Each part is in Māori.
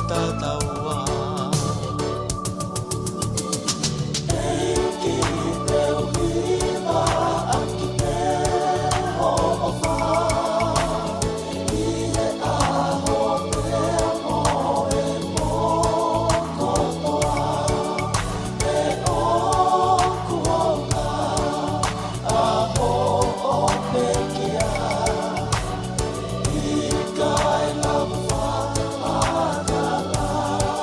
tataua. Eiki te uhiwa aki te ho'ofa. I he aho pea mo e mokotoa. E oku o ngā aho o pekia. I kai lava whakaala.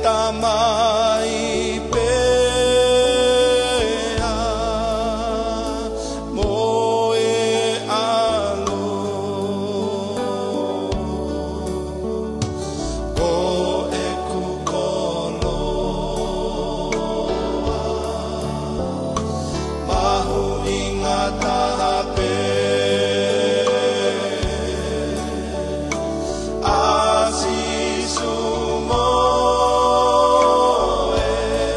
tamai pea mo e alo ko e kukoloa mahu inga tahape Asisu mo e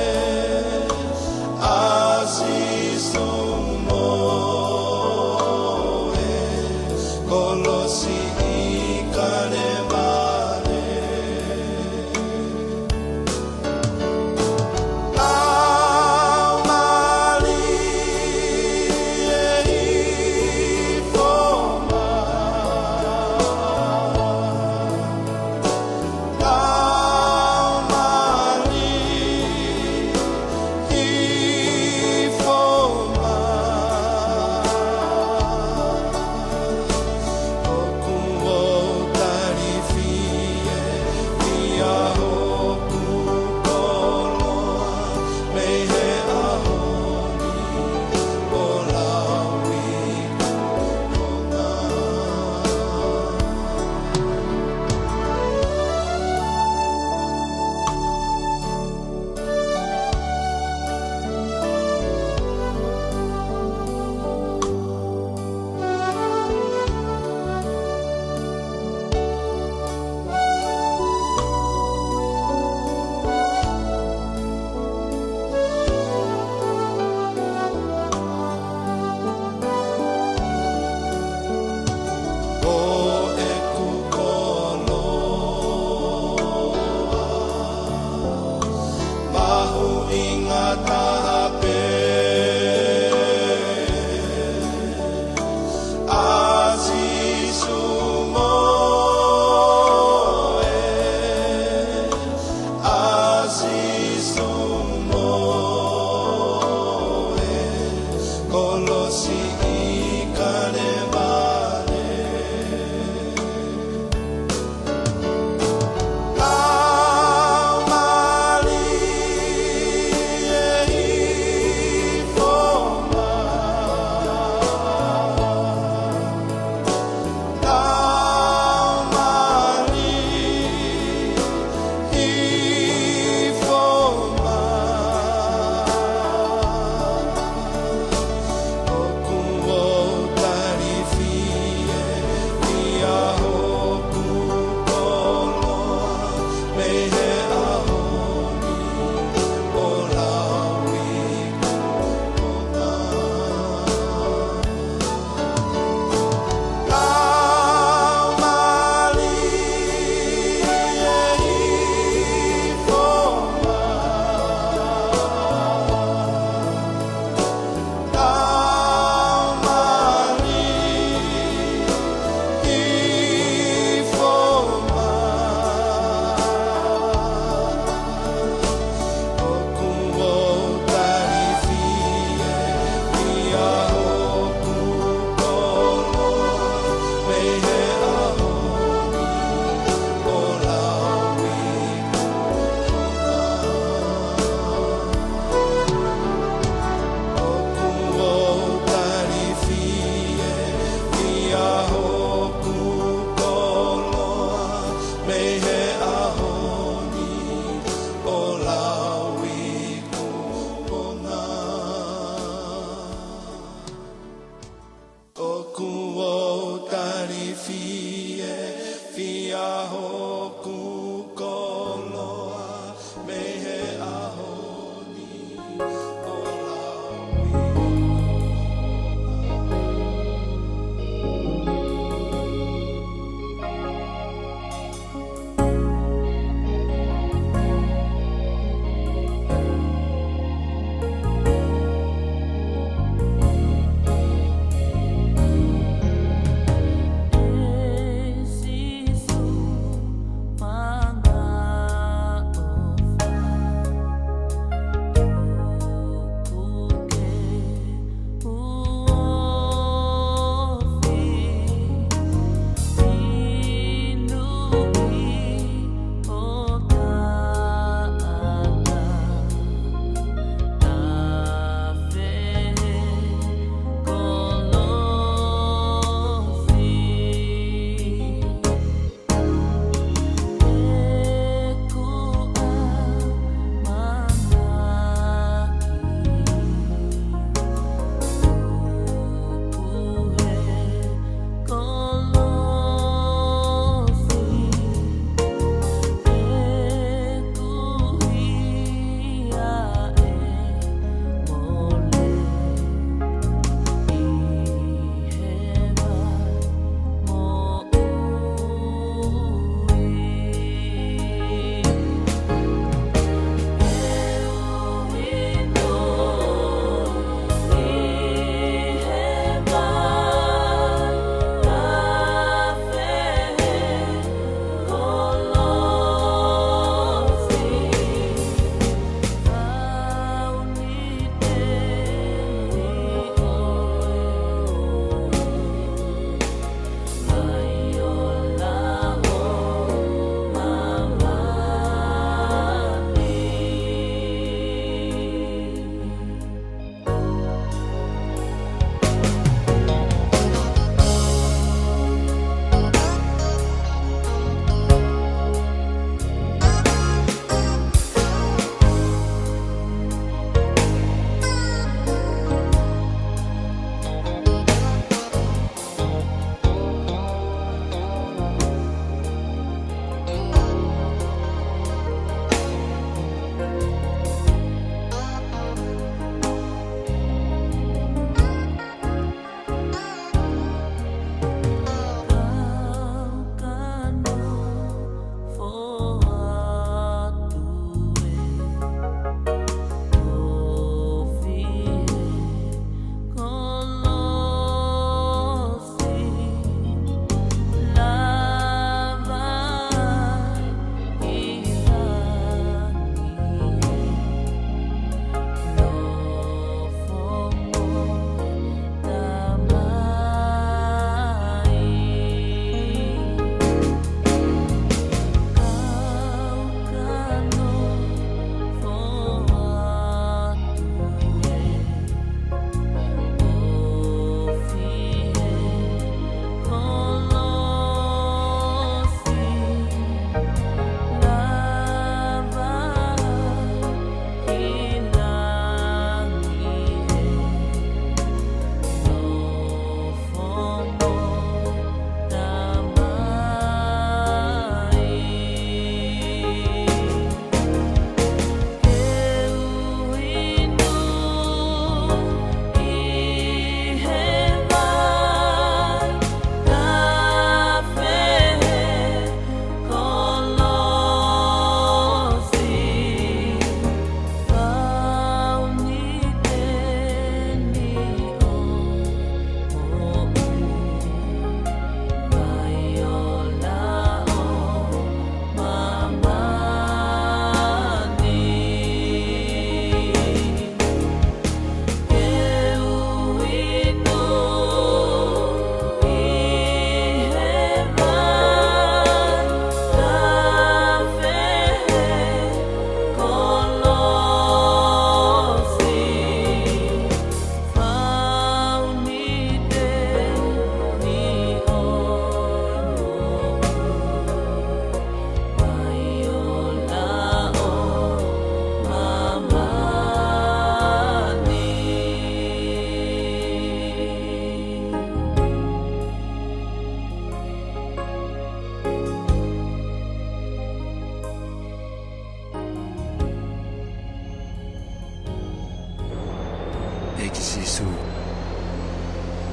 Jésus,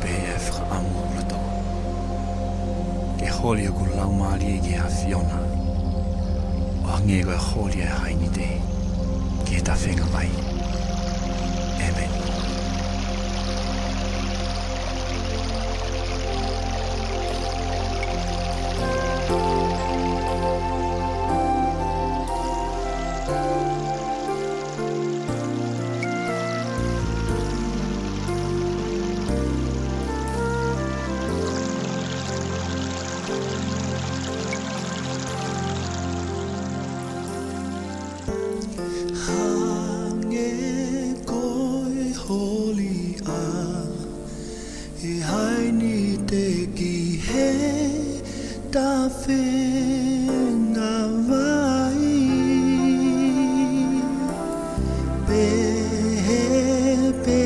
BF Amorto, que holy go laumali que a Fiona, o ngego holy a hainite, que ta fenga vai. Amen. Holy e haini te ki he ta whenga vai pe he pe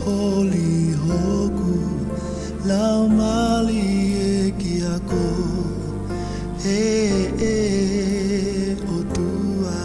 holy hoku lau mali e ki ako e o tua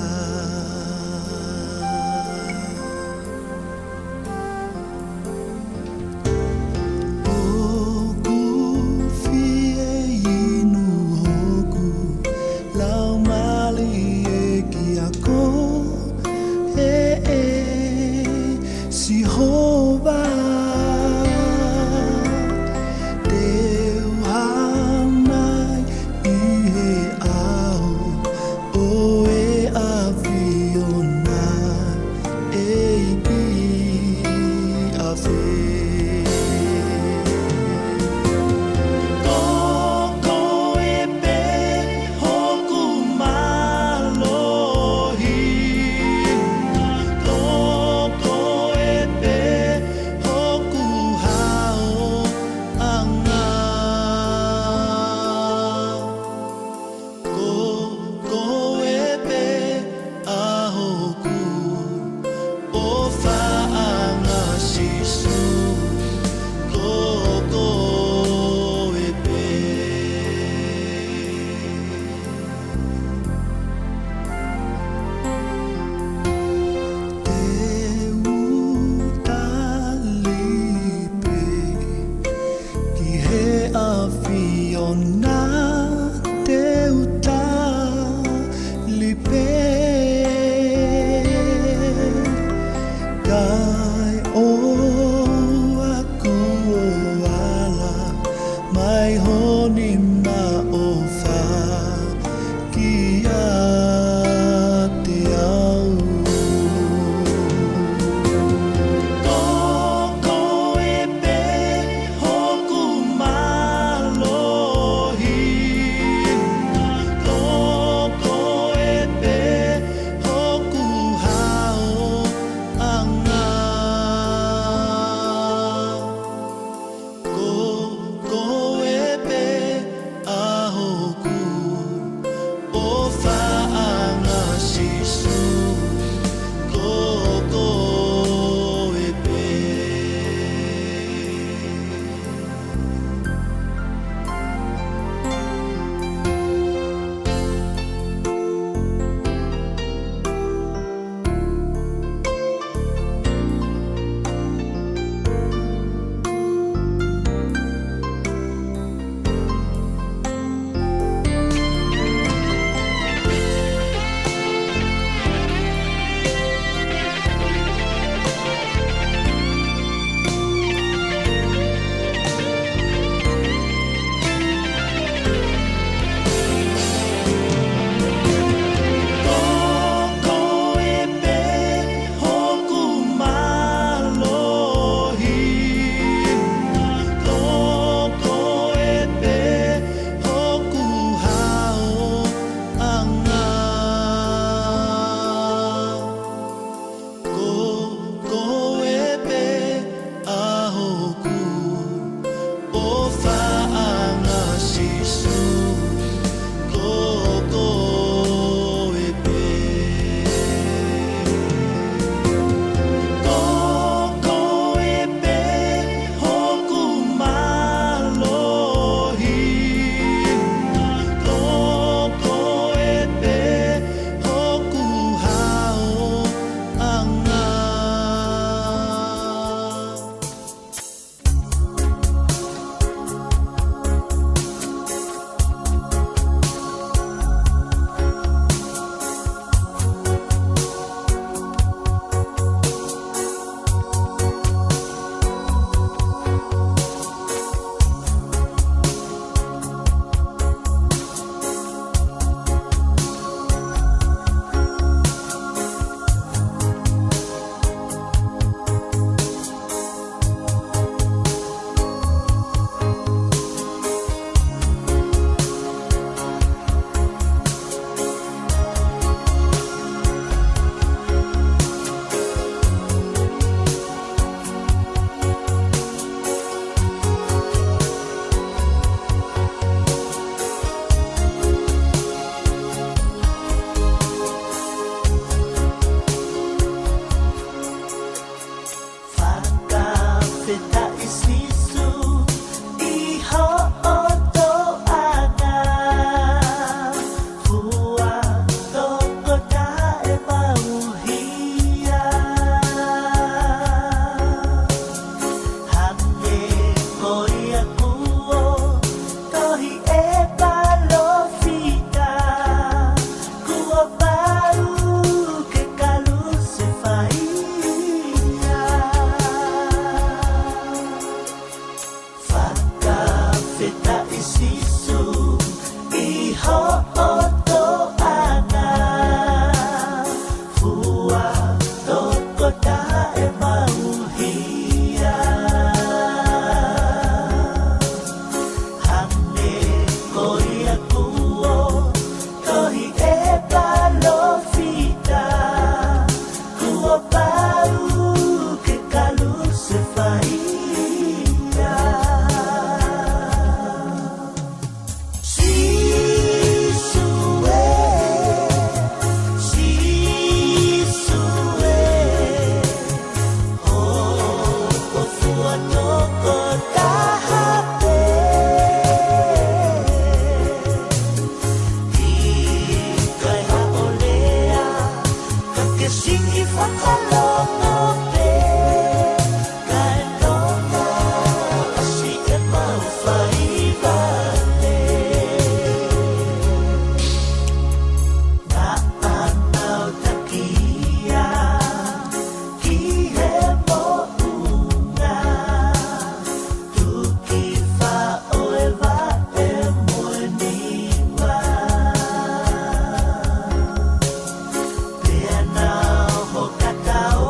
Now,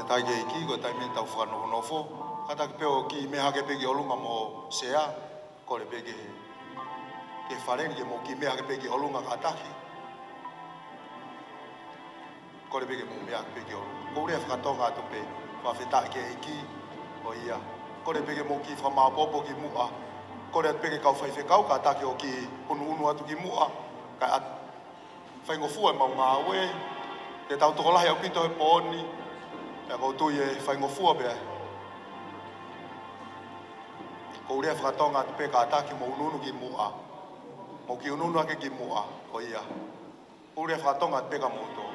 Faka'eiki ko tai men tau whanonofo, kata peo ki me hake pegi olunga mo sea, ko le pegi ke wharen ke mo ki me hake pegi olunga kataki. ko le peke mo mea peke o ko le whakatonga atu pe Faka'eiki o ia ko le peke mo ki whamapopo ki mua ko le peke kau whaiwhekau ka take o ki unu atu ki mua ka at whaingofua e maunga awe ke tau tokolahi au pito he pōni e koutu e whaingofua pea ko le whakatonga atu pe ka take mo unu ki mua mo ki unu ake ki mua o ia ko le whakatonga atu pe ka moto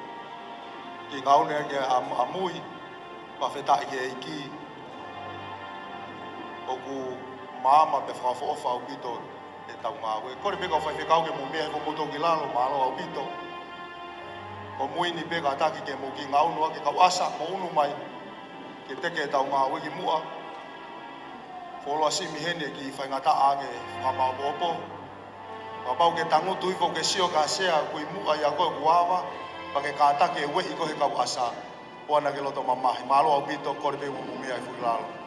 ki ngaune ake amui Faka'eiki o ku mama pe whakawhoofa au pito e tau ngāwe. Kore peka o whaiwhekau ke mo mea ko moto ki lalo malo au pito. Ko muini peka ataki ke mo ki ngaunu ake kau asa mo unu mai ke teke e tau ngāwe ki mua. Wholo asimi hene ki whaingata ake whamau popo. Wapau ke tangutu iko ke sio ka sea kui mua i a koe kuawa pa ke ka atake e wehi ko he kau asa. Puana ke loto mamahi. Malo au pito kore peka mo mea i fui lalo.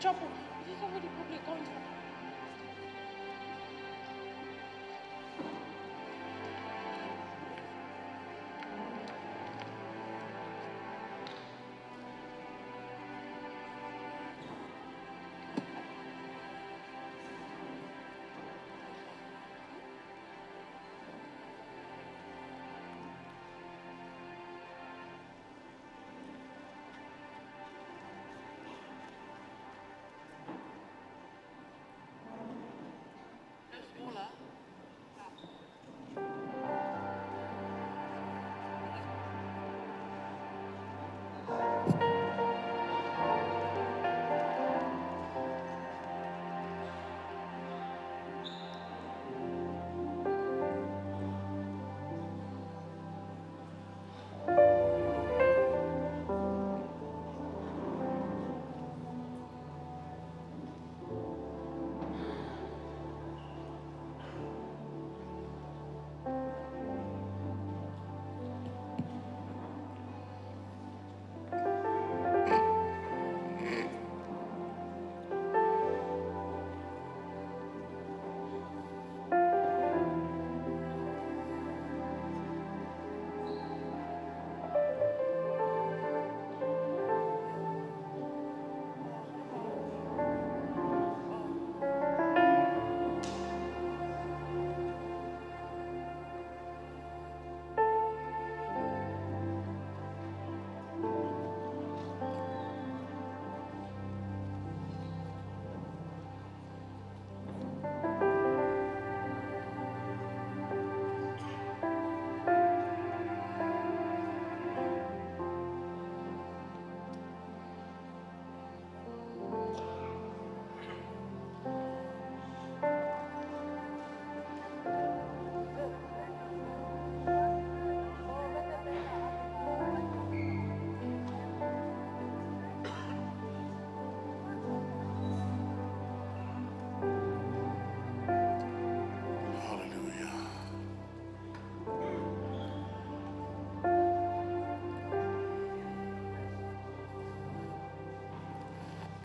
trouble. This is already probably going to.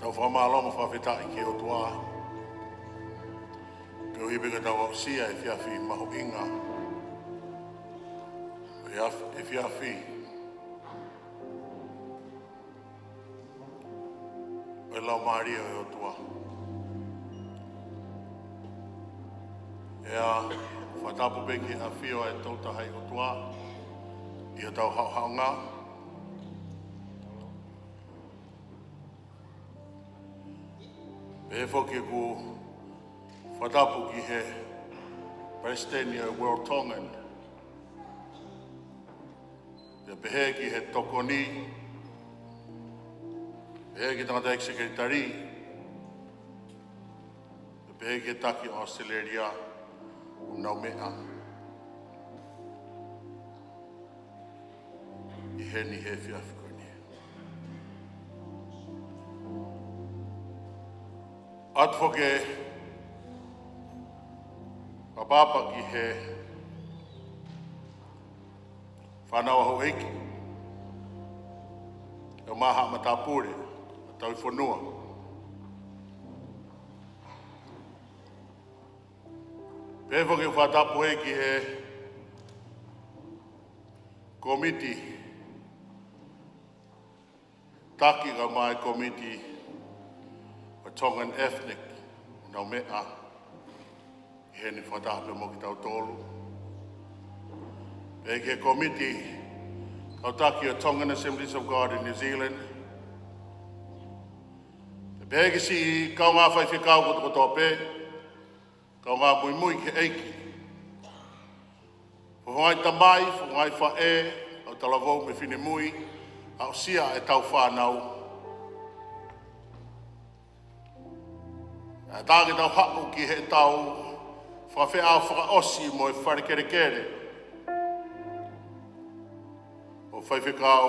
tau whamalongo whawhetai ki o tua. Peo hibega tau au sia e whiawhi maho inga. E whiawhi. E lau maria e o tua. Ea whatapu peki a whio e tauta hai o tua. I o tau hauhaunga. E whoki ku whatapu ki he Palestinian World Tongan. E pehe ki he tokoni. Pehe ki tangata eksekretari. E pehe ki taki o Australia. Unau mea. I he ni he whiawhi. Atfoke papapa ki he whanau aho eiki. E maha matapure, tau I whanua. Pefoke whatapu eiki he komiti. Taki ka mai komiti. Tongan ethnic, nau mea, he ni whatape mo ki tau tolu. E ke komiti, kau taki o Tongan Assemblies of God in New Zealand. E ke si kau ngā whaiwhikau ko tope, kau ngā mui mui ke eiki. Whangai tamai, whangai whae, au talavou me whine mui, au sia e tau whanau. Tāke tau hapu ki he tau whawhea whakaosi mo e wharekerekere. O whaiwhikau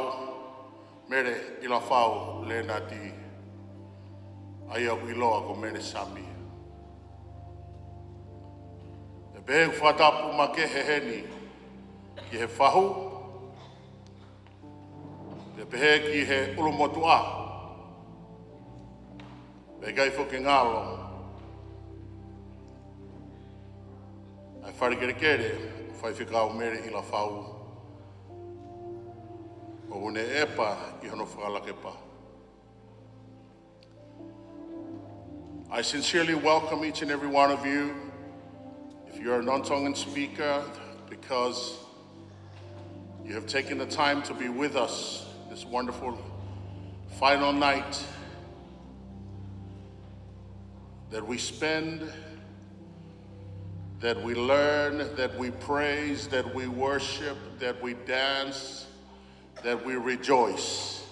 Mele Ilafau Lenati. Ai au iloa ko Mele Sami. E pehe whatapu ma ke he heni ki he whahu. E pehe ki he ulumotua. E gai whuki ngalo. Ai wharekerekere, whaiwhikau Mele Ilafau. O une epa I hono whakalakepa. I sincerely welcome each and every one of you. If you're a non-Tongan speaker, because you have taken the time to be with us this wonderful final night that we spend, that we learn, that we praise, that we worship, that we dance, that we rejoice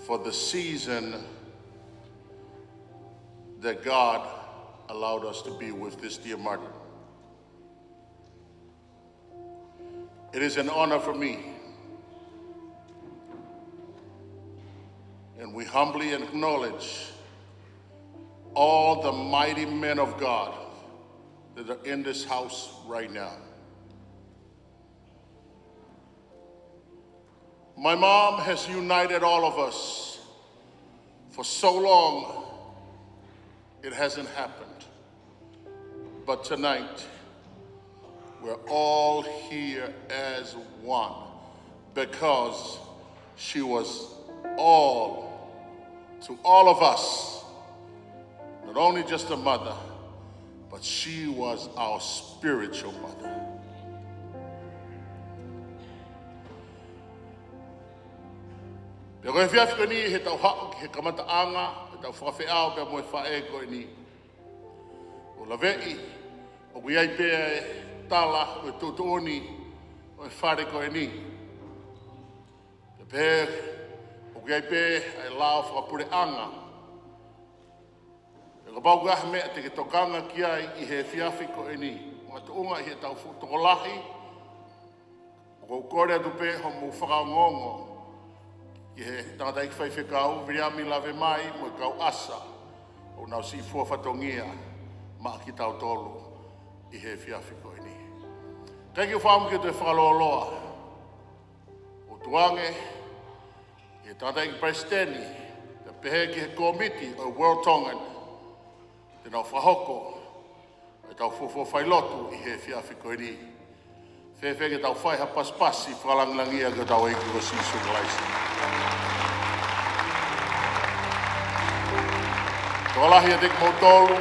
for the season that God allowed us to be with this dear mother. It is an honor for me, and we humbly acknowledge all the mighty men of God that are in this house right now. My mom has united all of us. For so long, it hasn't happened. But tonight, we're all here as one because she was all to all of us, not only just a mother, but she was our spiritual mother. Pea koe whiawhi koe ni he tau hao ki he kamataanga, he tau whawhiao pea moe whae koe ni. O la vei, o kui ai pea e tala o e tutuoni o e whare koe ni. Pea o kui ai pea e lao whakapure anga. E ka pau gaha mea te ke tokanga ki ai I he whiawhi koe ni. O atu unga I he tau tokolahi, o kou kore atu pea ho mu whakaongongo. Ki he tangata iki whaiwhikau, viriami lawe mai mo I kau asa o nau si fuawhatongia ma ki tau tolu I he whiawhi koe ni. Kai ki whaamu ki te whakaloaloa o tuange, I he tangata iki Palestini, te pehe ki he komiti o World Tongan, te nau whahoko, e tau fofo whailotu i he whiawhi koe ni. Whewhe ke tau whaiha paspasi whalanglangia ke tau eiku o sisu ngalaisi. Tōlahi a tek mau tōlu,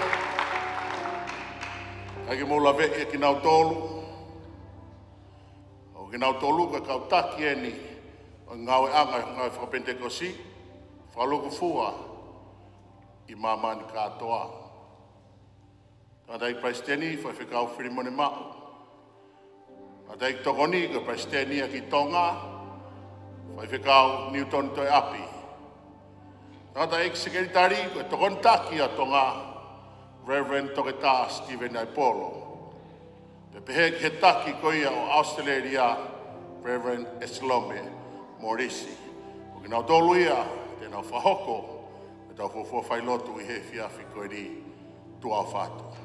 Ake mo la vei e ki nau tolu. O ki nau tolu ka kau taki e ni. O ngau e anga ngai whakapente kosi. Whaloku fua. I mamani katoa. Tādai praisteni whai whikau whirimone mau. Tādai tokoni ka praisteni a ki tonga. Whai whikau Newton toi api. Tādai eksekretari ka tokon taki a tonga. Reverend Toketa Stephen Aipolo. Te pehe ki he taki koia o Australia, Reverend Eslome Morisi. O ki nau tolu ia, te nau whahoko, e tau fofo whailotu i he whiawhi koe ni tua whātua.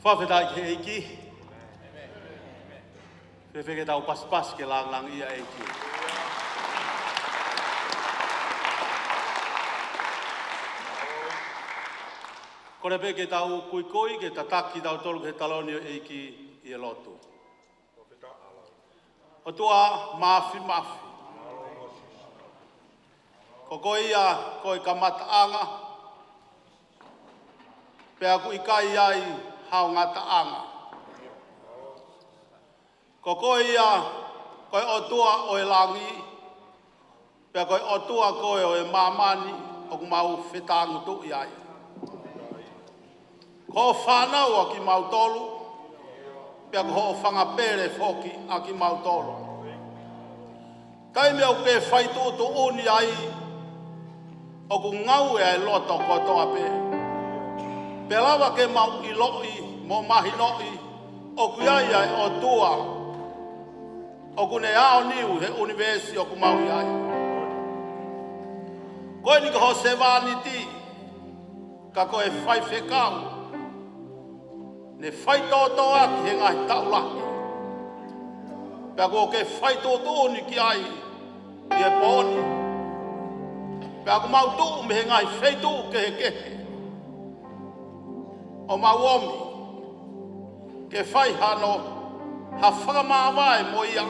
Faka'eiki. Whewheke tau paspas ke lang ia eiki. Kore peke tau kuikoi ke tataki tau tolu ke taloni eiki i e lotu. O tua mafi. Ko koia koi kamataanga. Pea ku ikai ai hao ngata anga. Ko koia koe otua o e langi, pea koe otua koe o e mamani o ku mau whetangu tu iai. Ko whanau a ki mau tolu, pea ko ho whangapere foki a ki mau tolu. Kai mea uke whaitu tu uni ai, o ku ngau e ai loto kotoa pe. Pelawa ke mau i loi, mo mahi loi, o kuiai ai o tua, o kune ao niu he universi o ku mau iai. Koe ni ka ho sevani ti, ka koe whai whekau, ne whai tōtō aki he ngai taulaki. Pea ko ke whai tōtō ni ki ai, i e pōni. Pea ku mau tū me he ngai wheitu ke he kehe. O mauomi, ke whai hano, ha whakamāwai mo ia.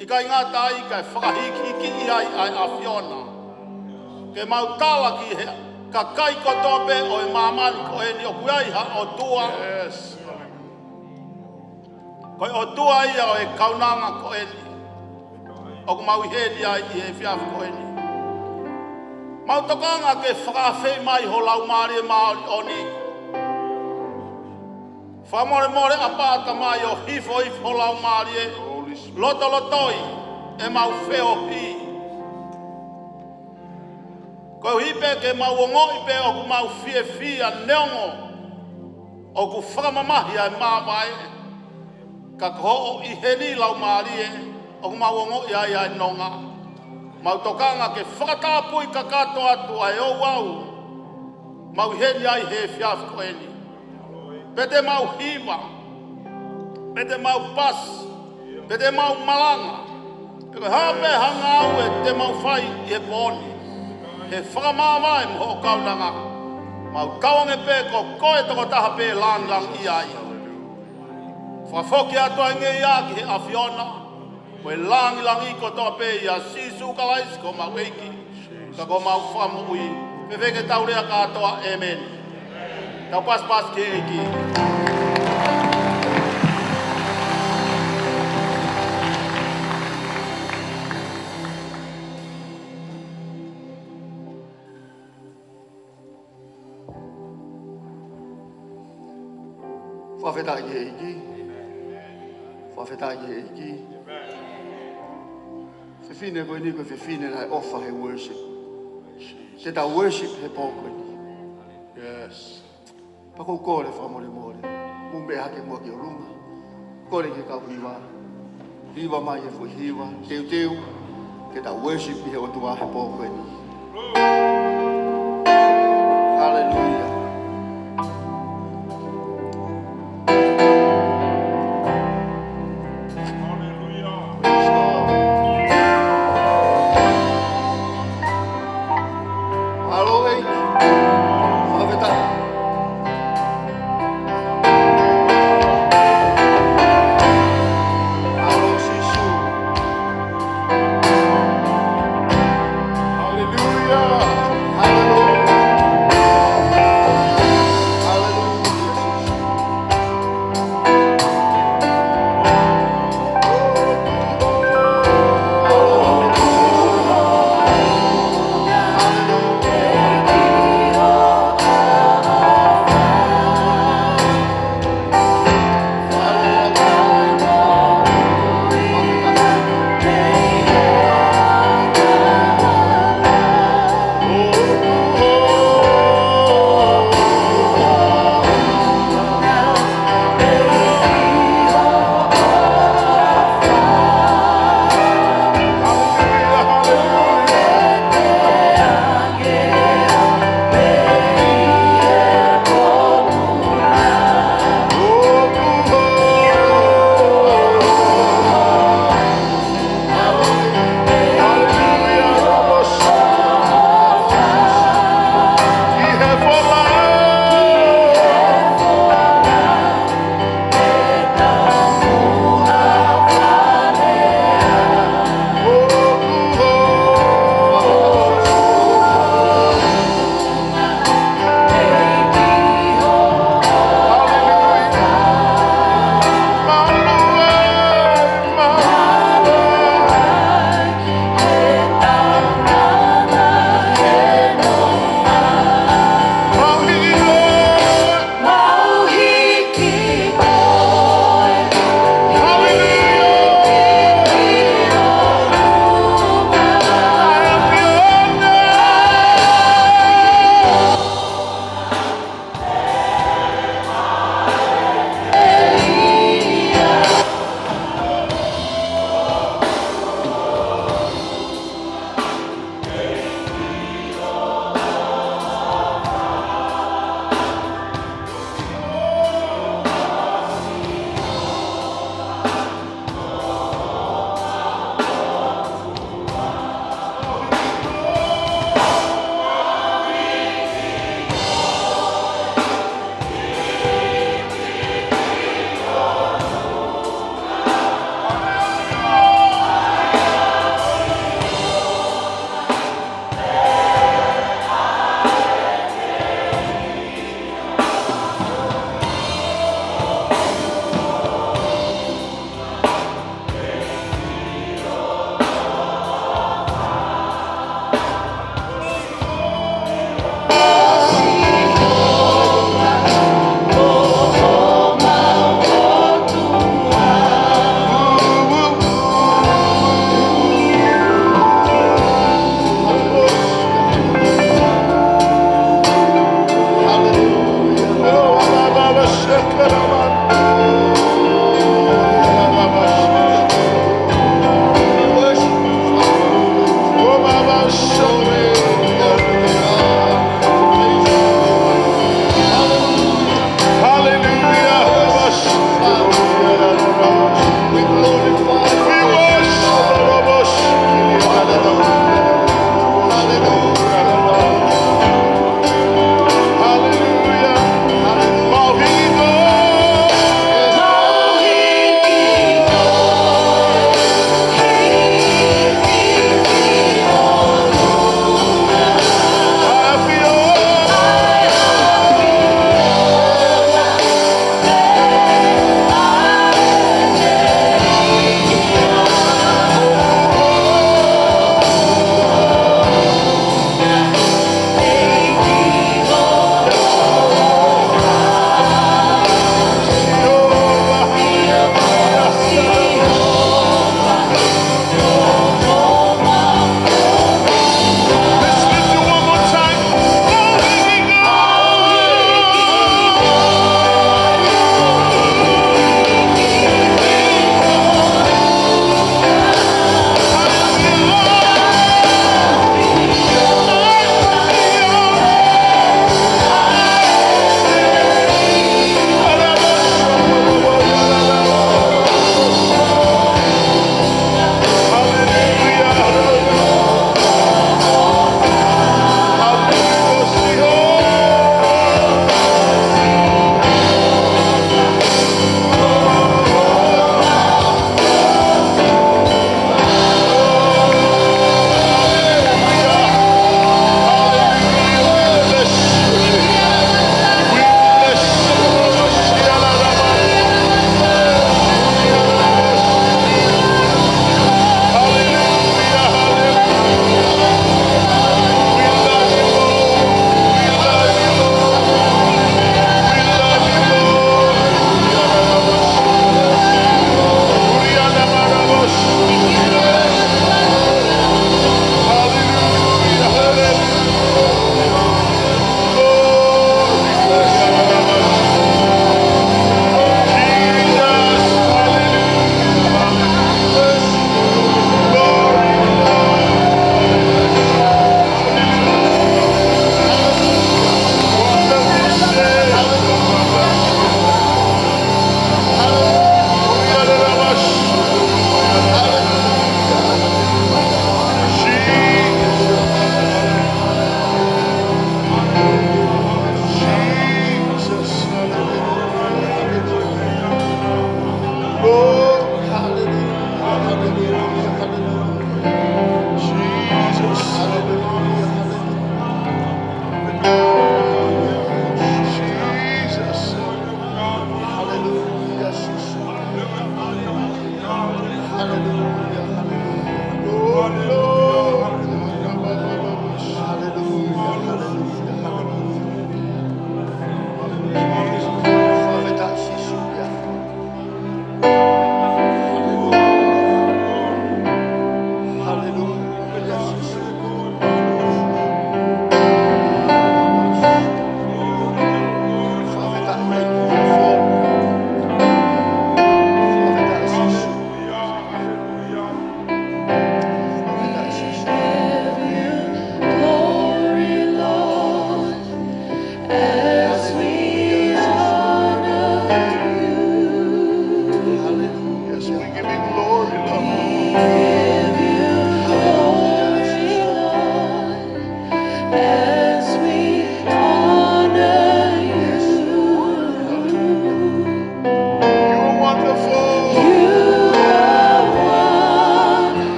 I kai ngata ai kai whakahiki i ai a Fiona. Ke mau tāla ki he, ka kai kotoa pe o e mamani ko e ni o kuiai ha o tua. Yes. Koe o tua ia o e kaunanga ko e ni. O ku mau heni ai i e whiafu ko e ni. Mau tokanga ke whakawhei mai ho lau maari e maori o ni. Whamore apata mai o hifo lau maari e lotoi e mau wheo hi. Koe hipe ke mau ongoi pe o ku mau fia neongo o ku whakamamahi ai māwai. Ka koho i heni lau maari e o ku mau ongoi ai nonga. Mau tokanga ke whakatāpui ka kato atu ai o wau. Mau heni ai he whiafu koe ni. Pete mau hiwa, pete mau pas, pete mau malanga. E koe hape hanga au e te mau whai i e pōni. He whakamāwai mo ho kaunanga. Mau kawange pe ko koe toko taha pe lang i ai. Whafoki atoa nge ia ki he awhiona. Koe lang i ko toa pe ia sisu kalais ko mau eiki. Ka ko mau whamu ui. Peweke taurea katoa, amen. Tau pas ke eiki. Faka'eiki. Fefine koe ni koe fefine nai ofa he worship. Te tau worship he pō koe ni. Yes. Pako kore whamore. Mumbe hake mua ki o runga. Kore ke kau hiwa. Hiwa mai e fu hiwa. Teu. Ke tau worship he o tua he pō koe ni. Hallelujah.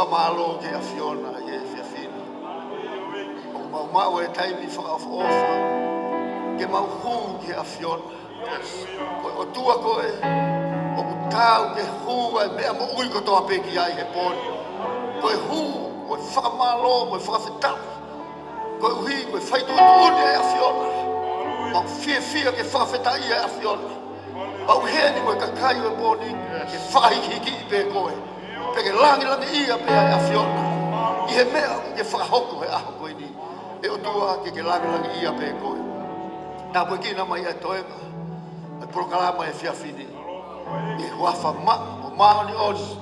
whamalo ke a Fiona e Fiafina. O mau e taimi whakaofa ke mau hu ke a Fiona. O tua koe, o tau ke hu e mea mo ui ko toa peki ai he poni. Koe hu, koe whakamalo, koe whakawhetau. Koe uhi, koe whaitu atu e a Fiona. Mau fia ke whakawhetai e a Fiona. Mau heni koe kakai e poni, ke whahiki i pe koe. Peke langi ia pe a Fiona. I he mea ke whakahoko he aho koe ni. E o tua ke langi ia pe koe. Nā koe kina mai e toenga. E prokalama e Fiafini. E huafa o mahoni oni.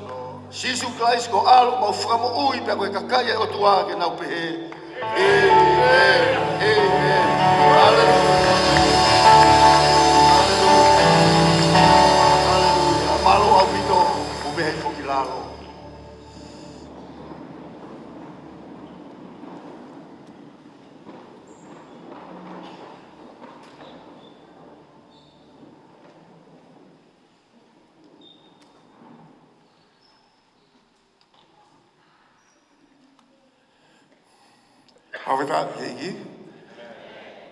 Sisu Christ ko alo mau whakamo ui pe koe kakai e o tua ke nau pehe. Amen. Amen. Hallelujah. Hallelujah. Malo au mito o mehe fokilalo. Aweta keiki.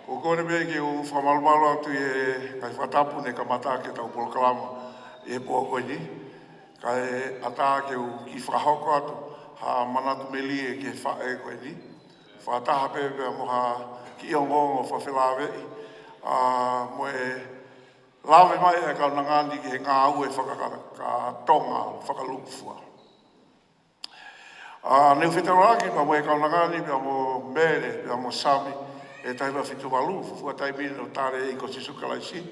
Ko kore me ke o whamalumalo atu e kai whatapu ne ka mata ke tau polokalama e po koe ni. Kai ata ke o ki whahoko atu ha manatu meli e ke whae koe ni. Whataha pepe mo ha ki ongongo whawhilawe mo e lawe mai e ka nangani ki he ngā au e whakatonga, whakalukufua. Neu whitaraki pa mo e kaunangani pia mo Mele, pia mo Sami, e taiwa whitu walu, fua taimine no tare e ko sisuka laisi.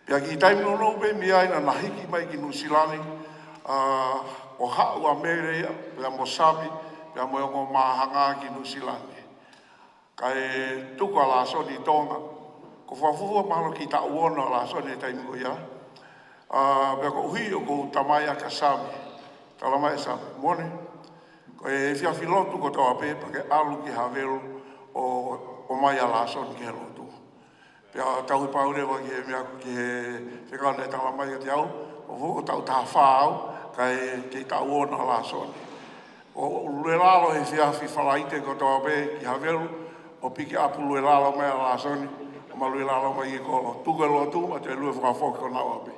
Pia ki taimino no pe mi aina na hiki mai ki Nusilani, o hau a Mele, pia mo Sami, pia mo ongo mahanga ki Nusilani. Kai tuka la soni tonga, ko whawhua mahalo ki ta uona la soni e taimiko ia. Pia ko uhi o ko tamaya ka Sami, talamai Sami, mone. Ko e whiawhilotu ko tau ape, pake alu ki hawero o mai ala son ki he lotu. Pea tau paurewa ki he mea ki he whekane tala mai ati au, o vuko tau taha whāau, ka e kei tau ona ala son. O lue lalo he whiawhi whalaite ko tau ape ki hawero, o piki apu lue lalo mai ala son, o ma lue lalo mai i kolo. Tuka lotu, ma te lue whakafoki ko nau ape.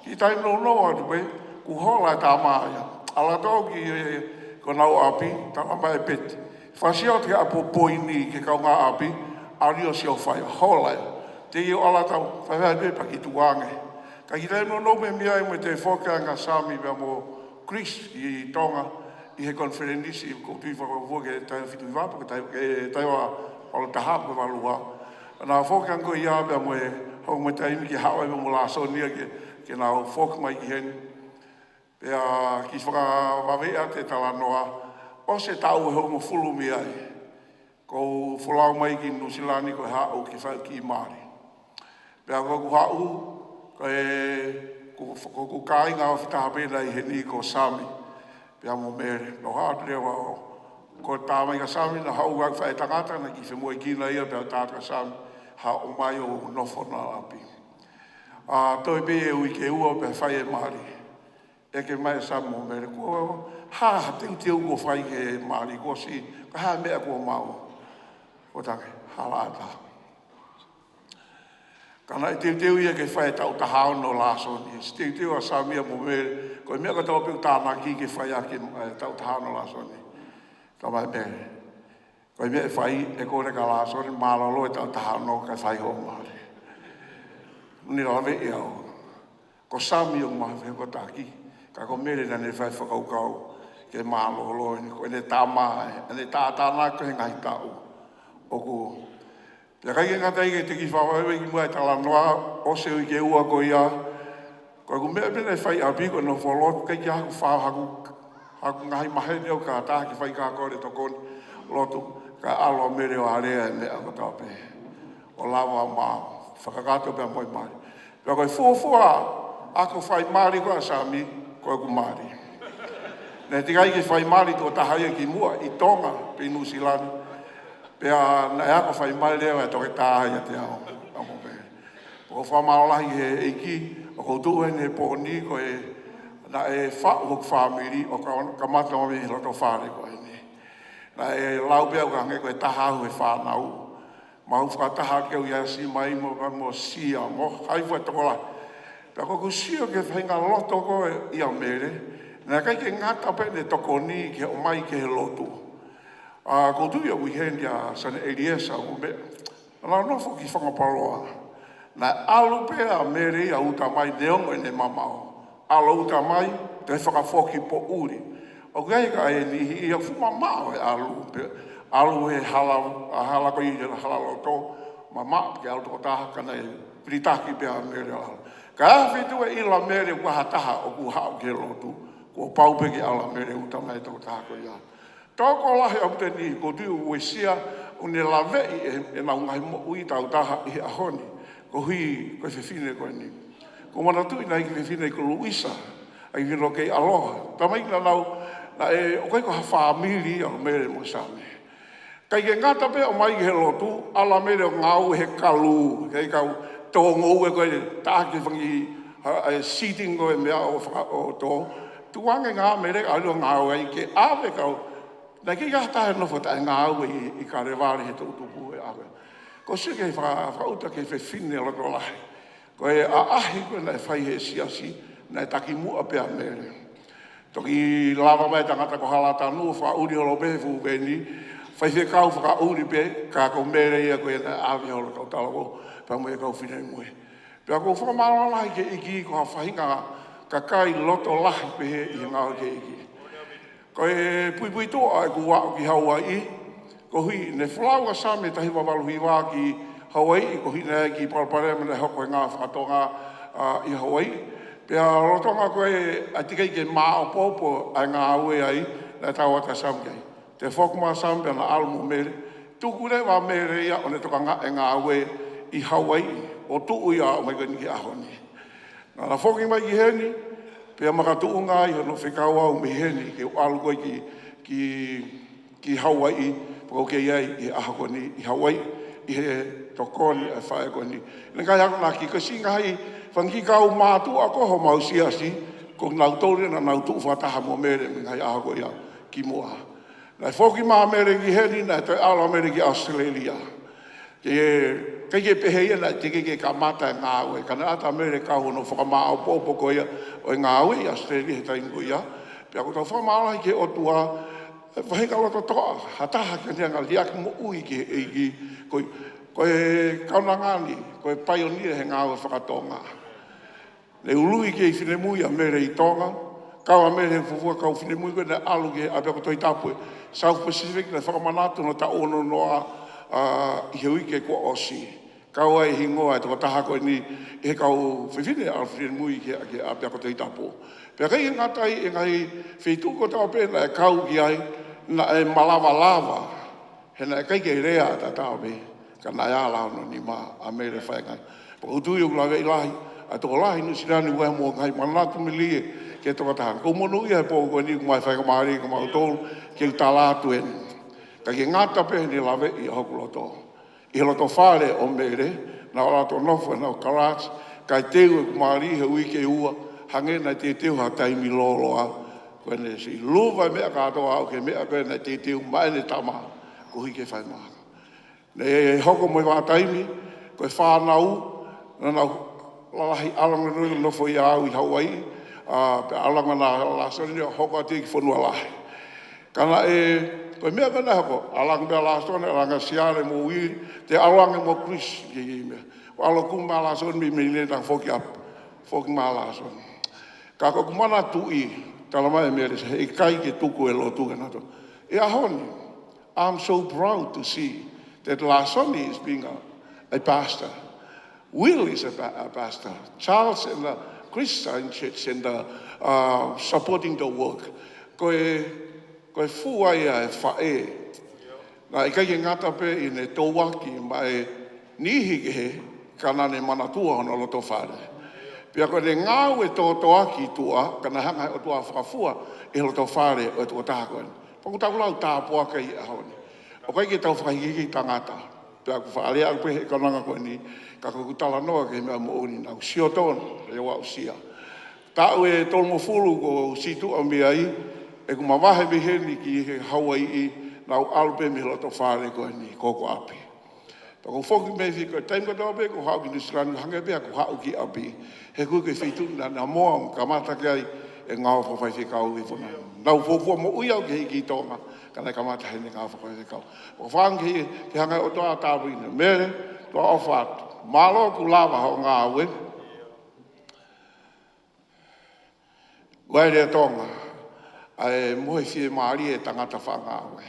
Ki taim no no atu pe, ku hola e tā maia. Ala tau ki ko nau api, talamba e peti. Whasio te apo poini ke kau ngā api, ario sio whai, holai. Te iu ala tau, whaiwhai pepa ki tuange. Ka ki tei no me mia mo te whokanga Sami bea mo Chris i Tonga, i he konferenisi, ko tui whakavua ke tai whitu i wāpa, ke tai wa alo taha ko walua. Nā whokanga i a bea mo e hau mo taimi ki hawa mo la sonia ke nā whok mai ki heni. Pea ki whakawawea te tala noa, o se tau e hau mo fulu mi ai. Ko fulau mai ki Nusilani ko hau ki whau ki Māori. Pea ko ku hau, ko ku kai ngā whitaha pēnā i he ni ko Sami. Pea mo Mele, no hau rewa o. Ko tāmai ka Sami na hau wak whae tangata na ki whemua i kina ia pea tāta ka Sami, hau mai o nofo na api. Toi pe e ui ke ua pea whae e Māori. E ke mai sa mo Mele ko teu ko whai ke Māori ko si ka mea ko mau o tange halata kana teu ia ke whai tau tahao no laso ni teu a sa mea mo Mele ko mea ka tau pe tāna ki ke whai a ke tau tahao no laso ni ka mai Mele ko mea whai e kore ka laso ni malolo e tau tahao no ka whai ho Māori ni lawe e au ko Sami o mawe ko taki ka ko Mele na ne whai whakaukau ke mālolo ni ko ne tāmai, ne tātāna ko he ngai tau. O ko, pia kai ngā tai ke te ki whawaiwe ki mua e tala noa, o se ui ke ua ko ia, ko ku mea mene whai api ko no wholot, kai ki haku whau haku ngahi mahe neo ka tā ki whai kā kore tokoni, lotu, ka alo mere o harea e mea ko tāpe. O lawa mā, whakakato pia moi mai. Pia koe fuafua, ako whai Māori ko a Sami, koe ku Māori. Nei te kai ke whai Māori tō tahaia ki mua i Tonga, pe Nusilani. Pea na ea ko whai Māori leo e toke tahaia te ao. O wha maolahi he eiki, o koutou hene po ni ko e na e whau hok whamiri o ka mata o me loto whare koe ni. Na e lau pia ka nge koe taha au e whanau. Ma hu whakataha keu iasi mai mo sia mo haifu e tokola. Pia ko sia ke whainga loto koe ia mere. Na kai ke ngata pe ne toko ni ke o mai ke he lotu. Ko tu ia wihendi a sana Eliesa o me. Na nofo ki whangapaloa. Na alu pe a mere a uta mai neongo e ne mamao. Alo uta mai te whakafoki po uri. O gai ka e ni ia fuma mao e alu pe. Alu e hala ko i hala loto. Ma maa ke alu toko taha kana e pritaki pe a mere ala. Ka awhitu e ila mere wahataha o ku hao ke lotu. Ko paupe ki ala mere uta mai toko taha ko ia. Toko lahi au te ni ko tiu uesia une lavei e na ungai mo ui tau taha i ahoni. Ko hui koe whiwhine koe ni. Ko mana tui na iki whiwhine ko Luisa. Ai vino kei aloha. Tamai na nau na e o kai ko ha whamiri au mere mo same. Kai ke ngata pe o mai he lotu ala mere o ngau he kalu. Kai kau tongo ue koe tāke whangi seating koe mea o tō. Tuange ngā mere alu ngau ai ke awe kau. Na ke gata he nofo tae ngau i ka rewari he tōtupu e awe. Ko se kei whauta kei whiwhine lako lahi. Ko e ahi koe na e whai he siasi, na e taki mua pia mere. Toki lava mai tangata ko halata nua whauri holo befu beni, whai whi kau whakauri pe, ka ko mere ia koe na awi holo kau talako, pa mo e kau whine mue. Pea ko whamara lahi ke iki ko ha whahinga ka kai loto lahi pe he i ngau ke iki. Ko e pui toa e ku wao ki Hawaii, ko hui ne whalaua same tahi wawalu hi wā ki Hawaii, ko hui ne ki Palparema ne hoko e ngā whakatonga i Hawaii. Pea rotonga koe a tikai ke maa o popo a ngā aue ai, na tauata samkei. Te whokuma sampe na almu mere, tuku re wā mere ia o ne toka ngā e ngā aue i Hawaii, o tuu ia o mai kani ki ahoni. Nā na whoki mai ki heni, pea makatuu ngā i hono whikaua o mi heni, ke o alu koe ki Hawaii, pako ke iai i ahakoni i Hawaii, i he tokoni e whae koni. Ngai hako nā ki kasinga hai, whangi kau mātu a koho mau siasi, ko nau tōre na nau tuu whataha mo mere, ngai ahako ia ki moa. Nai whoki mā mere ki heni, nai toi ala mere ki Australia. Kei ke pehe na teke ke ka mata e ngā ue, kana ata mere ka hono whakamā au pōpo ko ia, o ngā ue i Australia he taingo ia. Pea ko tau whamālahi ke otua, whahinga loto toa, hataha ka neanga liaki mo ui ke eiki, koe kaunangani, koe pioneer he ngā ue whakatonga. Ne ului ke i whinemui a mere i tonga, kau a mere he fufua kau whinemui koe ne alu ke a peko toi tapue. South Pacific ne whakamanatu no ta ono noa i he uike kua osi. Kau ai hingoa e toko taha koe ni he kau whiwhine a whinemui ke a peko toi tapu. Pea kai ngatai e ngai whituko tau pēna e kau ki ai, na e malawa, he na e kai ke rea ta tau pe, ka na ia lao no ni ma a mere whaengai. Pa utui o Mele Ilahi, a toko lahi no sirani ua mua ngai manatu milie ke toka taha. Ko monu ia e pōko ni kumai whaenga maari ka mau tōru ke utalātu eni. Ka ke ngata pe ni lawe i hoku loto. I loto whare o mere, na o lato nofu e na o Karachi, kai teu e kumari he uike ua, hange na te teu ha taimi loloa, koe ne si luwa mea katoa au ke mea koe na te teu mai ne tama, ko hui ke whai maa. Ne hoko moi wā taimi, koe whānau, na nau lalahi alanga nui nofo i au i Hawaii, pe alanga na lasoni hoko ati ki whanua lahi. Kana koe mea koe na hoko, alanga mea lasoni, alanga siare mo uiri, te alanga mo Chris, ke i mea. Ko alo kuma lasoni mi ne tang whoki apu, whoki maa lasoni. Ka ko kumana tui, tala mai mea resa, e kai ke tuku e lo tuke nato. E ahoni, I'm so proud to see that Lasoni is being a pastor. Will is a pastor. Charles and Christian Church and supporting the work. Koe fuaia e whae. Na e kai ke ngata pe i ne tōwaki mai nihi ke he, kana ne manatua hono loto whare. Pia koe ne ngau e tō aki tua, kana hanga o tua whakafua, e loto whare o tua tākoen. Paku tau lau tāpua kai i ahoni. O kai ke tau whakihiki tangata. Pia ku whaalea aku pehe kananga koe ni, ka kuku tala noa ke mea mo uni nau sio tōna, e wau sia. Tāu e tolu mo fulu ko situ o mea i, e ku mawahe miheni ki he Hawaii i, nau alpe mi loto whare koe ni koko api. Pako foki me fi koe taimka tau pe, ko hau ki nisirani hange pe, ko hau ki api. He kui ke fitu na moa ka mata ki ai, e ngāo whawhai whikau i whana. Nau fōfua mo ui au ki hei ki tonga, kana ka mata hei ni ngāo whawhai whikau. O whangi ki hangai o toa tāpu ina. Mere, toa o whātu. Mālo ku lava hao ngā aue. Wai rea tonga, ai mohe fie maari e tangata whanga aue.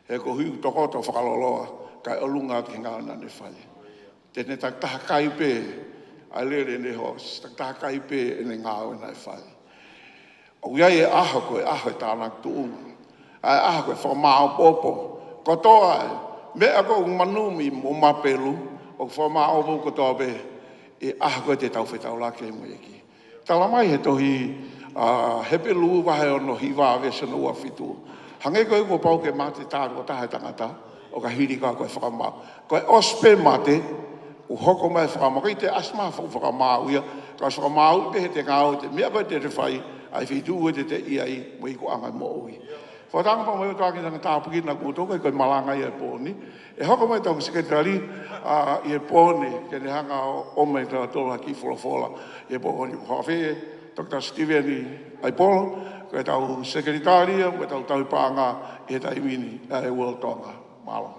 He ko hui tokoto whakaloloa, kai olunga ki ngā nane whai. Tene taktaha kai pē, ai lere ne hos, taktaha kai pē e ne ngā aue nai whai. O iai e aha koe, aha e tānak tuunga. Ai aha koe whamao popo. Kotoa e, mea ko manumi mo mapelu, o whamao popo kotoa pe, e aha koe te tauwhetau lake e mo eki. Tala mai he tohi, hepe luu wahe ono hiwa ave sana ua fitu. Hange koe ko pau ke mate tāru o tahe tangata, o ka hiri ka koe whakamau. Koe ospe mate, u hoko mai whakamau, kei te asma whakamau ia, ka whakamau pe he te ngāo, te mea koe te rewhai, ai fitu ue te iai, mo i ko angai mo ui. Whatanga pa mai o tāki tanga tāpuki na kūtoka, koe malanga i e pōni. E hoko mai tau sekretari i e pōni, ke ne hanga o mei tā tōla ki wholafola, i e pōni hawhee, Dr. Steven Aipolo, koe tau sekretaria, koe tau tau pānga e taimini e World Tonga. Malo.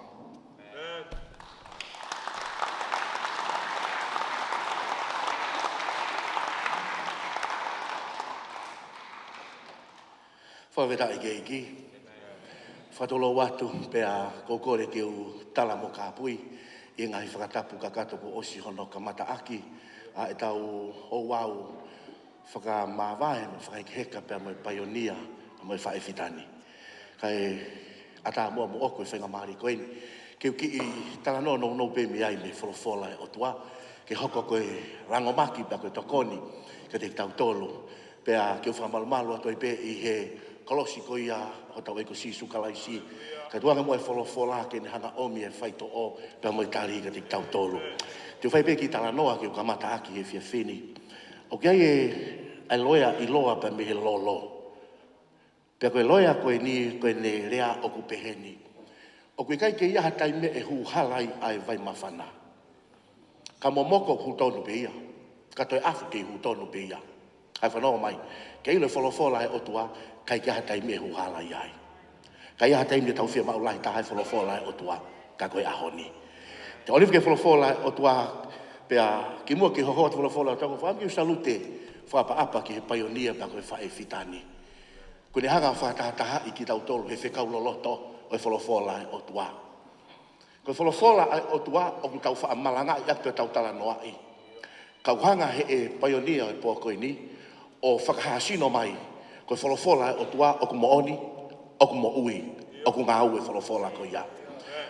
Whawera i geiki. Whatolo watu pea kokore ke u tala mo ka pui, i ngahi whakatapu ka kato po osi hono ka mata aki, a e tau o wau whaka mawae no whakaikeheka pia mo paionia mo i whaefitani. Kai ata mua mo oko i whenga maari koeni. Keu ki i tala no pe mi ai me wholofola e otua. Ke hoko koe rangomaki pia koe tokoni. Ka te tau tolo. Pia keu whamalumalu ato i pe i he kolosi ko ia o tau eko sisu kalaisi. Ka tuanga mo e wholofola ke ne hanga omi e whaito o pia mo i tari ka te tau tolo. Te whai pe ki tala noa keu kamata aki he fia whini. O kia e loea i loa pa me he lolo. Pea koe loea koe ni koe ne rea o ku peheni. O koe kai ke iaha taime e hu halai ai vai mawhana. Ka momoko hu tonu pe ia. Ka toi afu ke hu tonu pe ia. Ai whanau mai. Ke ilo wholofola e otua kai ke iaha taime e hu halai ai. Ka iaha taime tau whia maulai ta hai wholofola e otua ka koe ahoni. Te olive ke wholofola e otua pea ki mua ki hohot wholofola o tango whaamki salute whaapa-apa ki he paionia pa koe whae fitani. Ko ne hanga whaataha i ki tau tolu he whekau loloto o e wholofola e otua. Ko e wholofola e otua o ku tau whaamalanga i atu e tau tala noa i. Kau hanga he e paionia o e pō koe ni o whakahasino mai. Ko e wholofola e otua o ku mooni, o ku mo ui, o ku ngā ue wholofola ko ia.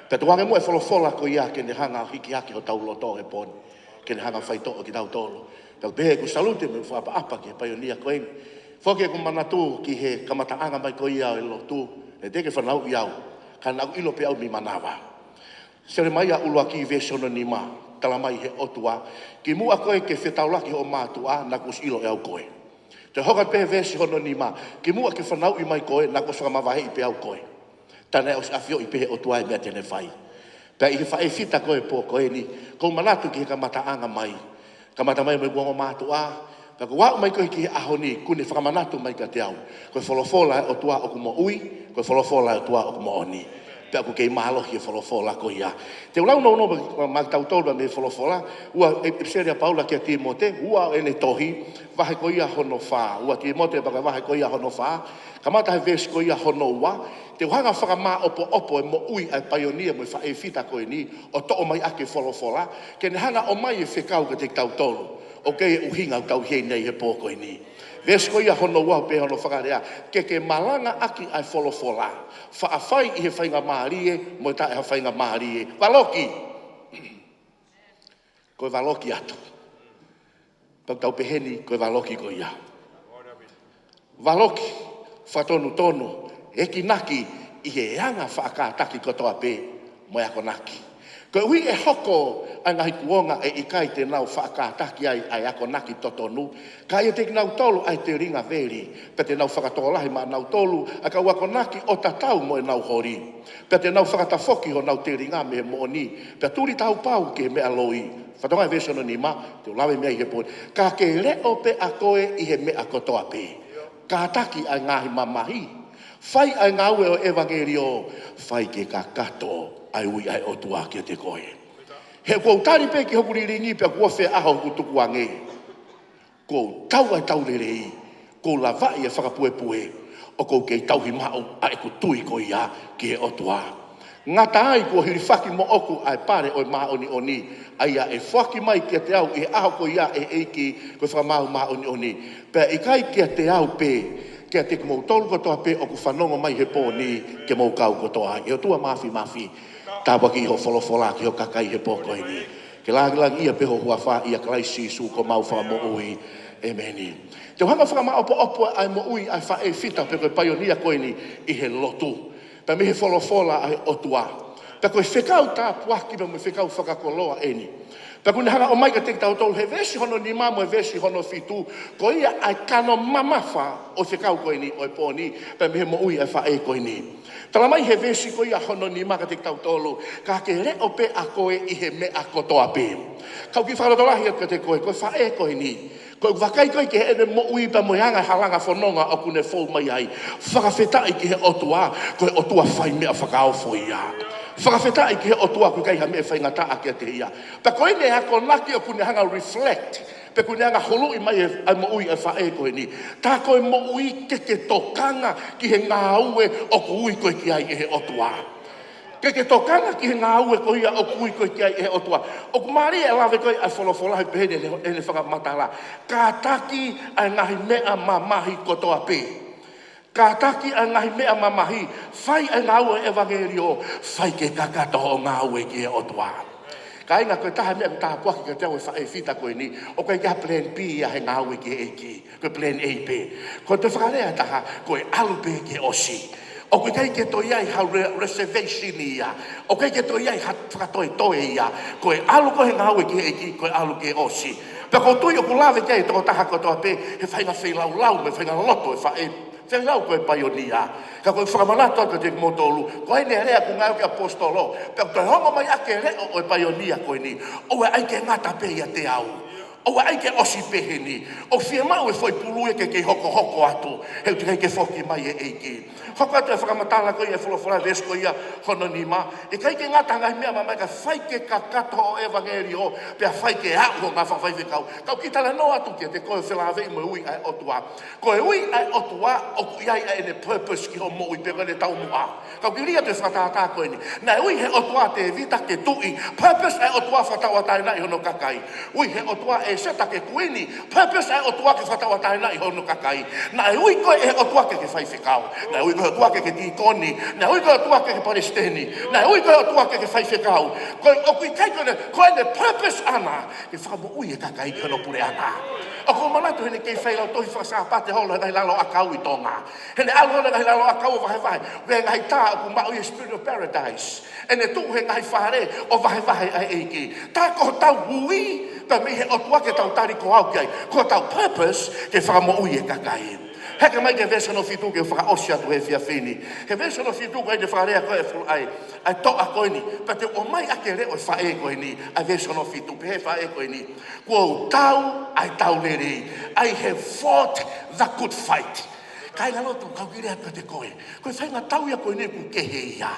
Pea tuange mua e wholofola ko ia ke ne hanga hiki haki o tau loto e pōni. Ke ne hanga whaito o ki tau tolu. Pea pehe ku salute me whaapa-apa ki he paionia koe ni. Whoke ku manatu ki he kamataanga mai ko ia o e lotu. E teke whanau i au. Ka nau ilo pe au mi manawa. Sere mai a ulua ki vesono ni ma. Tala mai he otua. Ki mua koe ke whetaulaki o mātua na kus ilo e au koe. Te hoka pehe vesono ni ma. Ki mua ke whanau i mai koe na kus whamavahe i pe au koe. Tane o si afio i pehe otua e mea tene whai. Pea i he whae fita koe po koe ni. Kou manatu ki he kamataanga mai. Kamata mai mai buongo mātua. Pea ko wau mai koe ki he ahoni. Kune whakamanatu mai ka te au. Koe wholofola e otua o ku mo ui. Koe wholofola e otua o ku mo oni. Pea ku kei mahalohi e wholofola ko ia. Te ulau no ma tau tolu me wholofola. Ua e pseria paula ki a Timote. Ua e ne tohi. Vahe ko ia hono wha. Ua Timote baka vahe ko ia hono wha. Kamata he vesi ko ia hono ua. Te uhanga whakama opo e mo ui ai paionia mo i whae fita koe ni. O to'o mai ake wholofola. Ke ne hanga o mai e whekau ka te tau tolu. O kei e uhinga tau hei nei he pō koe ni. Vesi ko ia hono ua pe hono whakarea. Ke malanga aki ai wholofola. Whaafai i he whainga maarie, mo i tae ha whainga maarie. Waloki! Koe waloki atu. Pau tau peheni, koe waloki ko ia. Waloki, whatonu tono, eki naki, i he anga whaakātaki kotoa pe, mo ako naki. Ko ui e hoko ai ngahi kuonga e ikai te nau whaakataki ai ako naki totonu. Ka ia te nau tolu ai te ringa veri. Pe te nau whakatolahi ma nau tolu. A ka wako naki o tatau mo e nau hori. Pe te nau whakatafoki ho nau te ringa me mo ni. Pe turi tau pau ke me aloi. Whatonga e vesono ni ma. Te lawe mea i he pōni. Ka ke reo pe a koe i he mea kotoa pe. Ka taki ai ngahi mamahi. Whai ai ngau e o evangelio. Whai ke ka kato. Ai ui ai o tua ki te koe. He kou tari pe ki hokuri ringi pe kua whea aho ku tuku ange. Kou tau ai tau rerei. Kou la vai e whakapue o kou kei tauhi mao a e ku tui ko ia ki he o tua. Ngata ai kua hiri whaki mo oku ai pare o maa oni oni. Ai a e whaki mai ki te au e aho ko ia e eiki ko whamau maa oni oni. Pe i kai ki te au pe kia te kumou tolu kotoa pe o ku whanongo mai he pōni ke mou kau kotoa. E o tua mafi. Tāpa ki ho wholofola ki ho kakai he pōko ini. Ke langi ia peho hua wha ia klaisi su ko mau wha mo ui. Emeni. Te hanga whaka opo ai mo ui ai wha e fita pe koe paionia koe ni i he lotu. Pe me he wholofola ai otua. Pe koe whekau tā puaki pe me whekau whakakoloa eni. Pe kune hanga o mai ka te tau tolu he vesi hono ni mamo e vesi hono fitu. Ko ia ai kano mamafa o whekau koe ni o e pōni. Pe me he mo ui ai wha e koe ni. Tala mai he vesi ko ia hono ni maka te tau tolu. Ka ke reo pe a koe i he mea kotoa pe. Kau ki whakarotolahi ka te koe wha e koe ni. Koe wakai koe ke ene mo ui pa moianga halanga whanonga o kune fōu mai ai. Whakawhetai ki he otua, koe otua whai mea whakaofo ia. Whakawhetai ki he otua koe kai ha mea whai ngata a kia te ia. Pa koe ne hako naki o kune hanga reflect. Pe kune hanga holu i mai ai mo ui ai whae koe ni. Tā koe mo ui ke tokanga ki he ngā ue o ku ui koe ki ai e he otua. Ke tokanga ki he ngā ue ko ia o kui koe ki ai e he otua. O ku maari e lawe koe ai wholofolahi pehene ene whakamatala. Ka taki ai ngahi mea mamahi kotoa pe. Ka taki ai ngahi mea mamahi. Whai ai ngā ue evangelio. Whai ke kakato o ngā ue ki he otua. Ka inga koe taha mea taha puaki ka teo e whae whita koe ni. O koe kia plan B a he ngā ue ki eiki. Koe plan A pe. Koe te whakarea taha koe alu pe ki osi. O koe kai ke toi ai hau reservation ia. O kai ke toi ai whakatoe toe ia. Koe alu koe ngā ue ki eiki, koe alu ke osi. Pe ko tui o ku lawe kei toko taha kotoa pe, he whainga whailau lau me whainga loto e whae. Whainau koe paionia. Ka koe whakamanato ka te motolu. Koe ne rea ku ngau ki apostolo. Pe koe hongo mai ake reo o e paionia koe ni. O e aike ngata pe ia te au. O wa aike osi peheni. O fia mau e foi pulu e ke hoko atu. Heu te ke foki mai e eiki. Hoko atu e whakamatala koe e wholofora vesko ia hono ni ma. E kai ke ngata ngai mea mamai ka whai ke kakato o evangelio. Pea whai ke au ngā whawhai whekau. Kau ki tala no atu kia te koe whilawe i mo ui ai otua. Koe ui ai otua o ku iai ai ene purpose ki ho mo ui pega ne tau mua. Kau ki ria te whakatata koe ni. Nai ui he otua te vita ke tui. Purpose ai otua whatawa taina i hono kakai. Ui he otua e seta ke kuini, purpose ai o tua ke whatawa taina i hono kakai. Nai ui koe e o tua ke whai whikau. Nai ui koe o tua ke tikoni. Nai ui koe o tua ke palestini. Nai ui koe o tua ke whai whikau. Koe o kui kai koe ne purpose ana. Ke whakamu ui e kakai ki hono pure ana. O ko manatu hene kei whailau tohi whakasapate holo ngai lalo akau i tonga. Hene alo ngai lalo akau o vahe. Wea ngai tā o ku mau i spirit of paradise. Ene tu he ngai whare o vahe ai eiki. Tā ko tau ui. Pa me he o tua ke tau tari ko au kai. Ko tau purpose ke whakamo ui e kakai. Heka mai ke vesa no fitu ke whakaosi atu he fia whini. He vesa no fitu ko e te wharea koe fulu ai. Ai toa koe ni. Pa te o mai ake reo e whae koe ni. Ai vesa no fitu pe he whae koe ni. Kua tau ai tau leri. I have fought the good fight. Kai ngalotu kau kire atu te koe. Koe whainga tau ia koe ne ku kehe ia.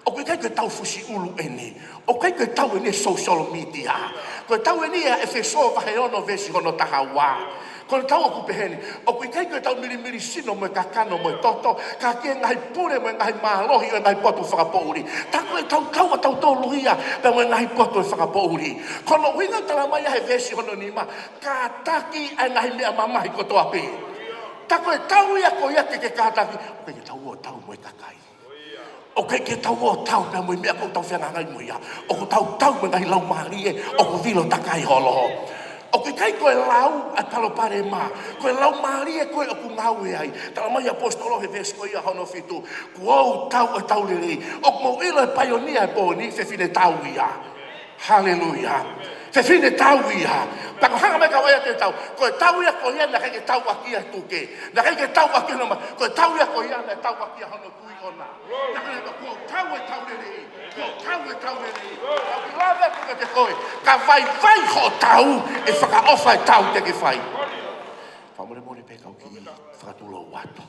O koe kai koe tau fusi ulu eni. O kai koe tau eni social media. Koe tau eni e wheso vahe ono vesi hono taha wā. Koe tau o kupeheni. O koe kai koe tau miri sino mo e kakano mo e toto. Ka kia ngai pure mo e ngai mahalohi o e ngai potu whakapouri. Ta koe tau kaua tau tolu ia. Pe mo e ngai potu e whakapouri. Kono winga tala mai he vesi hono ni ma. Ka taki e ngai mea mamahi kotoa pe. Ta koe tau ia koe ia ke kātaki. O koe tau o tau mo e kakai. O kai ke tau o tau pe mo mea ko tau whenga ngai mo ia. O ko tau me ngai lau mahari e. O ko vilo takai holo. O kai koe lau a talo pare ma. Koe lau mahari e koe o ku ngau e ai. Tala mai apostolo he vesko ia hono fitu. Kuou tau e tau lirei. O mo ilo e paionia e pōni se fine tau ia. Hallelujah. Te fine tau ia. Pako hanga me kau ea te tau. Koe tau ia ko ia na kai ke tau akia tuke. Na kai ke tau akia noma. Koe tau ia ko ia na tau akia hono tui ona. Na kai ko tau e tau nere. Ko tau e tau nere. Au ki lava tuka te koe. Ka vai vai ho tau e whaka ofa e tau te ke whai. Whamore mori pe kau ki whakatulo watu.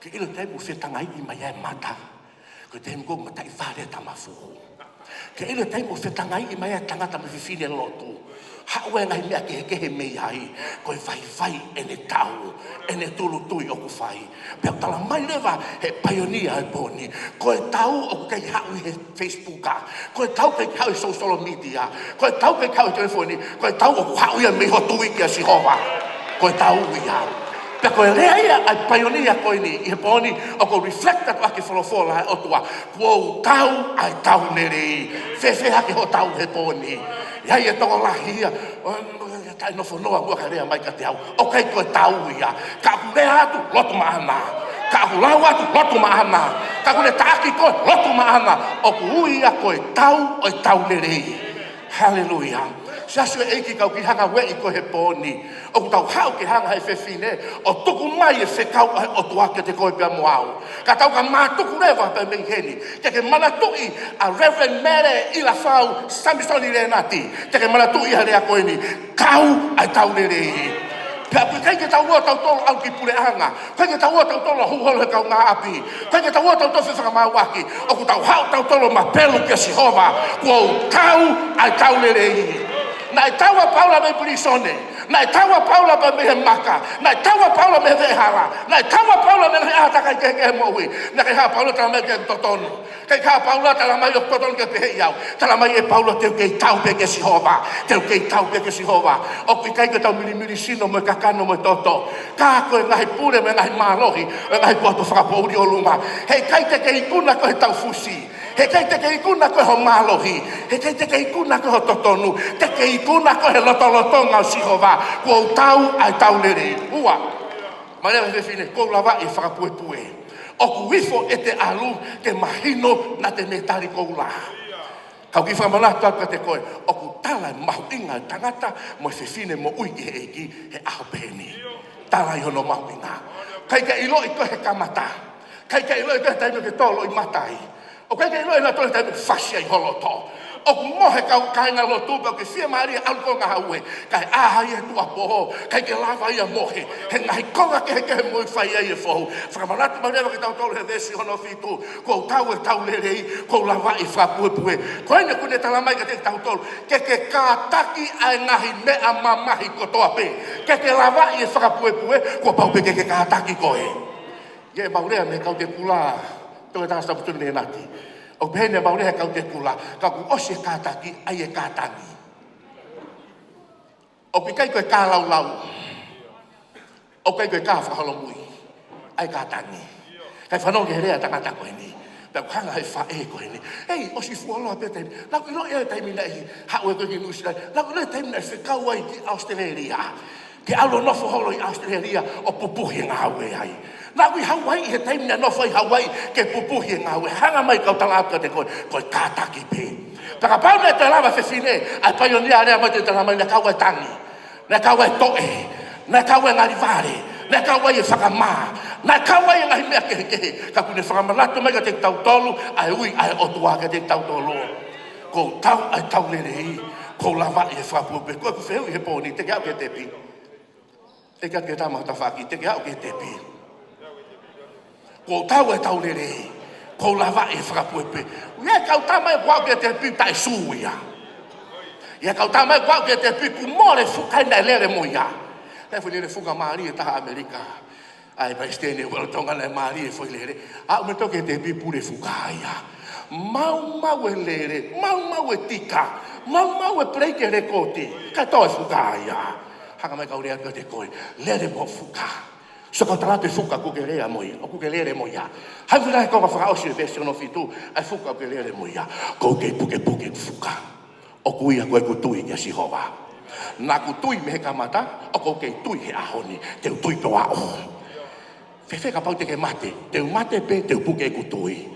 Ke ilo teimu whetangai I mai e mata. Koe teimu ko matai whare tamafuhu. Ke ilo teimu whetangai I mai e tangata me whiwhine lotu. Haue ngai mea ke he mei hai. Koe vai ene tau. Ene tulu tui oku whai. Pea tala mai lewa he pioneer e poni. Koe tau oku kei hau he Facebooka. Koe tau kei hau I social media. Koe tau kei hau I telefoni. Koe tau oku hau ia mei ho tui kia sihova. Koe tau ia. Pea koe rea ia ai pioneer koe ni. I he poni oku reflecta tu ake wholofola hai otua. Kuou tau ai tau nere. Fefe hake ho tau he poni. Ia ia tongo lahia. Tai no fonoa mua ka rea mai ka te au. O kai koe tau ia. Ka aku rea atu, lotu maana. Ka aku lau atu, lotu maana. Ka aku le taaki koe, lotu maana. O ku ui ia koe tau, oi tau nerei. Hallelujah. Sasu e eiki kau ki hanga wei koe he pōni. O ku tau hau ki hanga he whewhine. O tuku mai e whekau o tuake te koe pia moau. Ka tau ka mātuku rewa pe mei heni. Te ke mana tui a Rev Mele Ilafau Lenati. Te ke mana tui a rea koe ni. Kau ai tau nerei. Pea kui kai ke tau ua tau tolo au ki pule anga. Kai ke tau ua tau tolo huholo he kau ngā api. Kai ke tau ua tau tolo whewhaka mawaki. O ku tau hau tau tolo ma pelu kia sihova. Kuou kau ai tau nerei. Nai taua Paula me Brisone, nai taua Paula me he maka, nai taua Paula me he hala, nai taua Paula me he ata kai ke mowi, nai ha Paula tala me ke totono, kai ha Paula tala mai o totono ke pe iau, tala mai e Paula te ke tau pe ke Sihova, te ke tau pe ke Sihova, o ki kai ke tau mili sino me kakano me toto, ka ko ngai pure me ngai malohi, ngai poto whakapouri o lunga, hei kai te ke ikuna ko he tau fusi. He kei te ke ikuna koe ho malohi. He kei te ke ikuna koe ho totonu. Te ke ikuna koe he lotolotonga o Sihova. Kuou tau ai tau nere. Ua. Marewa he whine, kou lawa e whakapuepue. O ku wifo e te alu te mahino na te metari kou la. Kau ki whamanatu aka te koe. O ku tala mahu inga tangata mo e whine mo ui ki he eiki he aho peheni. Tala i hono mahu inga. Kai ka ilo i koe he kamata. Kai ka ilo i koe he taimo ke tolo i matai. O kai kai loina tole tai fasia I holoto. O mohe kau kainga lotu pa ke fia mari alko nga haue. Kai aha ia tu apoho. Kai ke lava ia mohe. He ngai konga ke moi fai ia fohu. Whakamanatu marewa ki tau tole he vesi hono fitu. Kou tau e tau lerei. Kou lava I whapue. Koine kune talamai ka te tau tolu. Ke kātaki ai ngahi mea mamahi kotoa pe. Ke lava I whapue. Kua pau pe ke kātaki koe. Ye maurea me kau te pula. Toka tāsa taputu ne nati. O pēne maureha kau te kula. Kau ku ose kātaki, ai e kātangi. O ki kai koe kālau. O kai koe kāwhahalo mui. Ai kātangi. Kai whanau ke rea tangata koe ni. Pea hanga hei whae koe ni. Hei, osi fualoa pia taimi. Lau ino ea taimi nei. Hau e koe ki nusi nei. Lau ino taimi nei whikau ai ki Australia. Ke alo nofo holo I Australia o pupuhi ngā haue ai. Nā kui Hawaii he taimi na nofo I Hawaii ke pupuhi ngā haue. Hanga mai kau tala atu te koe kātaki pe. Paka pau ne te lava whiwhine, ai pioneer rea mai te tala mai na kaua tangi. Na kaua toe. Na kaua ngari vare. Na kaua I whakamā. Na kaua I ngahi mea kehe. Ka kune whakamanatu mai ka te tau tolu, ai ui ai otua ka te tau tolu. Ko tau ai tau lerei. Ko lava I he whapupe. Koe ku wheu I he pōni, te ke au ke te pi. Te ke au ke tamata whaki, te ke au ke te pi. Ko tau e tau lerei. Ko lava I he whakapupe. Ia kau tamai kwau ke te pi tai suia. Ia kau tamai kwau ke te pi ku more fukai nei lere mo ia. Nei fui lere fuka maari e taha Amerika. Ai pai stene wala tonga nei maari e fui lere. A me toke te pi pure fuka ia. Mau e lere, mau e tika, mau e preike rekoti. Kai toi fuka ia. Haka mai kau rea te koe. Lere mo fuka. So kau talate fuka ku ke rea moi, o ku ke lere mo ia. Hai vira ko ka whakaosi e vesi ono fitu, ai fuka ku ke lere mo ia. Ko ke puke fuka. O ku ia koe ku tui kia Sihova. Nā ku tui me he kamata, o ko ke tui he ahoni, teu tui toa o. Fefe ka pau te ke mate, teu mate pe, teu puke ku tui.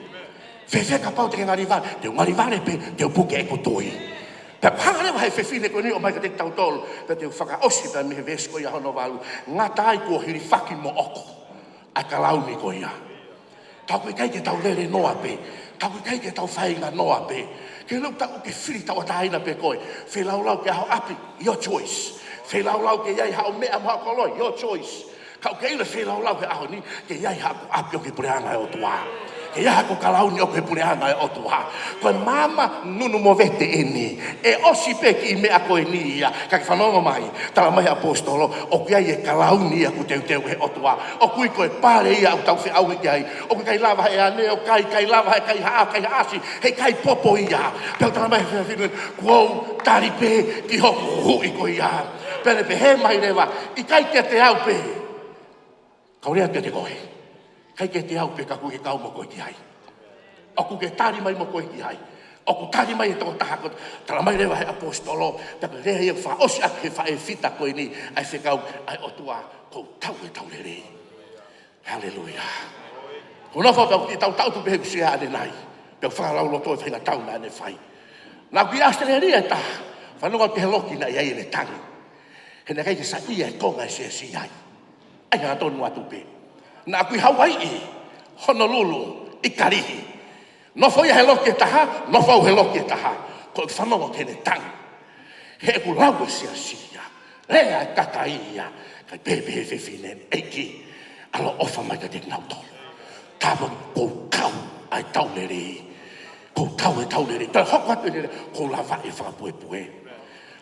Fefe ka pau te ke ngarivare, teu ngarivare pe, teu puke ku tui. Pe hanga le fe fine ko ni o mai ka te tau tol pe te whaka osi pe me ves ko ia hono walu ngā tai ko hiri whaki mo oko a ka launi ko ia tau ke kai ke tau lere noa pe tau ke kai ke tau whainga noa pe ke lau tau ke whiri tau ataina pe koe whi lau ke hao api your choice whi lau ke iai hao mea moa koloi your choice kau ke ila whi lau ke aho ni ke iai hao api o ke pureanga o tua ke ia ko kalauni o ke pureanga o tua ko mama nunu mo vete eni e osi pe ki me a ko ni ia ka whanonga mai tala mai apostolo o kia e kalauni a ku teu he o tua o kui ko e pare ia au tau whi au i ai o kai lava he ane o kai lava he kai asi he kai popo ia peo tala mai whinu kuou tari pe ki hoku hui ko ia pere pe he mai rewa i kai ke te au pe kaurea te koe kai ke te au pe ka ku ke kau mo ko ki ai o ku ke tari mai mo ko ki ai o ku tari mai to ta ko tala mai rewa he apostolo ta le he fa o sia ke fa e fita ko ni ai se kau ai o tua ko tau le haleluya ko no fa ki tau tu be sia de nai pe fa la lo to fa na tau na ne fai na ki astreria ta fa no ko pe loki na ai ne tangi he na kai ke sa ia ko ngai se si ai ai na to no atu pe na kui Hawaii Honolulu Ikarihi no foi he loki taha no foi he loki taha ko whanonga kene tangi he ku lau sia sia le a kakaia kai pepe he finen eiki alo ofa mai ka te nau tolu tabo ko kau ai tauleri ko kau e tauleri ta hoko atu nere ko lava e whakapue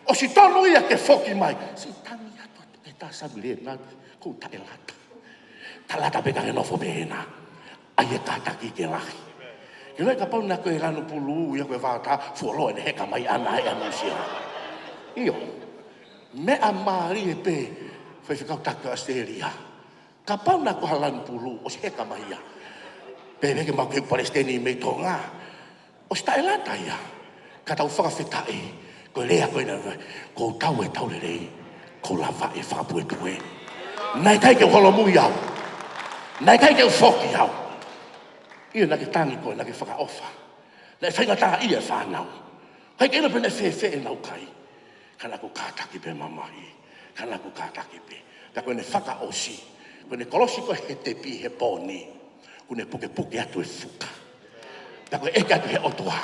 o si tonu ia ke foki mai si tangi atu e ta sabile na ko ta e lata talata pe ka no fo bena ai e tataki ke lahi ke le ka pau na ko e lanu pulu ia ko vata folo e heka mai ana e anusia io me amari e pe foi ficar taka asteria ka pau na ko lanu pulu o se heka mai ia pe ke ma ke palestini me tonga o sta e lata ia ka tau whakawhita e ko lea ko ina ko tau e tau le ko lava e whakapue tue nai kai ke holo mui au nai kai ke foki au ia na ke tangi ko na ke whakaofa na e whaingata ia whanau kai ke ina pene whewhe e nau kai kana ko kātaki pe mamai kana ko kātaki pe ka koe ne whakaosi koe ne kolosi ko he te pi he pōni koe ne puke atu e fuka ka koe eke atu he otua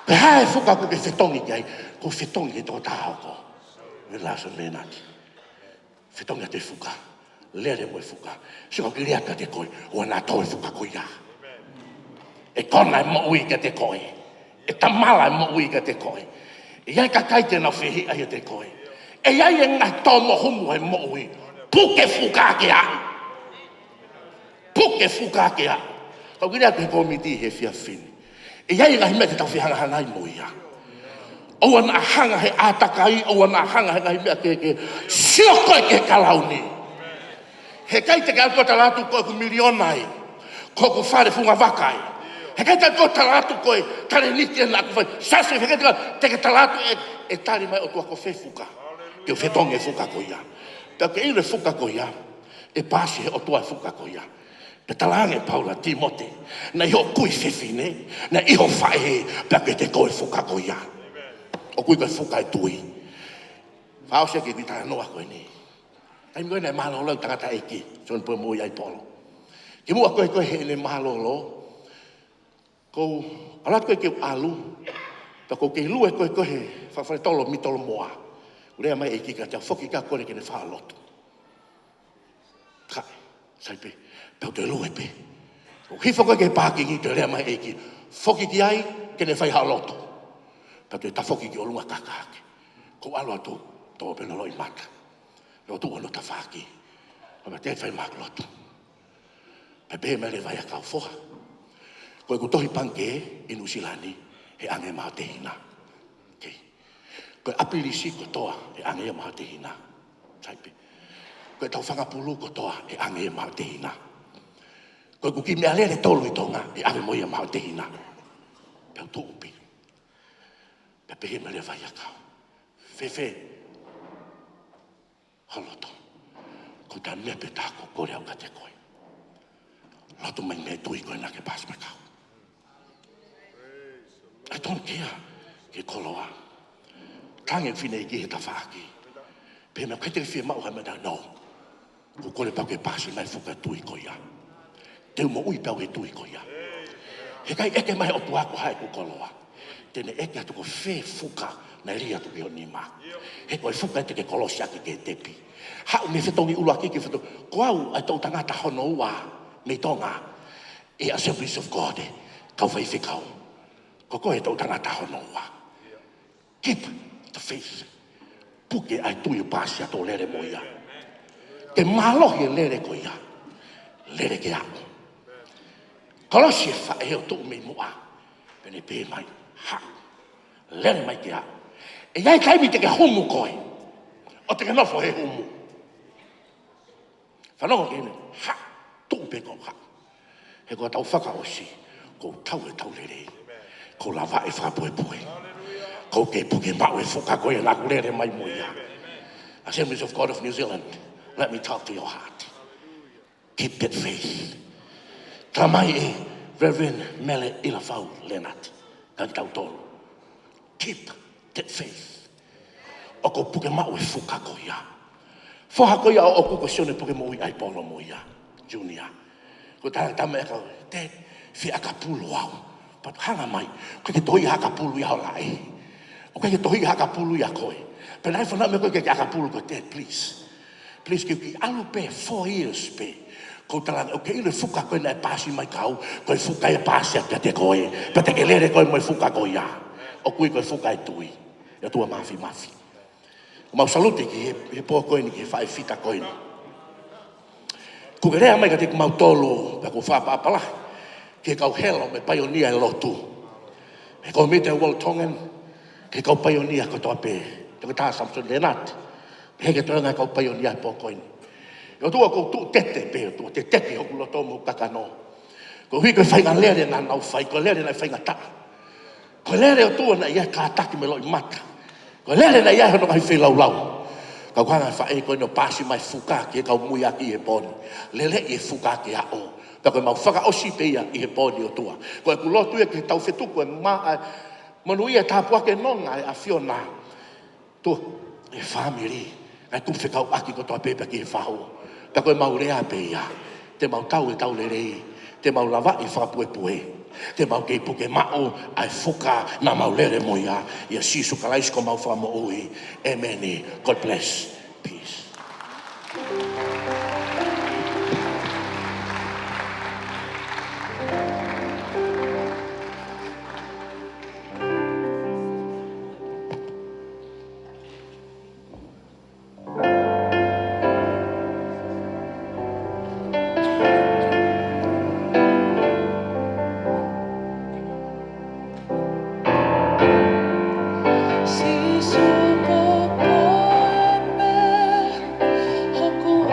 pe hae fuka ko ke whetongi kai ko whetongi e tō tāo ko Mele Lenati whetongi atu e fuka lere mo e fuka siko ki reaka te koe o nā tau e fuka ko ia e kona e mo ui ka te koe e tamala e mo ui ka te koe e iai ka kai te nau whihi ai te koe e iai e ngā tau mo humu e mo ui puke fuka ke a kau ki reaka te komiti he fia fini e iai ngā hime te tau whihanga hanai mo ia o ana hanga he atakai o ana hanga he ngā hime ke sio koe ke kalauni he kai te kai kota latu koe ku milionai ko ku whare funga wakai he kai te kota latu koe tare niti e nā ku whai sase he kai te kai talatu e tari mai o tua ko whefuka ke o whetonge fuka ko ia te ke ire fuka ko ia e pasi he o tua fuka ko ia pe talange Paula Timote na iho kui whewhine na iho whae pe ke te koe fuka ko ia o kui koe fuka e tui whao se ke kita noa koe ni ai ngoe nei malolo takata eki son po mo ai polo ki mo ko he ne malolo ko ala ko ke alu ta ko ke lu ko he fa tolo mitolo moa ure mai eki ka ta foki ka ko ke ne fa loto ka sai pe te lu pe o hi foko ke pa ki te re mai eki foki ki ai ke ne fa ha loto ta foki ki o lunga kakake ko alo to pe no lo mata lo tu no tafaki ma te fai maklotu pe me le vai a kau foha ko ku tohi panke i Nusilani he ange ma te hina ke ko apilisi ko toa e ange ma te hina sai pe ko tau whanga pulu ko toa e ange ma te hina ko ku ki me ale le tolu i tonga e ange mo ia ma te hina pe tu upi pe me le vai a kau fefe haloto ko ta me pe ta ko kore au ka te koe lato mai me tui koe na ke pas me kau I don't care ke koloa Tange fine ki he tawhaki. Pe me kaiteke fie mau hai mena no. Ko kore pau ke pasi mai fuka tui ko ia. Teu mo ui pau he tui ko ia. He kai eke mai o tuako hai ku koloa. Tene eke atu ko fe fuka na ria tu ke o nima. He koe fuka e te ke kolosi aki ke tepi. Hau me whetongi ulu aki ke wheto. Ko au ai tau tangata hono ua me tonga. E Assemblies of God e. Kau whai whikau. Ko koe tau tangata hono ua. Keep the faith. Puke ai tui o pasi ato lere mo ia. Ke malohi e lere ko ia. Lere ke ako. Kolosi e whae o tuu me mua. Pene pē mai. Ha. Lere mai ke ako. E iai kaimi te ke humu koe. O te ke nofo he humu. Whanongo kene. Ha. Tuu pe ko ha. He koa tau whakaosi. Ko tau e tau lere. Ko lawa e whapue pue. Ko ke puke mau e whuka koe la lere mai mo ia. Assemblies of God of New Zealand. Let me talk to your heart. Keep that faith. Tamai e Rev Mele Ilafau Lenati. Kan tau tolu. Keep that faith. O ko puke mau e whuka ko ia. Whoha ko ia o kuko sione puke mo ai polo mo ia. Junior. Ko tama e kau. Dad, fi akapulu au. But hanga mai. Ko ke tohi akapulu ia o lai. O ke tohi akapulu ia koe. But I whanau me koe ke akapulu ko. Dad, please. Please give me alu pe 4 years pe. Ko tala o ke ile fuka koe na e pasi mai kau. Koe fuka e pasi a te koe. Pa te ke lere koe mo e fuka koe ia. O kui koe fuka e tui. Ia tua mafi. O mau salute ki he po koe ni ki he whae fita koe ni. Ko ke rea mai ka te mau tolo. Pa ko whapa apala. Ke kau helo me paionia e lotu. Me kau mete o Waltongan. Ke kau paionia ko toa pe. Te ka tā Samson Lenati. Heke toanga kau paionia e pokoini. Yo tua ko tu tete pe tu te tete o kulo tomu kakano. Ko hui ko whainga lere na nau whai, ko lere na whainga ta. Ko lere o tua na ia ka taki me loi mata. Ko lere na ia hono mai whi lau. Kau kanga whae ko ino pasi mai fuka ki e kau mui aki e poni. Lele i e fuka ki a o. Ta koe mau whaka osi te ia i e poni o tua. Ko e kulotu e ki tau whetuku e manu ia tāpua ke nonga e a whiona. Tu e family. Ai tu whekau aki ko toa pepe ki e whahau. Ta koe mau rea pe ia. Te mau tau e tau le rei. Te mau lava i whapue pue. Te mau kei puke mao ai fuka na mau lere mo ia. Ia sisu kalais ko mau whamo ui. Amen. God bless. Peace. Si supo koe me hoku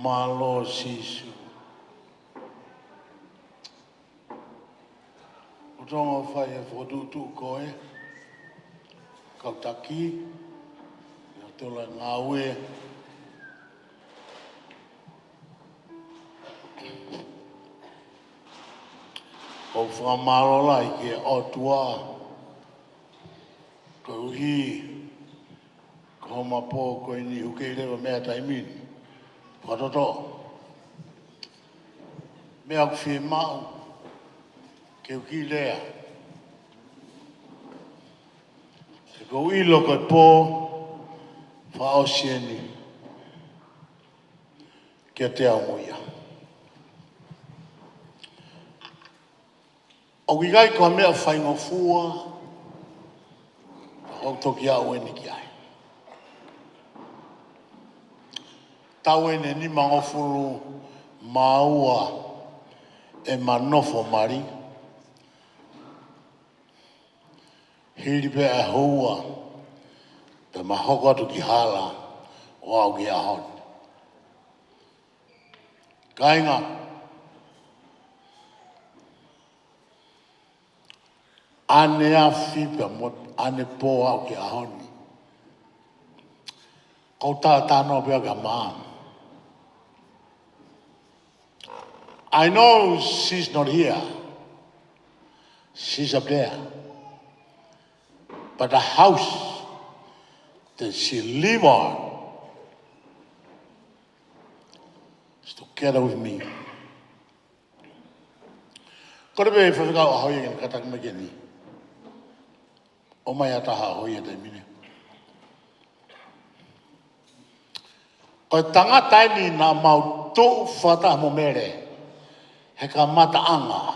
Malo sisu. O tonga whai e whotutu koe. Kautaki. Ia tola ngā ue. O whamarola I ke otua. Ko uhi. Ko mapo ko ini uke lewa mea taimini. Whatoto. Mea kuwhi mau. Ke uki lea. Ke ko ilo koe pō. Whao sieni. Kia te au muia. O kikai ko mea whaingofua. O toki au eni ki ai. Tau ene ni mangofuru maua e manofo mari. Hiri pe e hoa pe mahoko atu ki hala o au ki ahon. Kainga. Ane afi pe ane po au ki ahon. Kau tā tāno pe aga maa. I know she's not here. She's up there. But the house that she live on is together with me. Kore be whawhika o hoi ngā katak makeni. O mai ataha hoi e te mine. Koe tangata ni nā mau tō whata mo mere. He ka mataanga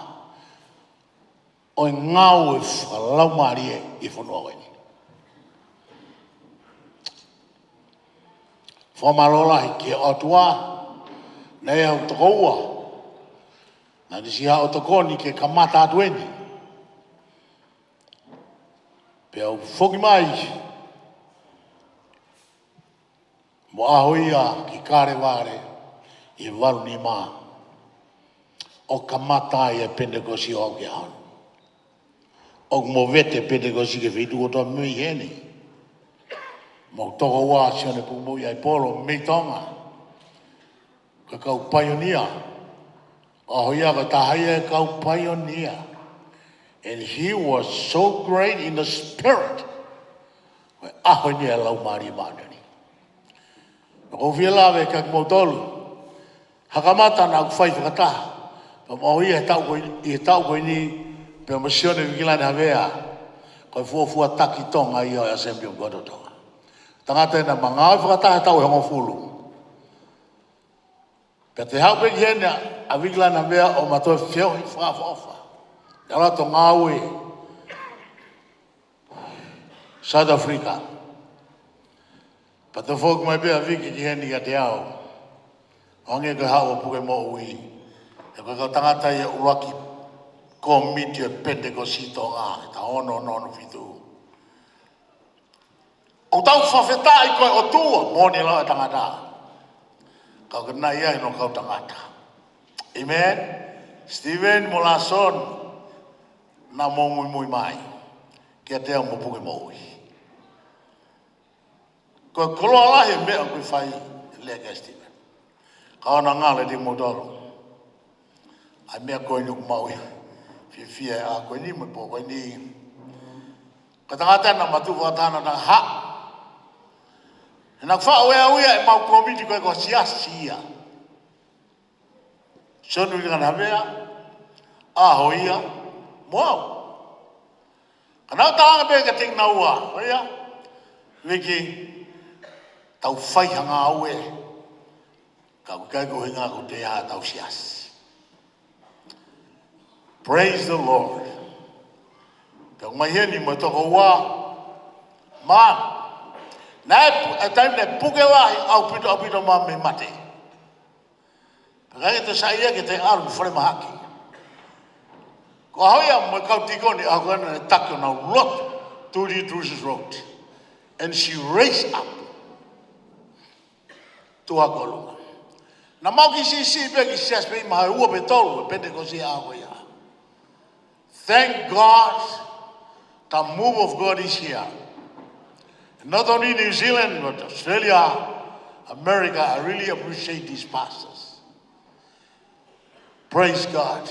o ngau e whalau maari I whanua wani. Whamalola hi ke otua, nei au tokoua. Nā nisi hao tokoni ke ka mata atueni. Pe au whoki mai, mo ahoia ki kare ware, I waru ni maa. O ka mata e pentekosi o au ke hana. O mo vete pentekosi ke whitu o toa mui hene. Mo toko wā sione pumu I polo mei tonga. Ka kau pioneer. A hoia ka tahaya e kau pioneer. And he was so great in the spirit. Koe aho ni e lau maari maanani. Ko whielawe ka kmotolu. Hakamata na ku whai whakataha. Pa maui e tau koe ni pe masione wikilane hawea koe fuafua taki tonga I o Assembly of God o tonga. Tangata ina mangau whakataha tau e hongo fulu. Pe te hau peki hene a wikilane hawea o matoe whio I whaafofa. Yara to ngāue South Africa. Pa te whok mai pia wiki ki hene I te au. Honge koe hau o puke mo ui. E koe kau tangata I uraki komiti e Pentecost ngā, ta ono whitu. O tau whawheta I koe o tua, mōni lau e tangata. Kau kena ia no kau tangata. Amen. Stephen Molason, na mōmui mui mai. Kia te au mo puke mo ui. Koe koloa lahi mea koe whai lea kia Stephen. Kau na ngāle di modoro. Ai mea koe nuk maui. Fia a koe ni me po koe ni. Ka tangata na matu whatana na ha. E nak wha oea uia e mau komiti koe koe siasia. Sonu I ngana mea. Aho ia. Moau. Ka nau taanga pe ka ting na ua. Oia. Wiki. Tau whai hanga aue. Ka kukai ko hinga ko te aha tau siasi. Praise the Lord. Ka mai heni mo toko wā. Man. Nai taim ne puke wahi au pito ma me mate. Ka te saia ke te aru whare mahaki. Ko hoia mo kau tikoni a koena ne tako na lot Turi Drusis Road. And she raised up to Agolunga. Na mau ki si pe ki sias pe mai ua pe tolu pe te kosi ako ia. Thank God, the move of God is here. Not only New Zealand, but Australia, America, I really appreciate these pastors. Praise God.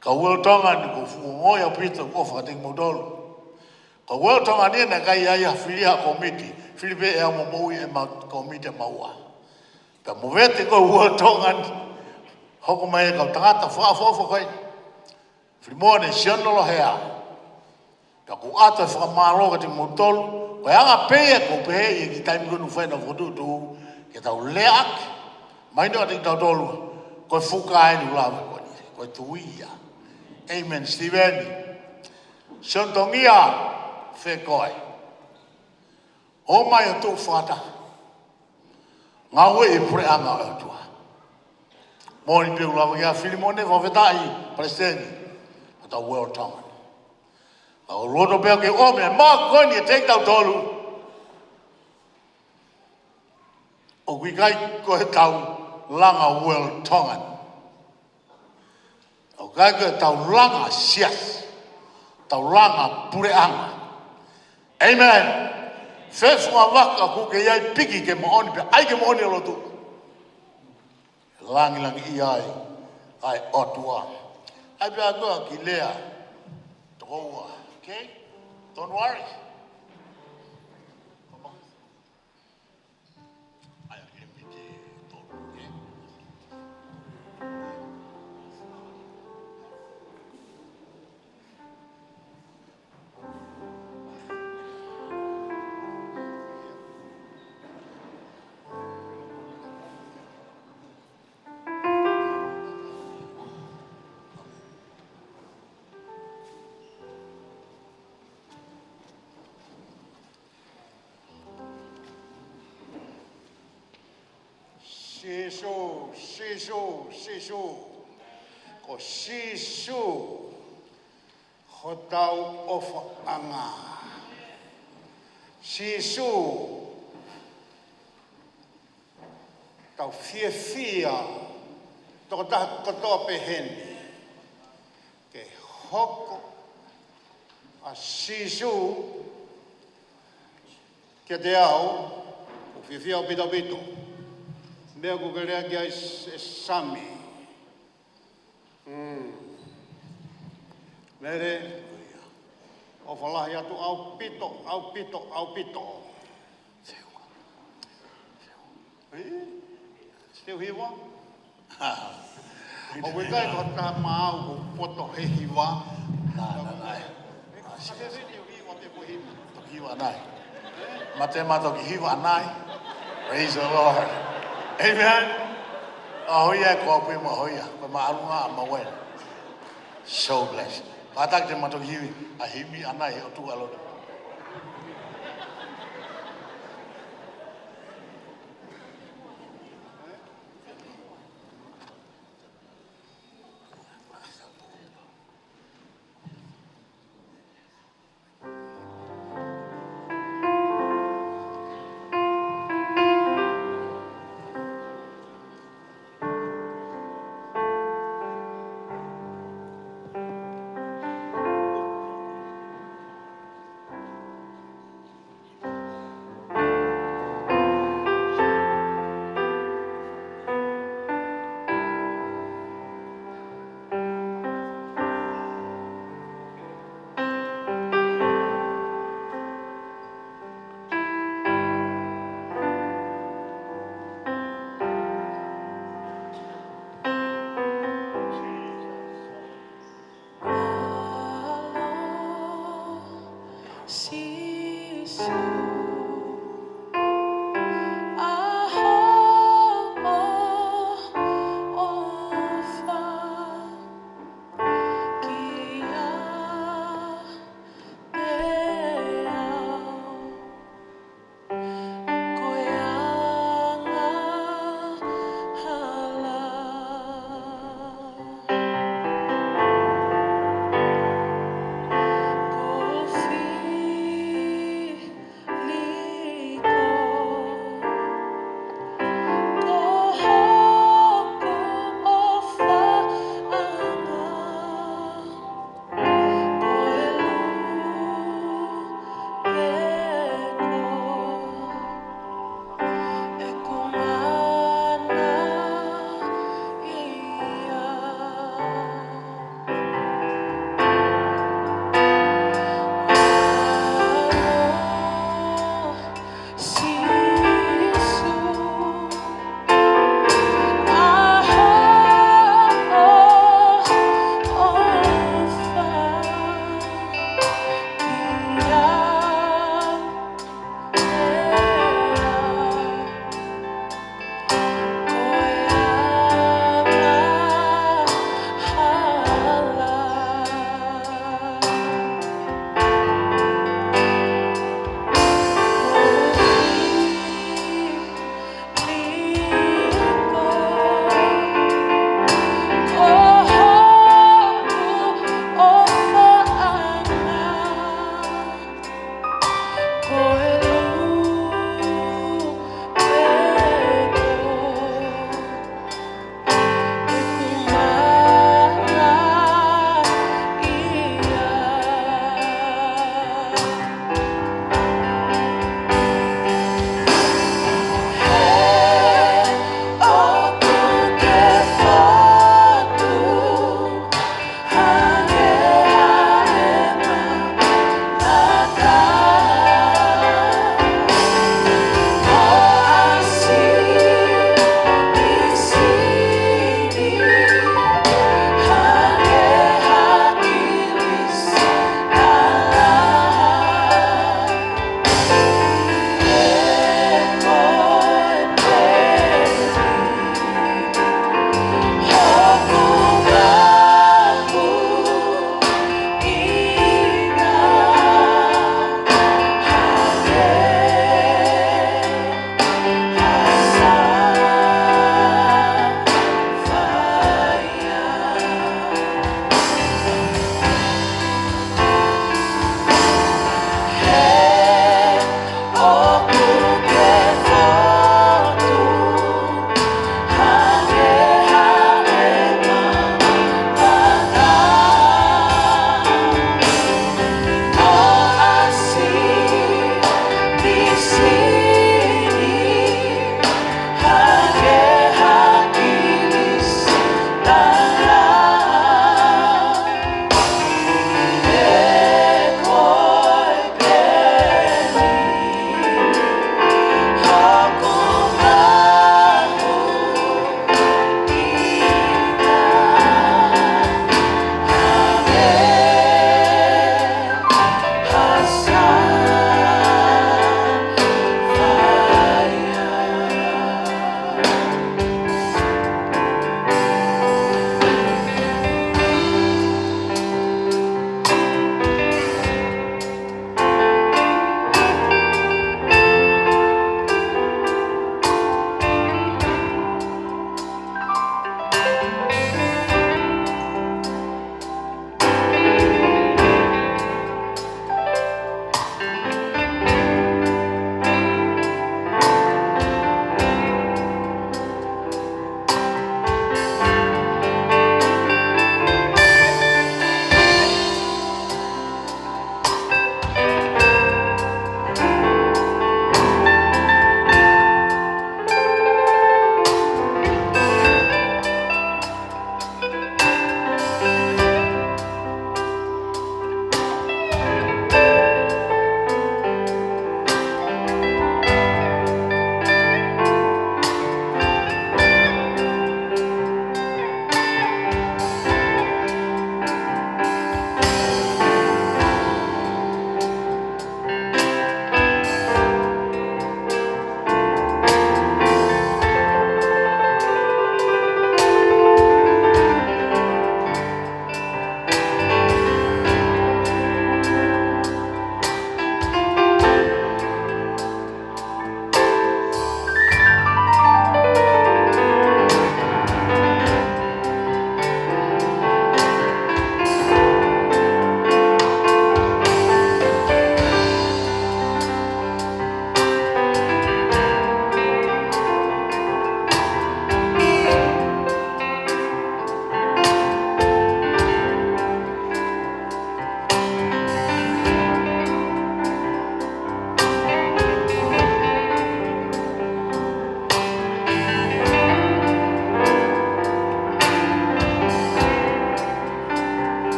Ka wel tonga ni ko fu mo ya pita ko fa ting modol. Ka wel tonga ni na kai ya filia committee. Filipe e mo mo e ma committee maua. Ka mo vete ko wel tonga hoko mai ka tata fa kai. Flimone sionolo hea. Ka ku ata fa malo ka ting modol. Ko anga pe ko pe e ki time ko nu fa na foto tu ke tau leak. Mai no ting tau dolu. Ko fukai ni lava ko tuia. Amen, Steven. Sontongia, fekoi. O mai o tō whata. Ngā ue e pure anga o tua. Mōni pēu lawa kia Filimone, whawhetai, Palestini. Pata world tonga. O roto pēu ke ome, mā koini e teik tau tolu. O kui kai koe tau langa world tonga. O kai koe tau langa sias. Tau langa pureanga. Amen. Whewhunga waka ku ke iai piki ke maoni pe ai ke maoni alotu. Langi i ai otua. Ai pia koa ki lea. Tokoua. Okay? Don't worry. Sisu. Ko sisu. Hotau ofa anga. Sisu. Tau fia. Toko taha kotoa peheni. Ke hoko. A sisu. Ke te au. O fia o bito. Mea ko kerea ki ai sami. Mere, o whalahi atu au pito. Steu hiwa? O koe kai ko tā maau ko poto he hiwa. Nai. Ase reni o hiwa te po hiwa. Toki hiwa nai. Mate toki hiwa nai. Praise the Lord. Amen. Ahoya ko apu mo hoya. Ko maalunga mawel. So blessed. Patak te matok hiwi. Ahimi anai o tu alo.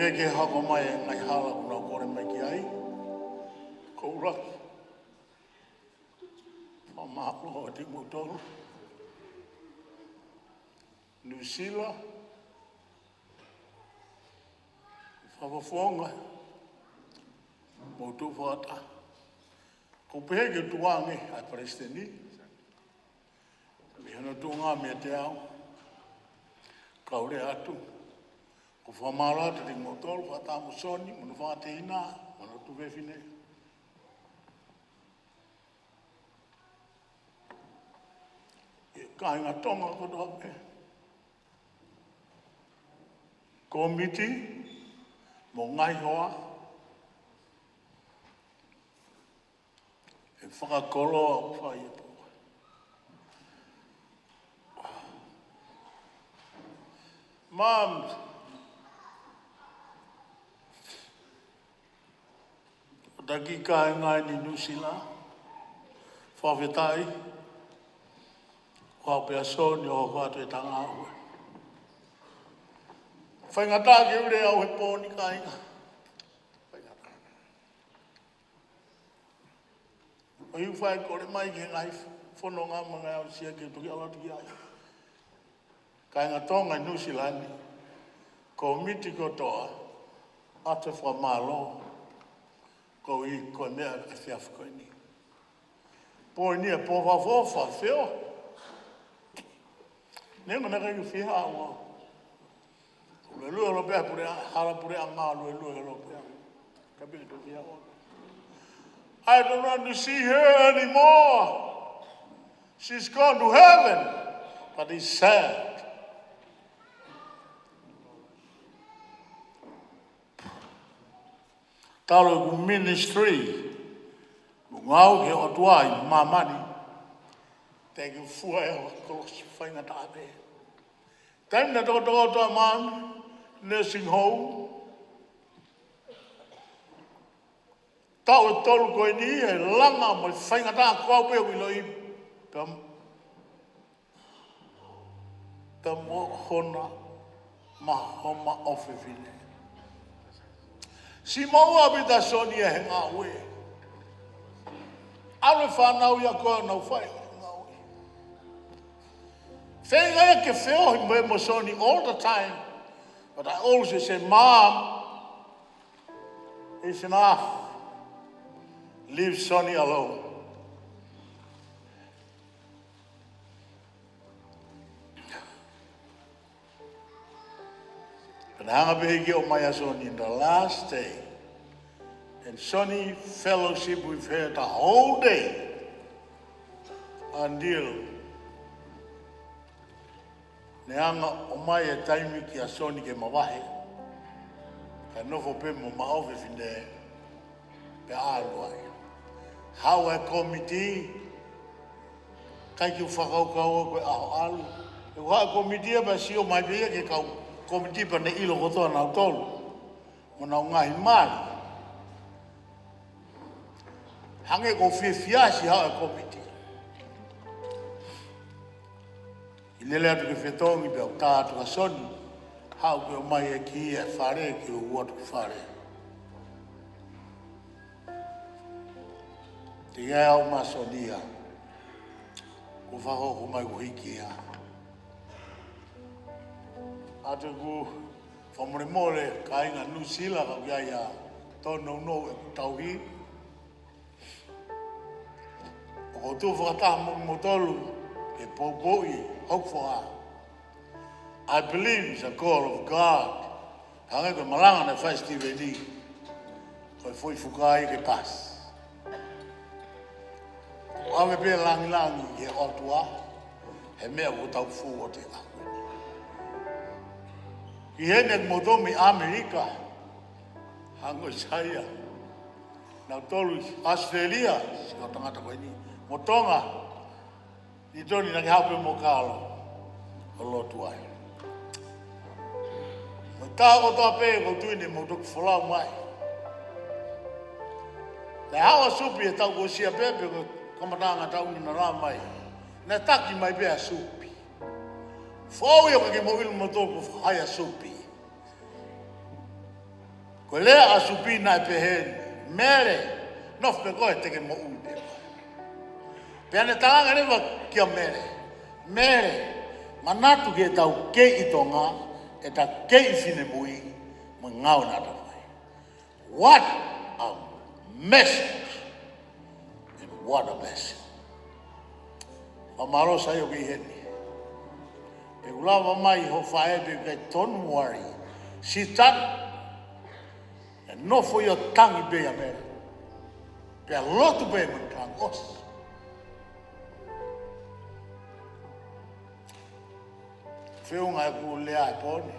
veke hako mai e ngai hala kuna kore mai ki ai. Ko uraki. Whamahalo o te mutoro. New Zealand. Whawafonga. Motu whata. Ko peheke tuange ai Palestini. Mihana tuanga me te au. Kaure atu. Ko whamara te motoro, whata musoni, munu whate ina, munu tu vewhine. Kai ngā tonga koto hape. Komiti, mo ngai hoa, e whakakoroa o whai e pō. Mums, daki kai ngai ni Nusila, whawhetai, whao pia soni o whātu e tanga aue. Whaingata ki ure au he pōni kainga. O hiu whai kore mai ki ngai whono ngā mga au sia ki tuki alatu ki ai. Kainga tonga Nusilani, ko miti kotoa, ate whamalo, ko i koe mea e whiawhi koe ni. Pōi ni e pōwha whawha whio. Nenga na kai whiha awa. Ue lua ropea pure hala pure a ngā lue lua ropea. Ka pili to whiha awa. I don't want to see her anymore. She's gone to heaven. But it's sad. Talo ku ministry, ku ngau ke o tuai mamani, te ku fua e o kolos whainga tāpe. Taim na toko toko toa man, nursing home, tau e tolu koe ni e langa mo whainga tā kua peo ilo i mo hona mahoma ofewhine. Si maua bita soni e he ngā ue. Awe whanau ia koa nau whai ngā ue. Whenga e ke whio me mo soni all the time. But I always say, Mom, it's enough. Leave Sonny alone. And hanga behiki o mai Sonny in the last day. And Sonny fellowship with her the whole day until ne hanga o mai e taimi ki a Sonny ke mawahe. Ka nofo pe mo maofe fine pe āluai. How a committee kai ki whakau kau koe aho alu. E wha committee e ba si o mai pia ke kau committee pa ne ilo kotoa nau tolu. Mo nau ngahi mari. Hange ko whiawhiasi hao e committee. I lele atu ke whetongi pe au tātu ka soni. Hao ke o mai e ki e whare ki o uatu ki whare. Te iai au masonia. Ko whakoko mai ko hiki ia. Ate ku whamore mole ka inga Nusila ka kia ia tono no e tauhi. O ko tu whakataha mo tolu e pōpoi hokwha. I believe it's a call of God. Hange ko malanga na whai Steve D. Koi fui fukai ke pas. Awe pe langi langi e otua. He mea ko tau fu o te a. I hene motomi Amerika, hango saia, nau tolu Australia, sika tangata koe ni, motonga, i toni naki haupe mo kālo, o lotu ai. Mo tāko toa pē, ko tuine mo tuku whalau mai. Nei hawa supi e tau ko sia pepe, ko kamatanga tauni na rā mai, nei taki mai pē a supi. Whau ia kake mo ilu mo tōku whaia supi. Ko lea asupina e pehen, mele, nof pe koe teke mo upe. Pe ane talanga rewa kia mele. Mele, manatu ke tau kei i tonga, e ta kei fine mui, mo ngau nata mai. What a message, and what a blessing. Mamaro sa yo ki heni. Pe ulawa mai ho fae pe kai don't worry. Sitan, and no for your tongue be a man. Pe a lot to be a man os. Feo ngai ku lea e poni.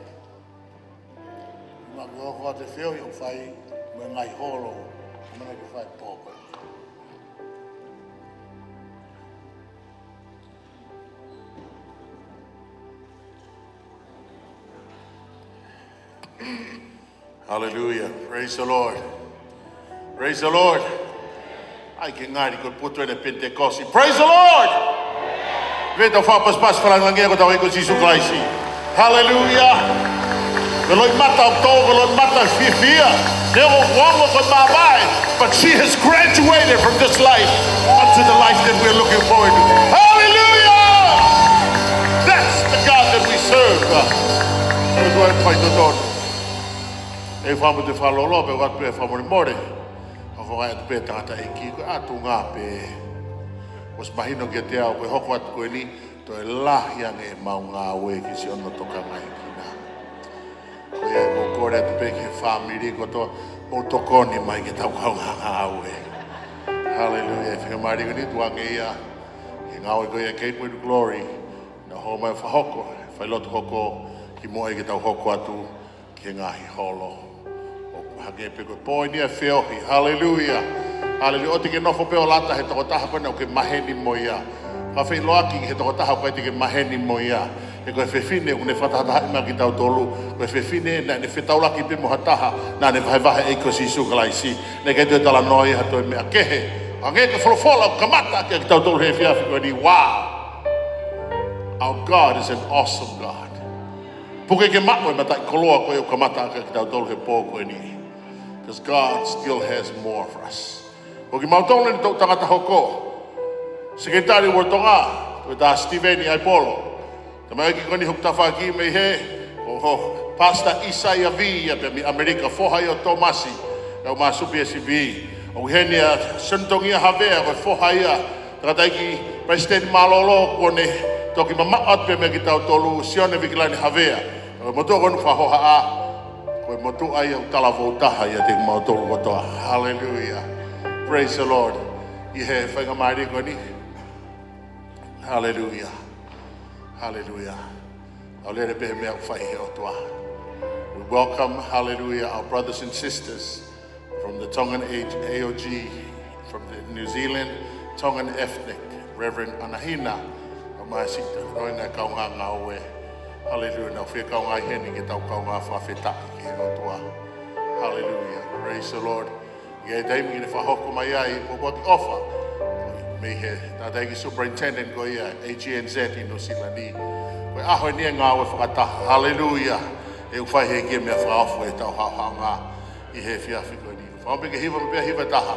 Ma ko te feo yo fai me ngai holo, me ngai fai popo. Hallelujah. Praise the Lord. Praise the Lord. Ai ke ngari ko puto e Pentecost. Praise the Lord. Vedo fa pas falange ko tawe ko Jesus Christ. Hallelujah. Veloi mata to, veloi mata fifia. Deo wongo ko babai, but she has graduated from this life unto the life that we're looking forward to. Hallelujah. That's the God that we serve. That's why I fight the Lord. E whamu te whalolo, pe watu e whamore more. A whakai atu pe tangata e ki, koe atu ngā pe. Was mahino ke te au, koe hoko atu koe ni, to e lahi ange e mau ngā ue ki si ono toka mai ki nā. Koe e ko kore atu pe ke whamiri, ko to o tokoni mai ke tau kau ngā ue. Hallelujah. E whakamari ko ni tuange ia, e ngā ue koe e Gateway to Glory, na ho mai whahoko, whailotu hoko, ki moe ke tau hoko atu, ki ngahi holo. Hage pe ko poi ni feohi. Hallelujah. Hallelujah. O te ke nofo peo lata he toko taha koe o ke maheni moia. Ha whai loaki he toko taha koe te ke maheni moia. E koe whewhine o ne whatahataha ima ki tau tolu. Koe whewhine na ne whetaulaki pe moha taha. Na ne whaiwahe eiko si sukalaisi. Ne kei tue tala noi ha toi mea kehe. A nge ke wholofola o kamata ki tau tolu he whiawhi koe ni. Wow. Our God is an awesome God. Puke ke matoi matai koloa koe o kamata ki tau tolu he pō koe ni. Because God still has more for us. O ki mautole ni tau tangata hoko. Sekretari Wortonga, to da Steveni Aipolo. Te mai ki koni huktafa ki me he. O Pastor Isaiah V. Pe mi Amerika fohai o Tomasi. Kau masupi esi V. O henia sentongia havea ko fohai a. Takatai ki President Malolo kone toki mamaat pe me ki tau tolu sione vikilani havea. O moto konu whahoha a. Koe motu ai au talavou taha ia te mautolu kotoa. Hallelujah. Praise the Lord. I he whainga maari koe ni. Hallelujah. Hallelujah. Au lere pehe mea whai he o toa. We welcome, hallelujah, our brothers and sisters from the Tongan AOG, from the New Zealand Tongan ethnic, Reverend Anahina, o maasita, noina kaunga ngā ue. Hallelujah. Now, fe kaunga heni ke tau kaunga whawheta ki o toa. Hallelujah. Praise the Lord. Ia taimi ki ne whahoko mai ai, po ki ofa. Me he, tātai ki superintendent ko ia, AGNZ i no silani. Koe aho nia ngā ue whakataha. Hallelujah. E uwhai he kia mea whaafo e tau hao ngā i he whiawhi koe ni. Whaope ke hiva mea hiva taha.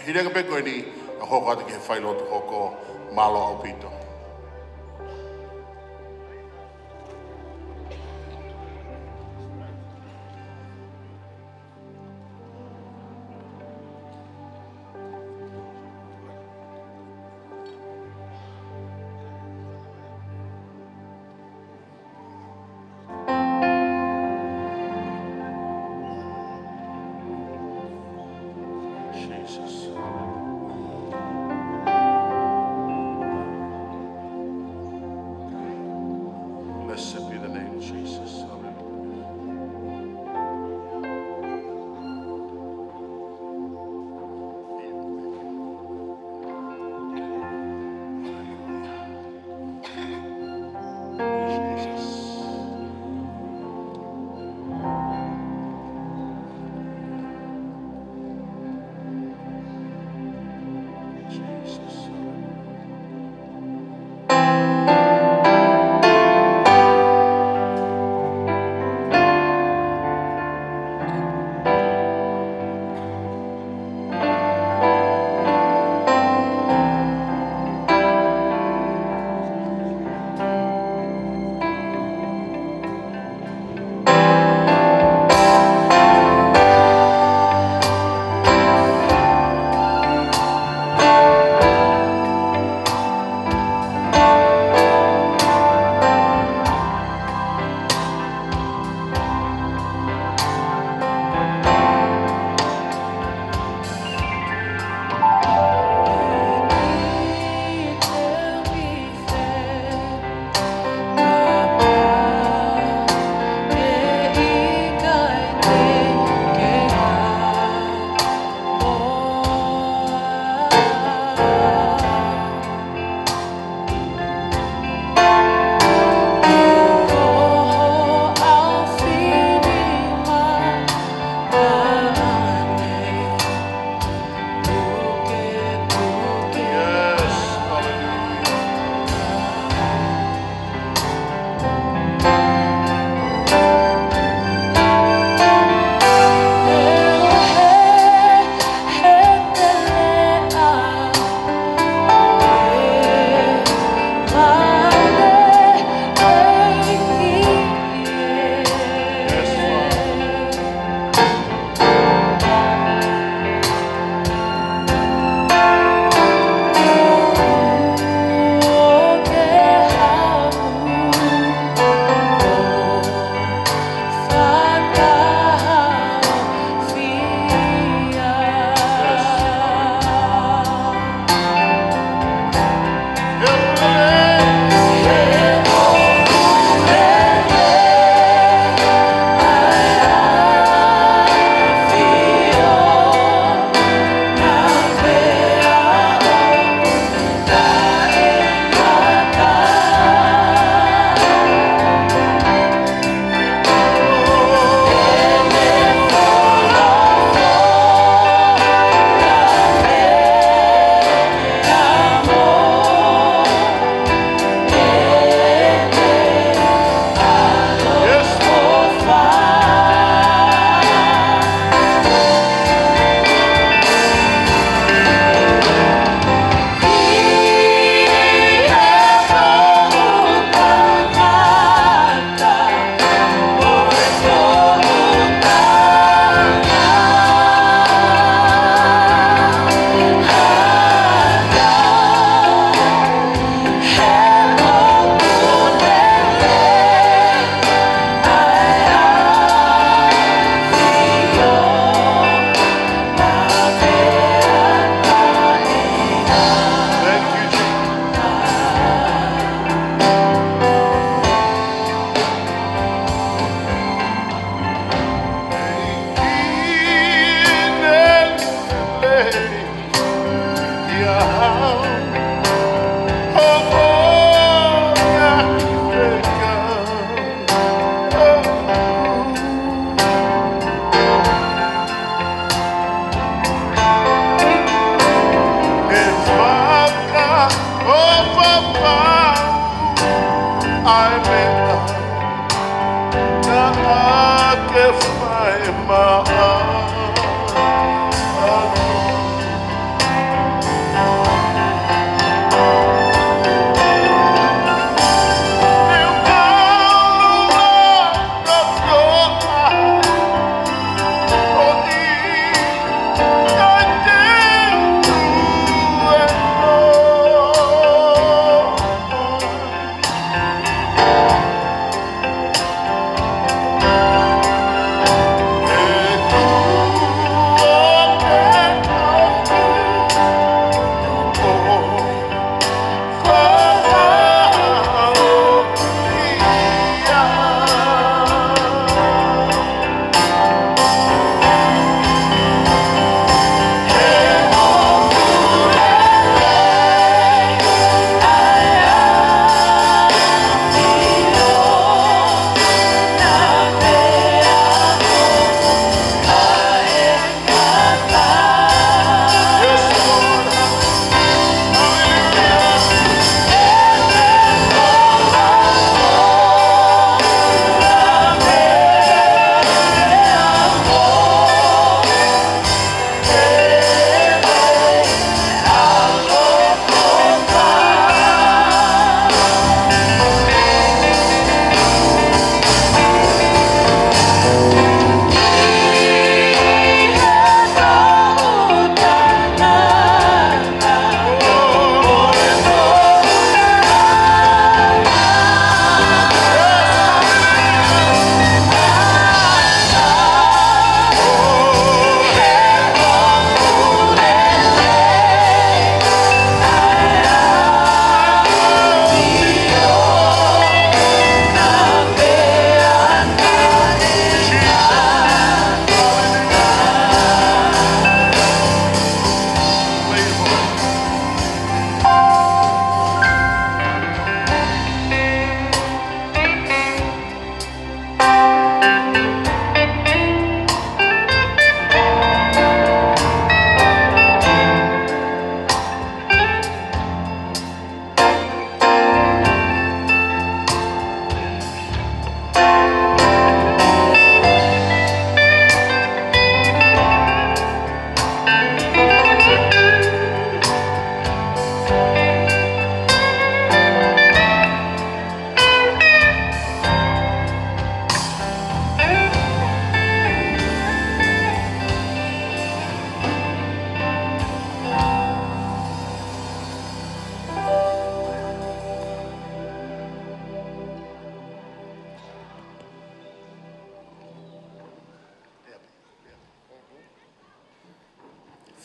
Hirenga pe koe ni, na hoko atu ki he whailotu hoko malo au pito.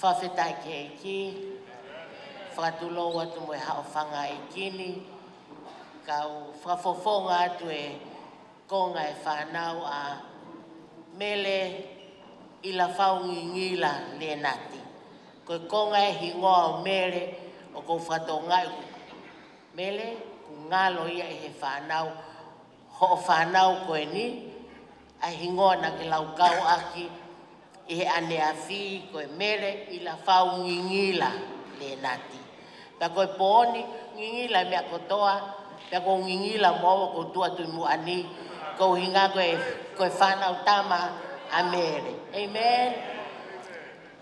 Faka'eiki, whakatulo atu mo e Apo Faka'eiki, kau whafofonga atu e konga e whanau a Mele Ilafau Lenati. Koe konga e hingoa o Mele o kou whatongai Mele ku ngalo ia e he whanau ho whanau koe ni a hingoa na ke laukau aki i he ane a whi koe Mele Ilafau Lenati. Pea koe pōni ngingila mea kotoa, pea koe ngingila moa ko tua tui muani, ko hinga koe whanau tama a Mele. Amen.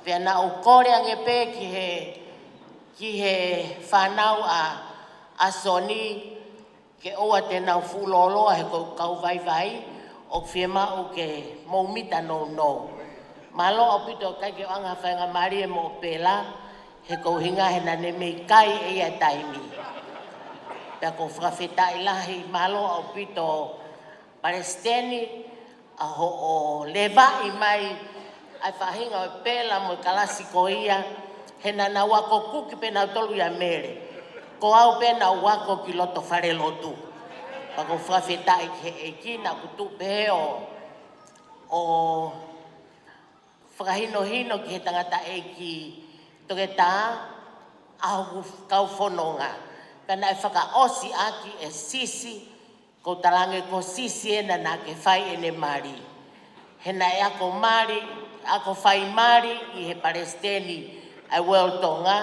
Pea na o kore ange pē ki he whanau a Soni, ke oa te nau fuloloa he kau vai, o whiema o ke maumita no. Malo o pito kai ke anga whainga marie mo pela, he kou hinga he nane mei kai e ia taimi. Pea kou whakawheta ilahi malo o pito Palestini, a ho o lewa i mai, ai whahinga o pela mo kalasi ko ia, he nana wako kuki pena tolu ia Mele. Ko au pena wako ki loto whare lotu. Pa kou whakawheta e kina kutu pe o whakahino ki he tangata e ki toke tā au kau whanonga. Kana e whakaosi aki e sisi, ko talange ko sisi e na ke whai ene mari. Hena e ako mari, ako whai mari i he Palestini ai Weltonga,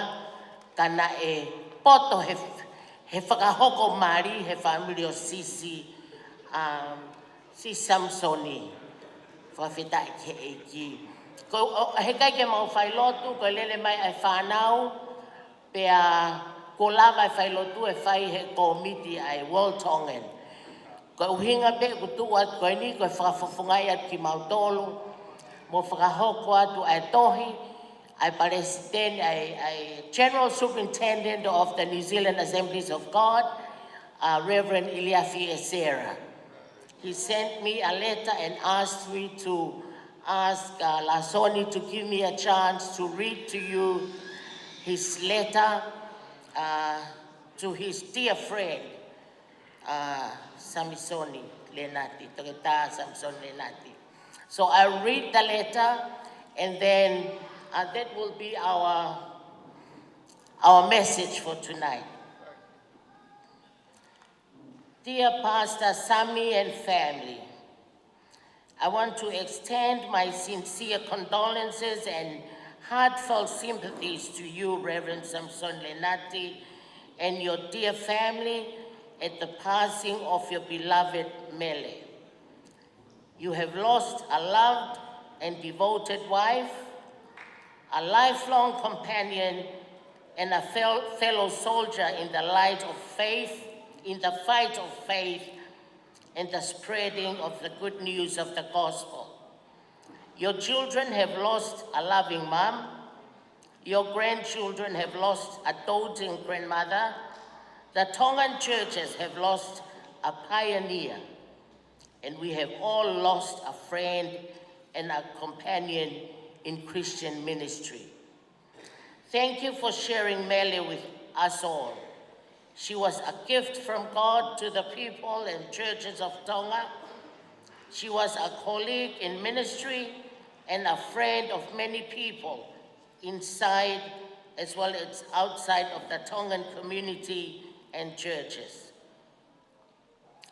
kana e poto he whakahoko mari, he family o sisi, si Samsoni, whawhitai ke eiki. Ko he kai ke mau whai lotu, ko lele mai ai whanau, pea ko lava e whai lotu e whai he komiti ai Weltongan. Ko uhinga pe ko tu at ko ni ko whakawhawhungai at ki mautolu, mo whakahoko atu ai tohi, ai Palestine, ai General Superintendent of the New Zealand Assemblies of God, Rev Mele Ilafau. He sent me a letter and asked me to ask Lasoni to give me a chance to read to you his letter to his dear friend, Samsoni Lenati, Togeta Samson Lenati. So I'll read the letter, and then that will be our message for tonight. Dear Pastor Sami and family, I want to extend my sincere condolences and heartfelt sympathies to you, Reverend Samson Lenati, and your dear family at the passing of your beloved Mele. You have lost a loved and devoted wife, a lifelong companion, and a fellow soldier in the light of faith, in the fight of faith, and the spreading of the good news of the gospel. Your children have lost a loving mom. Your grandchildren have lost a doting grandmother. The Tongan churches have lost a pioneer. And we have all lost a friend and a companion in Christian ministry. Thank you for sharing Mele with us all. She was a gift from God to the people and churches of Tonga. She was a colleague in ministry and a friend of many people inside as well as outside of the Tongan community and churches.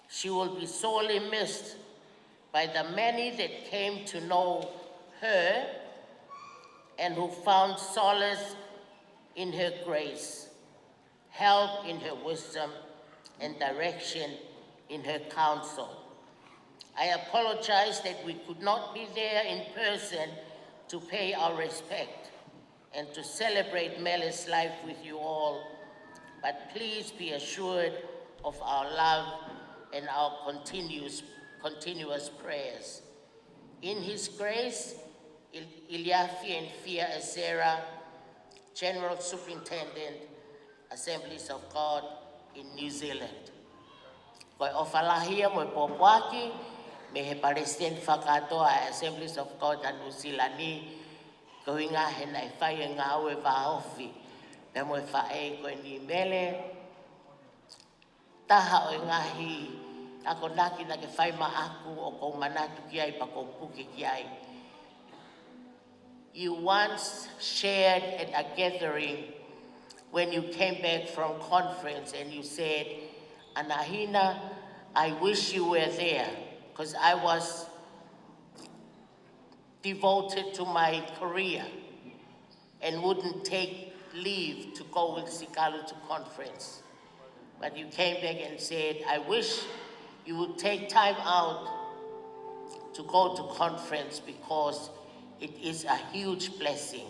She will be sorely missed by the many that came to know her and who found solace in her grace, help in her wisdom, and direction in her counsel. I apologize that we could not be there in person to pay our respect and to celebrate Mele's life with you all, but please be assured of our love and our continuous prayers. In His grace, Ilafau and Fia Ezera, General Superintendent, Assemblies of God in New Zealand. Koe ofalahia mo popwaki, me he Palestine whakatoa Assemblies of God a New Zealand ni, ko inga he nai whai e ngā ue whaofi, me mo e whae koe ni Mele, taha o ngahi, ako naki na ke whai ma aku o kou manatu ki ai pa kou puke ki ai. You once shared at a gathering when you came back from conference and you said, Anahina, I wish you were there because I was devoted to my career and wouldn't take leave to go with Sikalu to conference. But you came back and said, I wish you would take time out to go to conference because it is a huge blessing.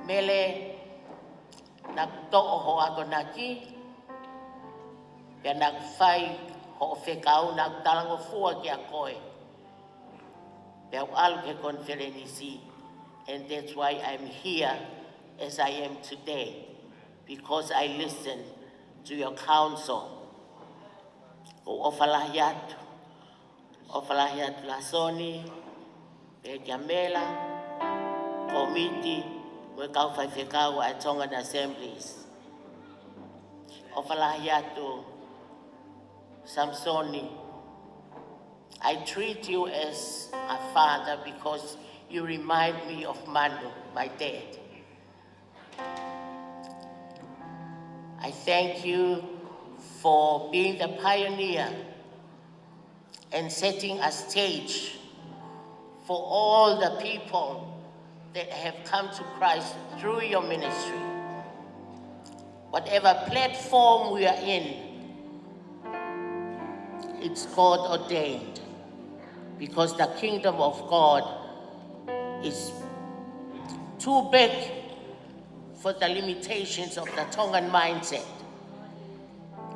Mele, nagto'o ho ako naki, kaya nagfay ho fekau, nagdalang o fua ki ako'y. Kaya alu ke konferenisi, and that's why I'm here as I am today, because I listened to your counsel. O ofalahiatu Lasoni, pe Jamela, committee, we kau fai fekau at Tongan Assemblies. Ofalahiatu Samsoni, I treat you as a father because you remind me of Manu, my dad. I thank you for being the pioneer and setting a stage for all the people that have come to Christ through your ministry. Whatever platform we are in, it's God ordained, because the kingdom of God is too big for the limitations of the Tongan mindset.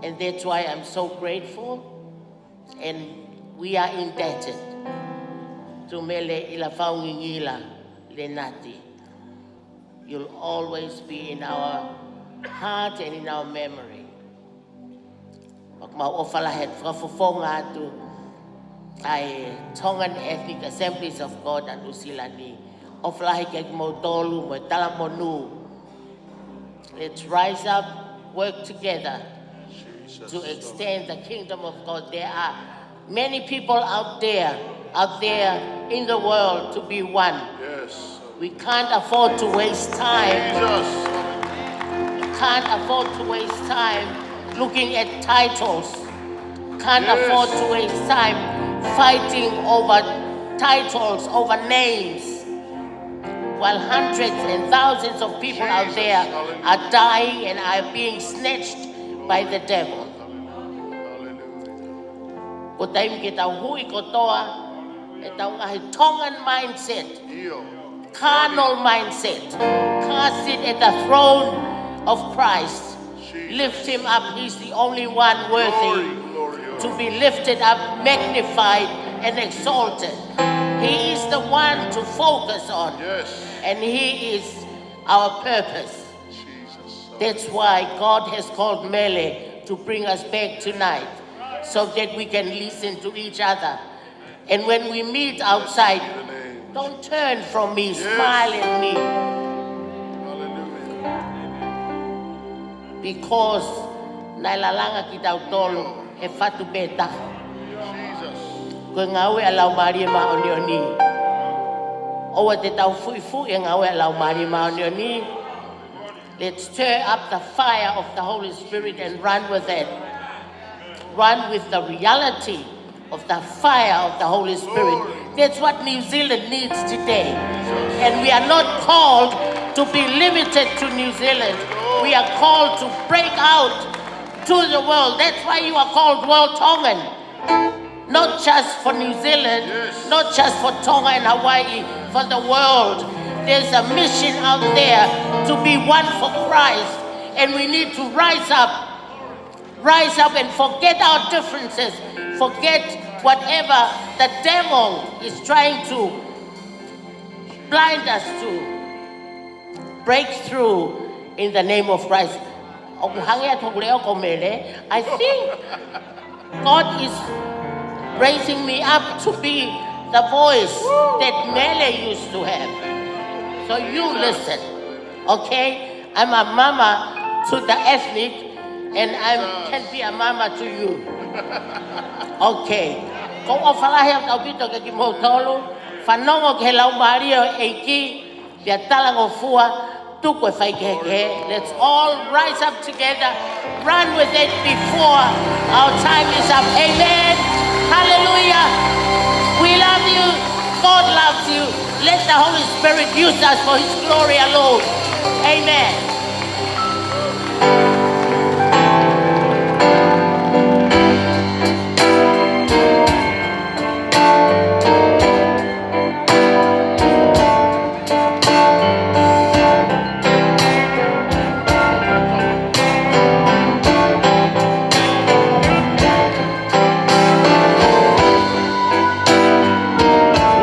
And that's why I'm so grateful, and we are indebted to Mele Ilafau Lenati. You'll always be in our heart and in our memory. Ai Tongan Ethnic Assemblies of God and Usilani. Let's rise up, work together to extend the kingdom of God. There are many people out there in the world to be one. Yes. We can't afford to waste time. Jesus. We can't afford to waste time looking at titles. Can't afford to waste time fighting over titles, over names, while hundreds and thousands of people out there are dying and are being snatched by the devil. Ko taim ke tau hui kotoa, e tau ngahi Tongan mindset, carnal mindset. Can't sit at the throne of Christ. Lift him up. He's the only one worthy to be lifted up, magnified, and exalted. He is the one to focus on. And he is our purpose. That's why God has called Mele to bring us back tonight, so that we can listen to each other. And when we meet outside, don't turn from me, smile at me. Because nailalanga kita utolo e fatu beta. Ko ngawe alau mari ma onioni. O te tau fu e ngawe alau mari ma onioni. Let's stir up the fire of the Holy Spirit and run with it. Run with the reality of the fire of the Holy Spirit. That's what New Zealand needs today. And we are not called to be limited to New Zealand. We are called to break out to the world. That's why you are called World Tongan. Not just for New Zealand, not just for Tonga and Hawaii, for the world. There's a mission out there to be one for Christ. And we need to rise up and forget our differences. Forget whatever the devil is trying to blind us to. Break through in the name of Christ. I think God is raising me up to be the voice that Mele used to have. So you listen, okay? I'm a mama to the ethnic, and I can be a mama to you. Okay. Kung ofalahe ang taubito kay Kimotolo, fanongo ke lau Mario Eiki, dia talang ofua, tukwe faikeke. Let's all rise up together, run with it before our time is up. Amen. Hallelujah. We love you. God loves you. Let the Holy Spirit use us for his glory alone. Amen.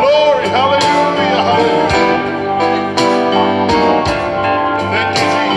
Glory, hallelujah, hallelujah. Thank you, Jesus.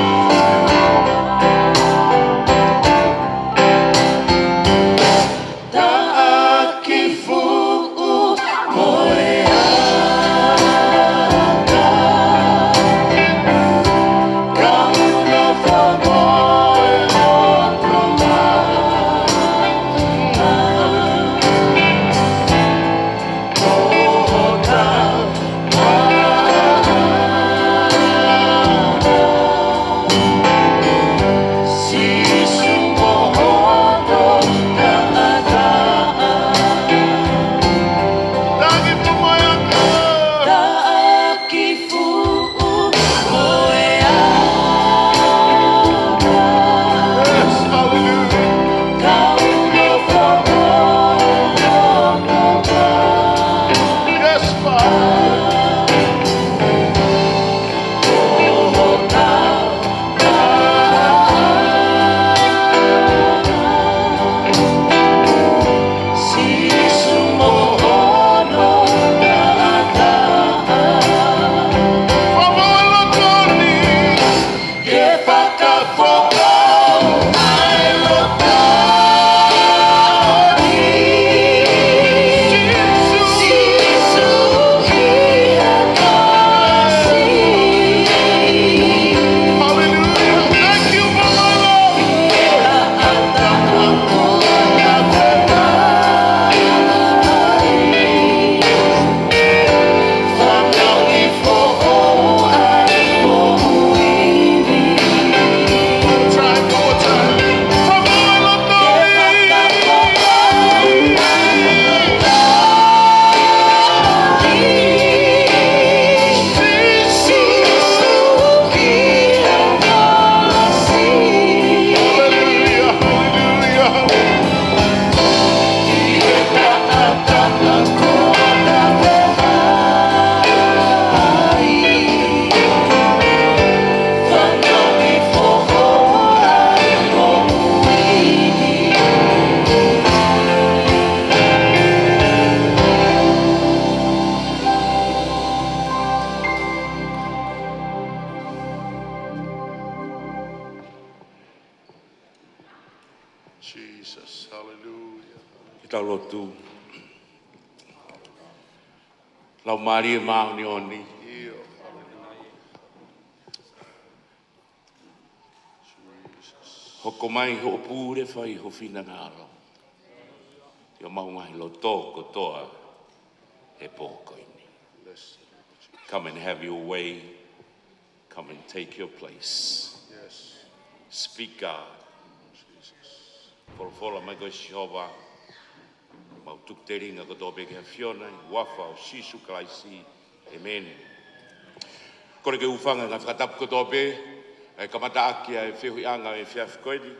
Jesus, hallelujah. Kita lotu. Lau Maria mau ni oni. Heal, hallelujah. Jesus. Hoko mai ho pure fai ho fina ngalo. Yo mau ngai lo to ko toa he poko ini. Bless you. Come and have your way. Come and take your place. Yes. Speak God. Jesus. Folofola mai ko Jehova. Mau tukteringa ko dobe ke fiona wafa o sisu klaisi. Amen. Kore ke ufanga nga whakatap ko dobe. Ai kamata aki ai whihuianga e whiaf koeni.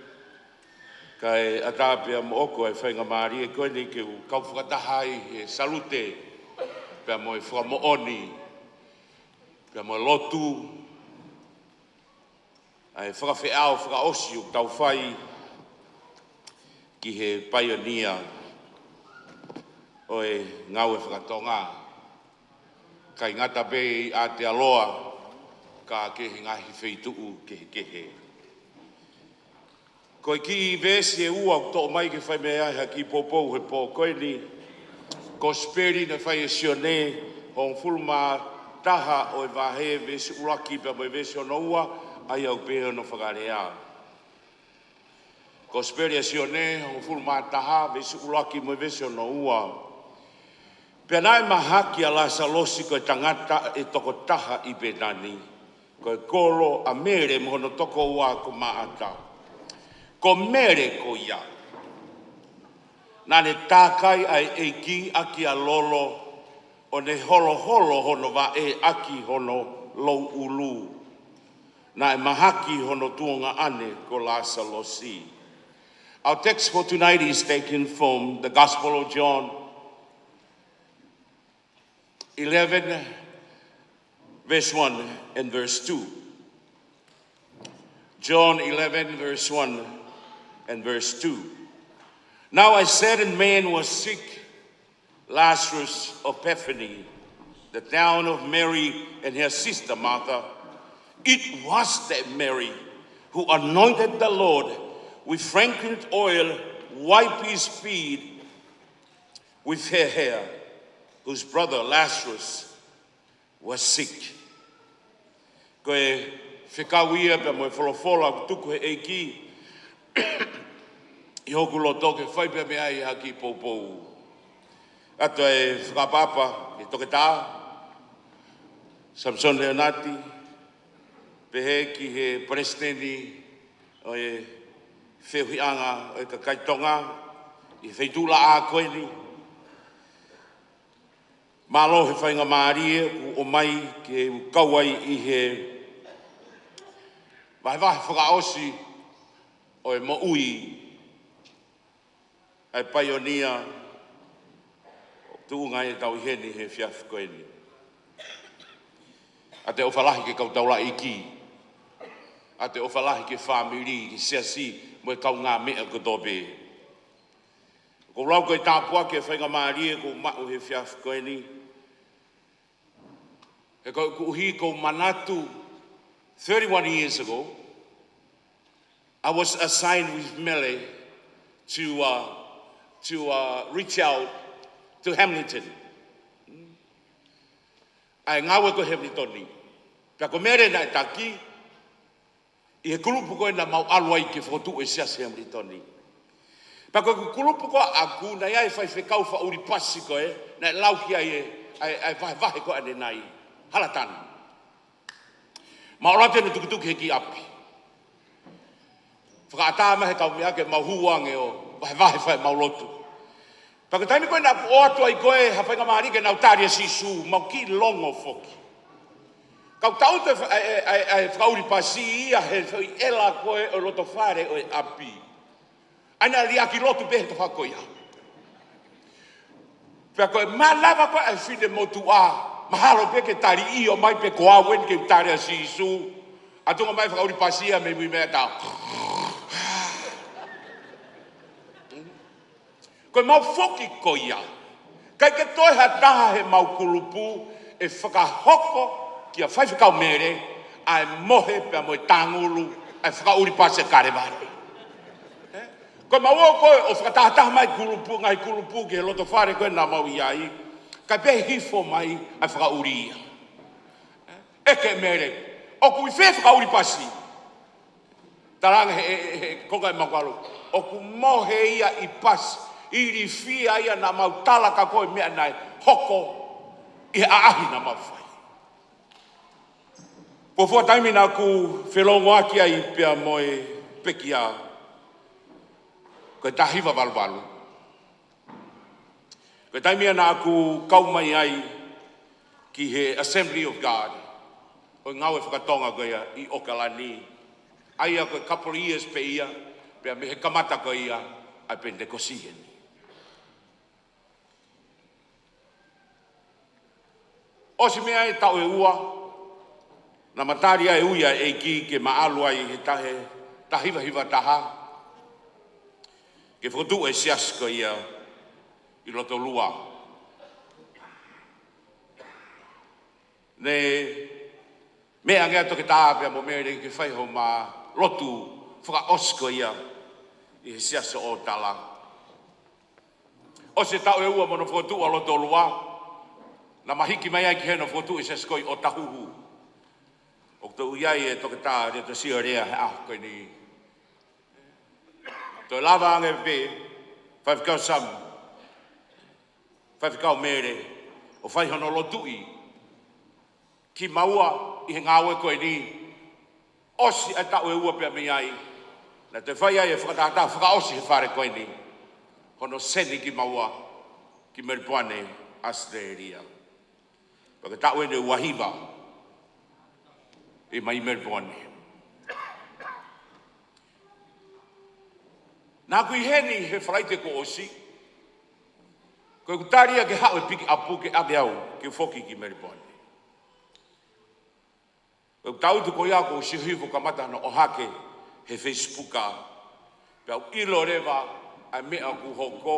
Kai atapia mo oko ai whainga maari e koeni ke u kau whakatahai e salute. Pea mo e whakamooni. Pea mo e lotu. Ai whakawhiao whakaosi u tau whai. Ki he pioneer. Oe ngau e whakatonga. Kai ngata bei a te aloa. Ka ke he ngahi wheituu ke he. Koe ki I vesi e ua to mai ke whai mea ha ki popou he po koe ni. Ko speri na whai e sione hong fulma taha o e wahe vesi uraki pa mo e vesi ono ua ai au pehe no whakarea. Ko speri e sione hong fulma taha vesi uraki mo e vesi ono ua. Pea nai mahaki a la salosi koe tangata e toko taha I benani. Koe kolo a mere mohono toko ua ko maata. Ko mere ko ia. Nane tākai ai eiki aki a lolo o ne holo holo hono wa e aki hono lou ulu. Na e mahaki hono tuonga ane ko la salosi. Our text for tonight is taken from the Gospel of John 11, verse 1 and verse 2. John 11, verse 1 and verse 2. Now a certain man was sick, Lazarus of Bethany, the town of Mary and her sister Martha. It was that Mary who anointed the Lord with fragrant oil, wiped his feet with her hair, whose brother Lazarus was sick. Koe whikawia pe mo wholofola tuku he eiki. I hoku lo toke whai pe mea I haki poupou. Ato e whakapapa e toke tā. Samson Leonati. Pehe ki he presidenti o e whianga o e kakaitonga. I whaitula a koe ni. Malo he whainga maarie o mai ke kauai I he wahe whakaosi o e mo ui ai pioneer tuunga e tau heni he whiaf koeni. A te ofalahi ke kautaula I ki. A te ofalahi ke whamiri ki siasi mo e kau ngā mea kotope. Ko rau koe tāpua ke whainga maarie ko mau he whiaf koeni. He ko uhi ko manatu 31 years ago, I was assigned with Mele to reach out to Hamilton. Ai ngawe ko Hamilton ni. Pea ko mere na taki, I he kulupu koe na mau alwai ke fotu e sias Hamilton ni. Pea ko kulupu koe aku na iai whai whekau wha uri pasi koe, na lauki ai vahe koe ane nai. Halatani. Maorate no tukutuki he ki api. Whakaatama he tau mea ke mauhuange o vahe whai maulotu. Paka taimi koe na o atua I koe hawhainga maharike nau tāria sisu, mau ki longo foki. Kau tau te whakauri pasi ia he whai ela koe o loto whare o e api. Aina li aki lotu pehe to whakoia. Pea koe malava koe ai whine motu a. Mahalo pe ke tari I o mai pe koa wen ke tari a sisu. Atunga mai whakauri pasia me mui mea tau. Koe mau foki ko ia. Kai ke toi ha taha he mau kulupu e whakahoko ki a whai whakau mere ai mohe pe a moe tangulu ai whakauri pasia kare ware. Ko maua koe o whakatahataha mai kulupu, ngai kulupu ke loto whare koe nā mau iai. Ka pe hifo mai ai whakauri ia. Eke mere, o kui whe whakauri pasi. Taranga he konga i makwalo. O ku mohe ia i pasi, i ri whia ia nā mau talaka koe mea nai, hoko i aahi nā mau whai. Ko fua taimi nā ku whelongo aki ai pia moe peki a. Koe tahiwa walu. Koe taimi nā ku kaumai ai ki he Assembly of God. Koe ngau e whakatonga koe ia i Okalani. Aia koe couple of years pe ia, pia me he kamata koe ia, ai Pentekosiheni. Osi mea e tau e ua, na mataria e uia e ki ke maalua i he tahiwa taha, ke whukutu e siaska ia i loto lua. Ne mea ngea toke tāpea mo mere ke whaiho ma lotu whaka osko ia i he siasa o tala. O se tau e ua mono whukutu a loto lua, na mahiki mai ai ki heno whukutu i se skoi o tahuhu. O tau iai e toke tā re to sia rea he koe ni. Toi lava ange pe, whaiwhikau samu, whaiwhikau mere, o whaihono lotu i, ki maua i he ngāwe koe ni, osi e tau e ua pia mi ai, na te whai ai e whakatata whakaosi he whare koe ni, hono seni ki maua, ki Meripuane, Australia. Paka tau e ne wahiva, e mai Meripuane. Nā kui heni he wharaite ko osi, koe kutaria ke hao e piki apu ke ake au, ke whoki ki Meripuane. Koe tautu ko ia ko si hivo kamata no o hake he Facebooka, pia ilo rewa ai mea ku hoko,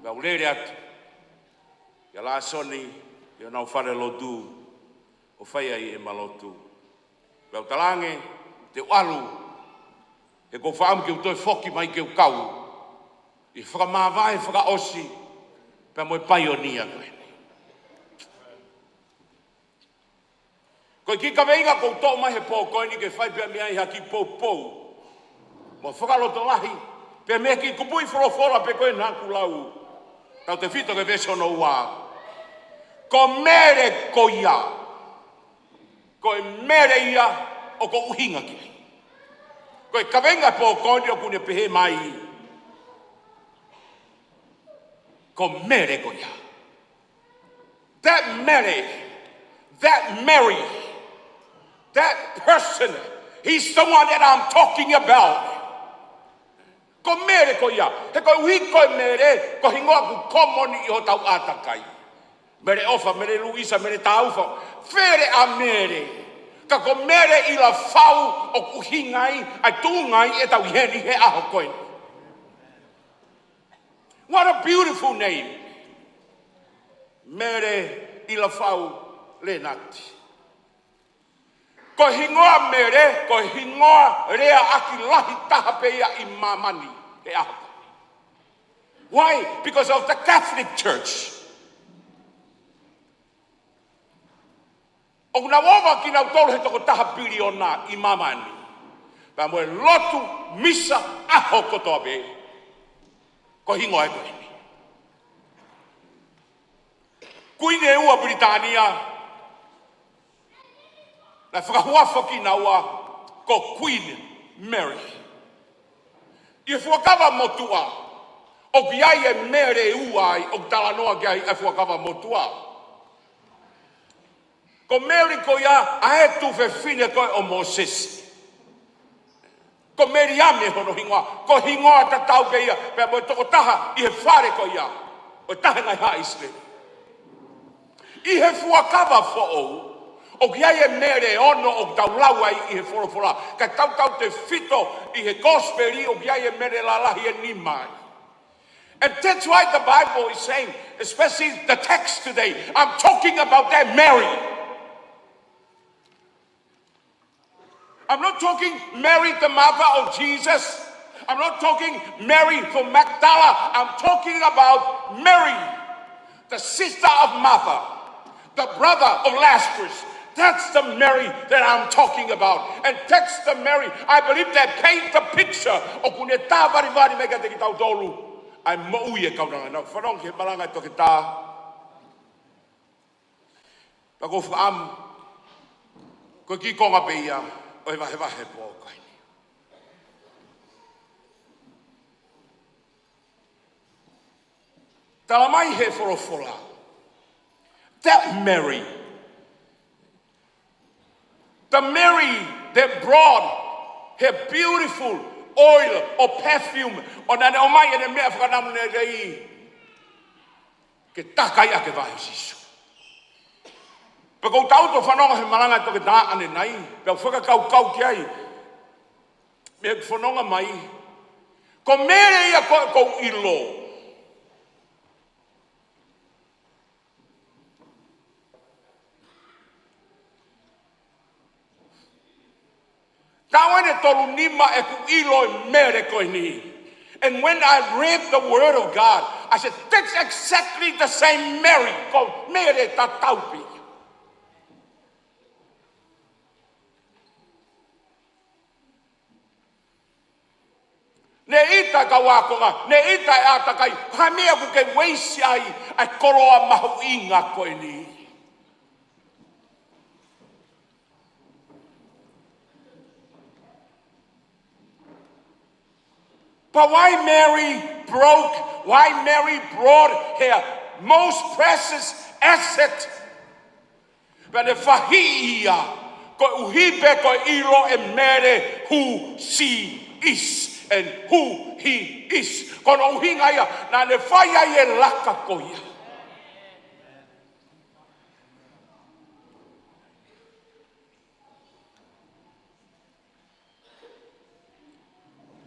pia ulere atu, ia la soni, ia nau whare lotu, o whai ai e malotu. Pia talange, te walu, e ko whaamu ke utoi whoki mai ke ukau, i whakamāwai whakaosi, pia moe paionia koe. Koe ki ka veinga kou tō mai he pō koe ni ke whai pia mea i haki pōpou. Mo whakaloto lahi, pia mea ki kupui whorofora pe koe nāku lau. Tau te whito ke veso no ua. Ko mere ko ia. Koe mere ia o ko uhinga ki. Koe ka veinga pō koe ni o kune pehe mai. Ko mere ko ia. That Mary, that person, he's the one that I'm talking about. Ko mere ko ia. He ko ui koe mere, ko hingoa ku komoni i ho tau atakai. Mere ofa, mere Luisa, mere taufa. Fere a mere. Ka ko Mele Ilafau o kuhingai, ai tūngai e tau heni he aho koe. What a beautiful name. Mele Ilafau Lenati. Ko hingoa mere, ko hingoa rea aki lahi taha peia i mamani he aho. Why? Because of the Catholic Church. O kuna wawa ki nau tolu he toko taha piriona i mamani. Pa moe lotu misa aho kotoa pe. Ko hingoa e koe ni. Kuine ua Britania. Na whakahuafo ki na ua ko Queen Mary. I fuakawa motua. O ki ai e mere uai o talanoa ki ai e fuakawa motua. Ko Mary ko ia a e tu fefine koe o Moses. Ko Mary ame hono hingoa. Ko hingoa ta tau ke ia. Pea mo toko taha i he whare ko ia. O taha ngai ha Israel. I he fuakawa fo ou. O ki ai e mere ono o tau laua i he forofora. Ka tau te fito i he gospel i o ki ai e mere lalahi e nimai. And that's why the Bible is saying, especially the text today, I'm talking about that Mary. I'm not talking Mary, the mother of Jesus. I'm not talking Mary from Magdala. I'm talking about Mary, the sister of Martha, the brother of Lazarus. That's the Mary that I'm talking about. And that's the Mary, I believe, that paint the picture of kung eta vari mega te kitau tolu. I'm mauye kau nanga na whanong ke malanga to kita. Pako whaam, ko ki konga peia, o he wahe po kaini. Talamai he whorofola. That Mary, the Mary that brought her beautiful oil or perfume on an omai and a mea whakanam nei ke takai ake vahe sisu. Pako tau to whanonga he maranga to ke tā ane nai, peo whakakau ki ai, me whanonga mai, ko mere ia ko ilo. And when I read the word of God, I said, that's exactly the same Mary called Mere Tataupi. Ne ita kawakonga, ne ita atakai, hamea kuke weisi ai koroa mahu inga koe ni. But why Mary brought her most precious asset? But the fahia ko uhipe ko ilo e mere who she is and who he is. Kono uhinga ia na le faya ye laka ko ia.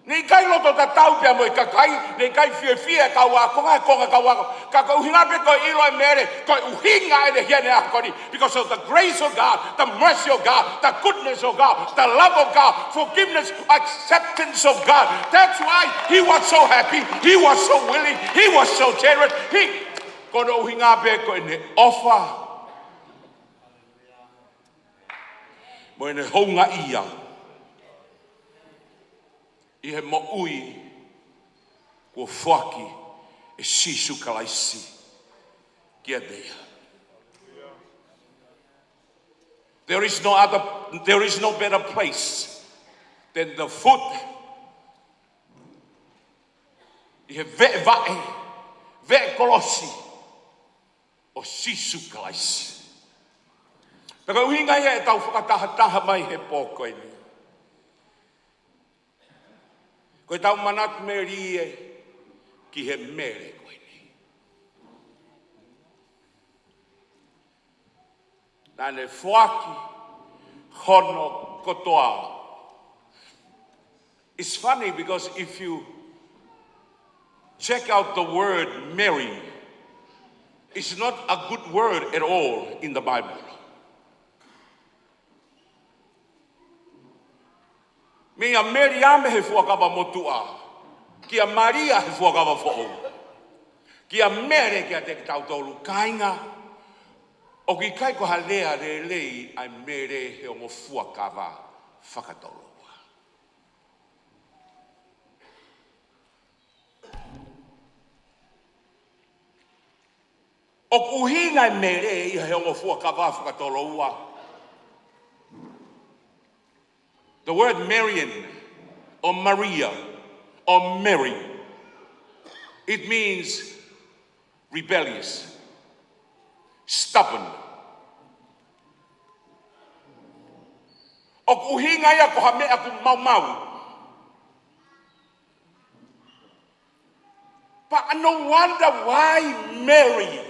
Nei kai loto ta tau pia mo ka kai, nei kai fie ka wa konga ka wa ka uhinga pe ko ilo e mere ko uhinga e de hiene akoni because of the grace of God, the mercy of God, the goodness of God, the love of God, forgiveness, acceptance of God. That's why he was so happy, he was so willing, he was so generous. He kono uhinga pe ko ne offer mo ne honga ia. I he mo'ui kua whaki e sisu kalaisi kia dea. There is no better place than the foot i he ve'e kolosi o sisu kalaisi. Peka uhinga ia e tau whakataha mai he pōko ini. Koe tau manat me rie ki he mere koe ni. Nane whaki hono kotoa. It's funny because if you check out the word Mary, it's not a good word at all in the Bible. Mea Meriame he fuakawa motua. Kia Maria he fuakawa fo'o. Kia mere kia te tautolu kainga. O ki kai ko halea re lei ai mere he ongo fuakawa whakatoloa. O kuhinga mere i he ongo fuakawa whakatoloa. The word Marian or Maria or Mary, it means rebellious, stubborn. O kuhinga ia ko hame aku mau. But no wonder why Mary.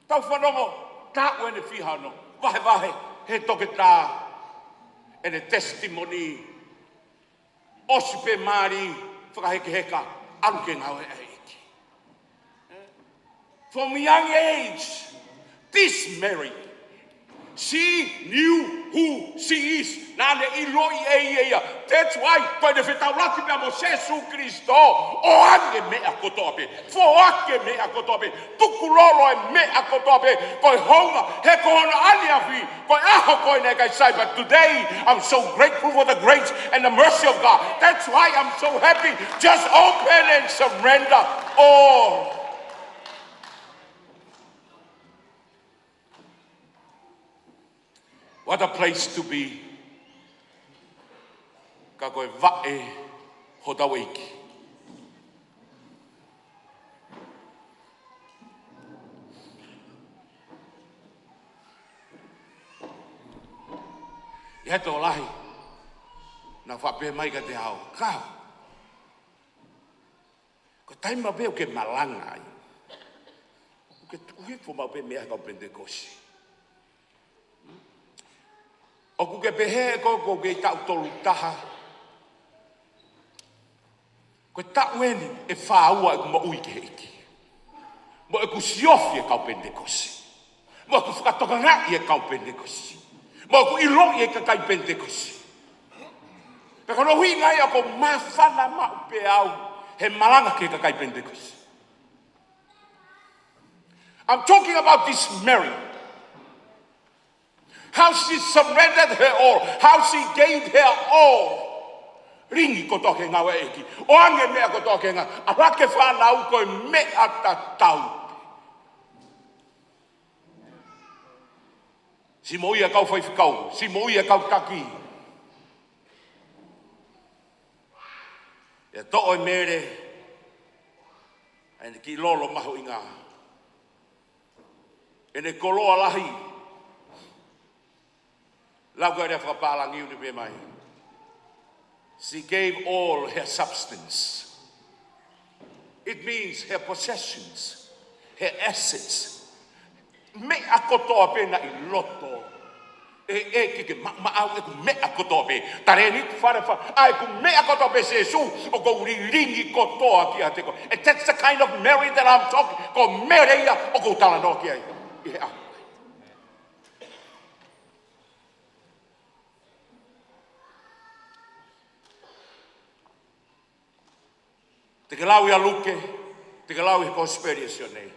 Tau whanongo, tā wene whihano, vahe. He toke tā, e ne testimony, osipe maari, whakaheke anke ngau e aiki. From young age, this Mary, She knew who she is. That's why when the Fitaulaki Bamo Jesu Christo, Oange me akotobe, Foake me akotobe, Tukuloro me akotobe, Koi Honga, Hekona Aliafi, Koi Ahokoi Negasai. But today I'm so grateful for the grace and the mercy of God. That's why I'm so happy. Just open and surrender all. What a place to be. Ka koe vae Faka'eiki. Ia tō lahi, na whape mai ka te hao. Kao. Ko taima peo ke malanga ai. Ke tuhi fo mau pe mea kau Pentekosi. O ku ke pehe ko ke tau tolu taha. Ko tau eni e whaua e ku ma ui ke heiki. Mo e ku siofi e kau Pentekosi. Mo e ku whakatokangai e kau Pentekosi. Mo e ku iloi e kakai Pentekosi. Peko no hui ngai a ko mawhana mau pe au he malanga ke kakai Pentekosi. I'm talking about this Mary. How she surrendered her all. How she gave her all. Ringi ko toke ngā eki. O ange mea ko toke ngā. Arake whanau koe mea tatau. Si mo ia kau whaiwhikau. Si mo ia kau taki. E to'o e mere. E ki lolo maho i ngā. E ne koloa lahi. Lau koe rea whakapalangi uni pe mai. She gave all her substance. It means her possessions, her assets. Me akotoa pena I loto. E ke ma'au e ku me akotoa pe. Tare ni ku wharewa. Ai ku me akotoa pe se su. O ko ringi kotoa ki a te ko. And that's the kind of Mary that I'm talking. Ko mereia o ko tala no ki ai. Yeah. Te kelau ia luke, te kelau I conspiracy nei.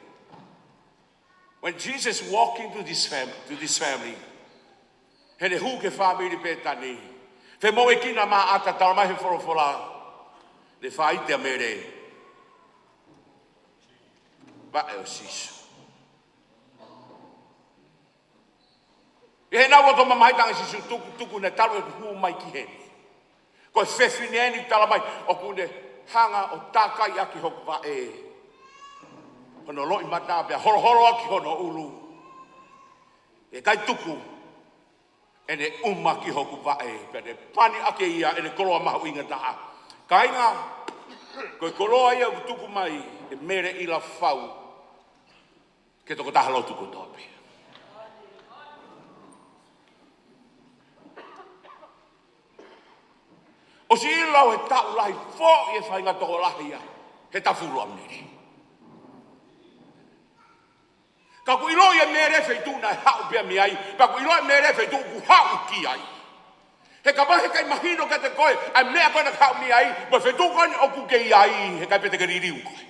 When Jesus walked into this family, he ne hu ke family pe tani. Fe mo e kina ma ata talma he forofola. Le fai te mere. Ba e o sisu. E na woto mamai tanga sisu tuku ne talo e hu mai ki he. Ko fefine ni talmai o kune hanga o takai aki hoku wa e. Hono loi mata pia horo aki hono ulu. E kai tuku. E ne umaki hoku wa e. Pia ne pani ake ia e ne koloa mahu inga taha. Kai ngā. Koe koloa ia u tuku mai e Mele Ilafau. Ke toko taha lo tuku topi. O si ilau he tau lahi fo I e whainga toko lahi ia. He tawhuru amnere. Ka ku ilo I e mere whaitu na hau pia mi ai. Ka ku ilo I e mere whaitu ku hau ki ai. He ka mahe kai mahino ka te koe. Ai mea koe na hau mi ai. Ma whaitu koe o ku kei ai. He kai pete ka ririu koe.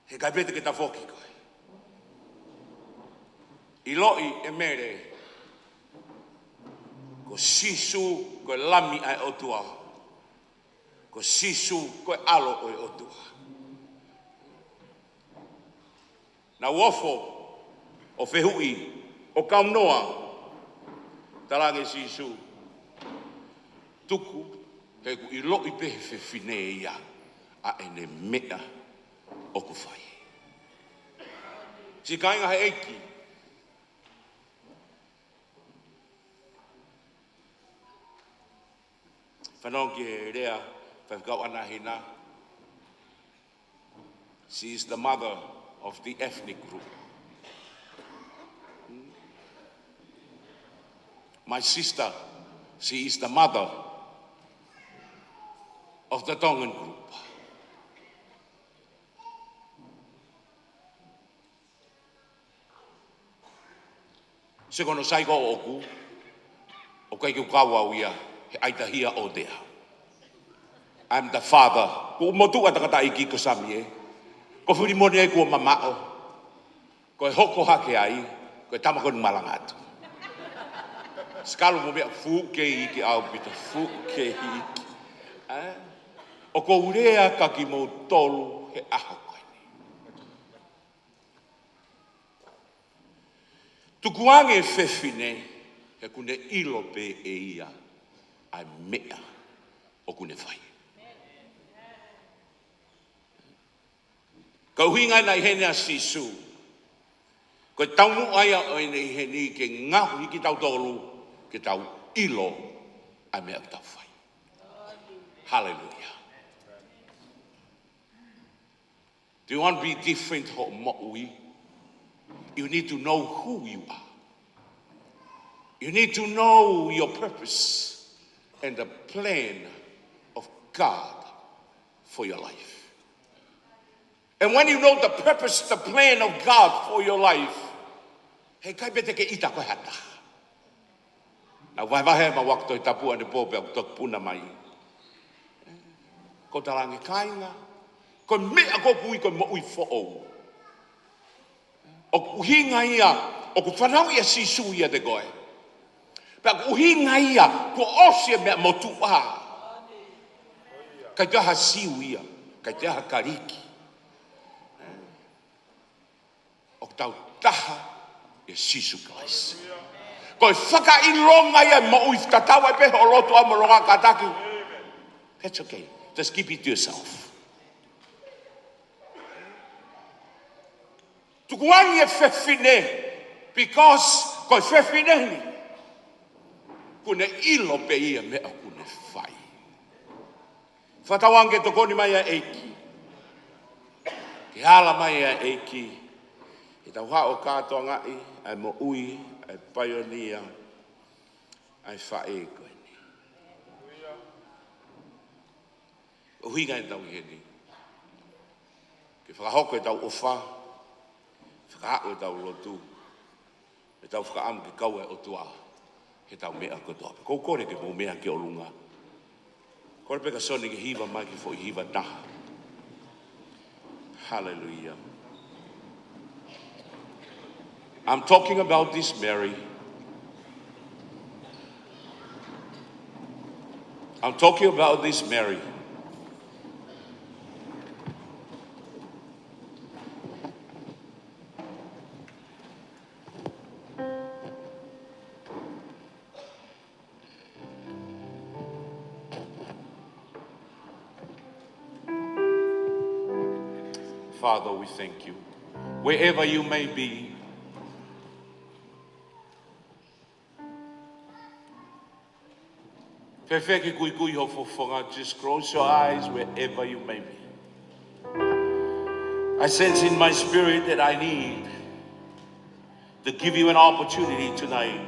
He kai pete ka tawhoki koe. Iloi e mere. Ko sisu koe lami ai otua. Ko sisu koe alo o otua. Na wofo o whehui o kaunoa tarange sisu. Tuku he ku iloi pe whewhine ia a ene mea o ku whai. Si kainga he eiki. Whanau ki he rea, whakau ana hina. She is the mother of the ethnic group. My sister, she is the mother of the Tongan group. Se kono sai ko oku. O kai ki kawa uia. He aita hia o dea. I'm the father. Ko motu ata kata iki ko sami e. Ko furi moni ai ko mamao. Ko e hoko hake ai. Ko e tamako ni malangatu. Skalo mo mea fu ke iki au pita fu ke iki. O ko urea ka ki mo tolu he aha koe. Tukuange fefine he kune ilo pe e ia ai mea o kune fai. Ka uhinga na hene a sisu. Ko taunu aia o ene hene ke ngahu hiki tau tolu ke tau ilo ai mea tau fai. Hallelujah. Do you want to be different ho mo'ui? You need to know who you are. You need to know your purpose and the plan of God for your life. And when you know the purpose, the plan of God for your life, he kai bete ke ita koe hata. Na waiwahe ma wakto i tapua ni pope au tok puna mai. Ko talangi kainga, ko mea ko pui ko mo ui fo'ou. O uhinga ia, o ku whanau ia sisu ia de goe. Pea ku uhinga ia, ko osia mea motua. Kai taha siu ia, kai taha kariki. O tau taha ia sisu Christ. Ko e whakailonga ia mo ui tatawa e peho o loto amoronga kataki. That's okay. Just keep it to yourself. Tukuangi e fefine, because ko e fefine ni, kune ilo pe ia mea kune fai. Whatawange tokoni mai a eiki. Ke hala mai a eiki. E tau hao kātoa ngai, ai mo ui, ai pioneer, ai whae koe ni. Uhinga e tau heni. Ke whakahoko e tau ofa, whakahako e tau lotu, e tau whakaamu ke kaua e otua, he tau mea kotoa. Kou kore ke mou mea ke o lunga. Kore peka soni ke hiva mai ke fo i hiva taha. Hallelujah. I'm talking about this Mary. I'm talking about this Mary. Father, we thank you. Wherever you may be, just close your eyes wherever you may be. I sense in my spirit that I need to give you an opportunity tonight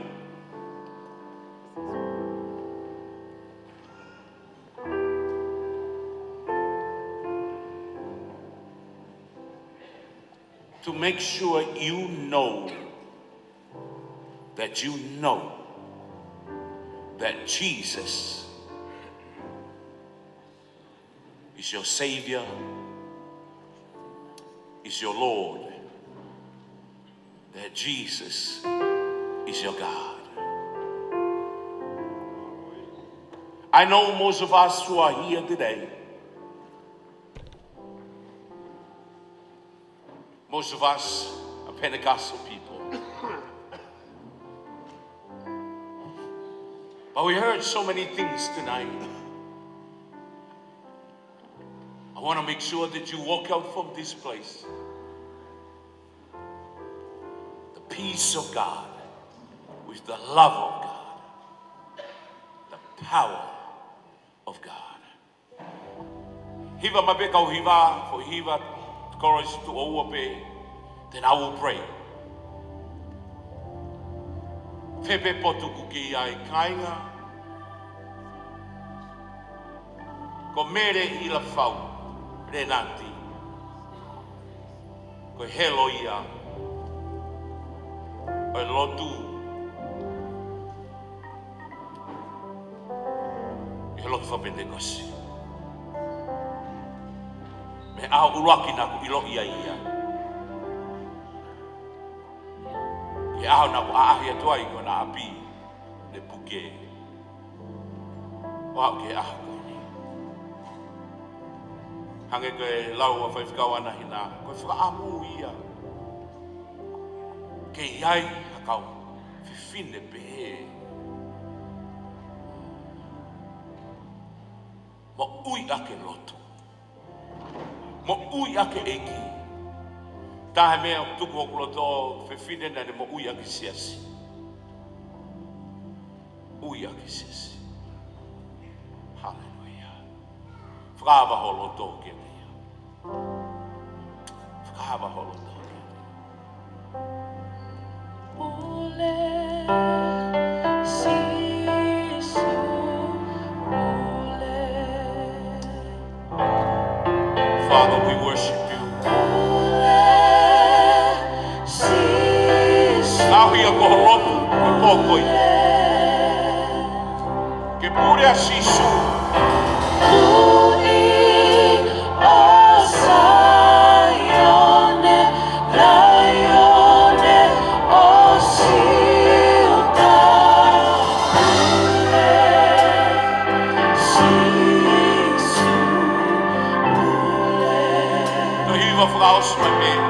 to make sure you know that Jesus is your Savior, is your Lord, that Jesus is your God. I know most of us who are here today, most of us are Pentecostal people. But we heard so many things tonight. I want to make sure that you walk out from this place. The peace of God, with the love of God, the power of God. Hiva mabeka o hiva, for hiva chorus to owape, then I will pray. Fepe potuku ki ai kainga. Ko Mele Ilafau Lenati. Ko helo ia. O lotu lotu whapentekosi. Me au uruaki na ku ilo ia ia. Ke au na ku aahi atua i kona api le puke. O au ke ahu koe. Hange koe lau a whaifkau ana hina. Koe whakaamu ia. Ke iai hakau fifine pehe. Mo ui ake lotu. Mo ui ake eiki. Tahe mea tuku o kuloto fifine nane mo ui ake siasi. Ui ake siasi. Hallelujah. Whakawa holo tō ke mea. Whakawa holo tō ke mea. Father, we worship you. Nahi a koholotu e pōkoi. Ke pure a sisu. Vamos my man.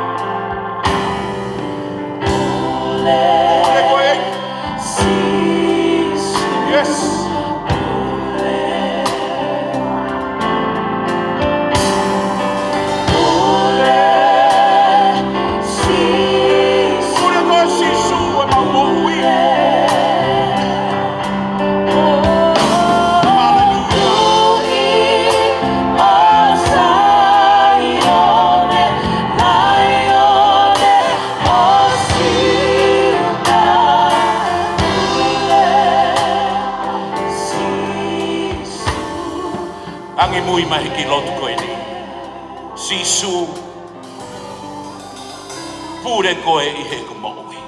Yes. Mui mai ki lotu koe ni. Sisu. Pure koe I he ku mo'ui.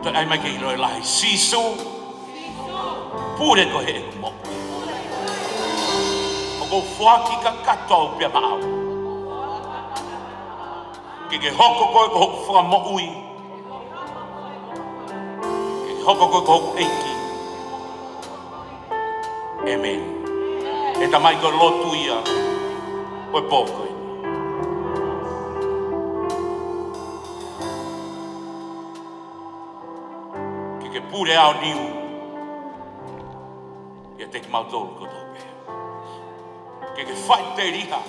Toi ai mai ki roi lahi. Sisu. Pure koe he ku mo'ui. O kou fuaki ka katou pia maau. Ke hoko koe ko hoku whaka mo'ui. Ke hoko koe ko hoku eiki. Amen. E tamai ko lotu ia o e pōkoi. Ke pure ao niu ia te ki mautolu ko tope. Ke whai te riha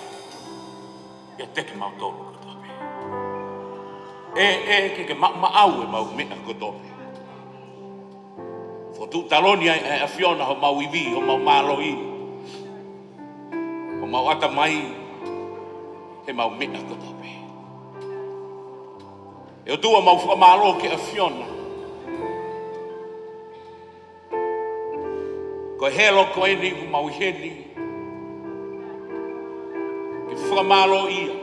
ia te ki mautolu ko tope. Ke maau e mau mea ko tope. O tu talonia e a Fiona ho mau iwi, ho mau maloi. Ho mau ata mai he mau mea ko tope. E o tua mau whamalo ke a Fiona. Ko helo ko eni ho mau heni. Ke whamalo ia.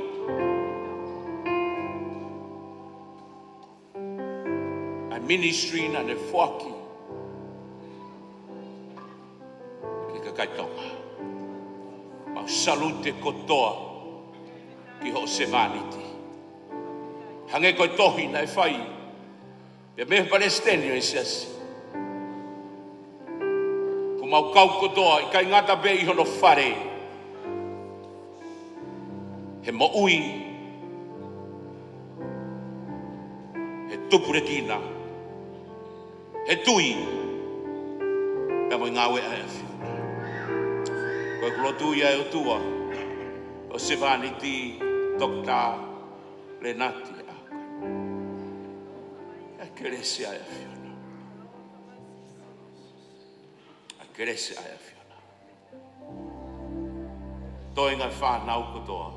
A ministry na ne whaki. Kaitonga. Mau salute kotoa ki ho se vanity. Hange koe tohi na e whai. Pia mehe Palestinio e siasi. Ko mau kau kotoa I kai ngata be I hono whare. He mo ui. He tupure kina. He tui. Pia mo ngawe a e koe kulotu ia e o tua, o se vanity Dr. Lenati. A kerese ai a Fiona. A kerese ai a Fiona. Toi ngai whanau kotoa.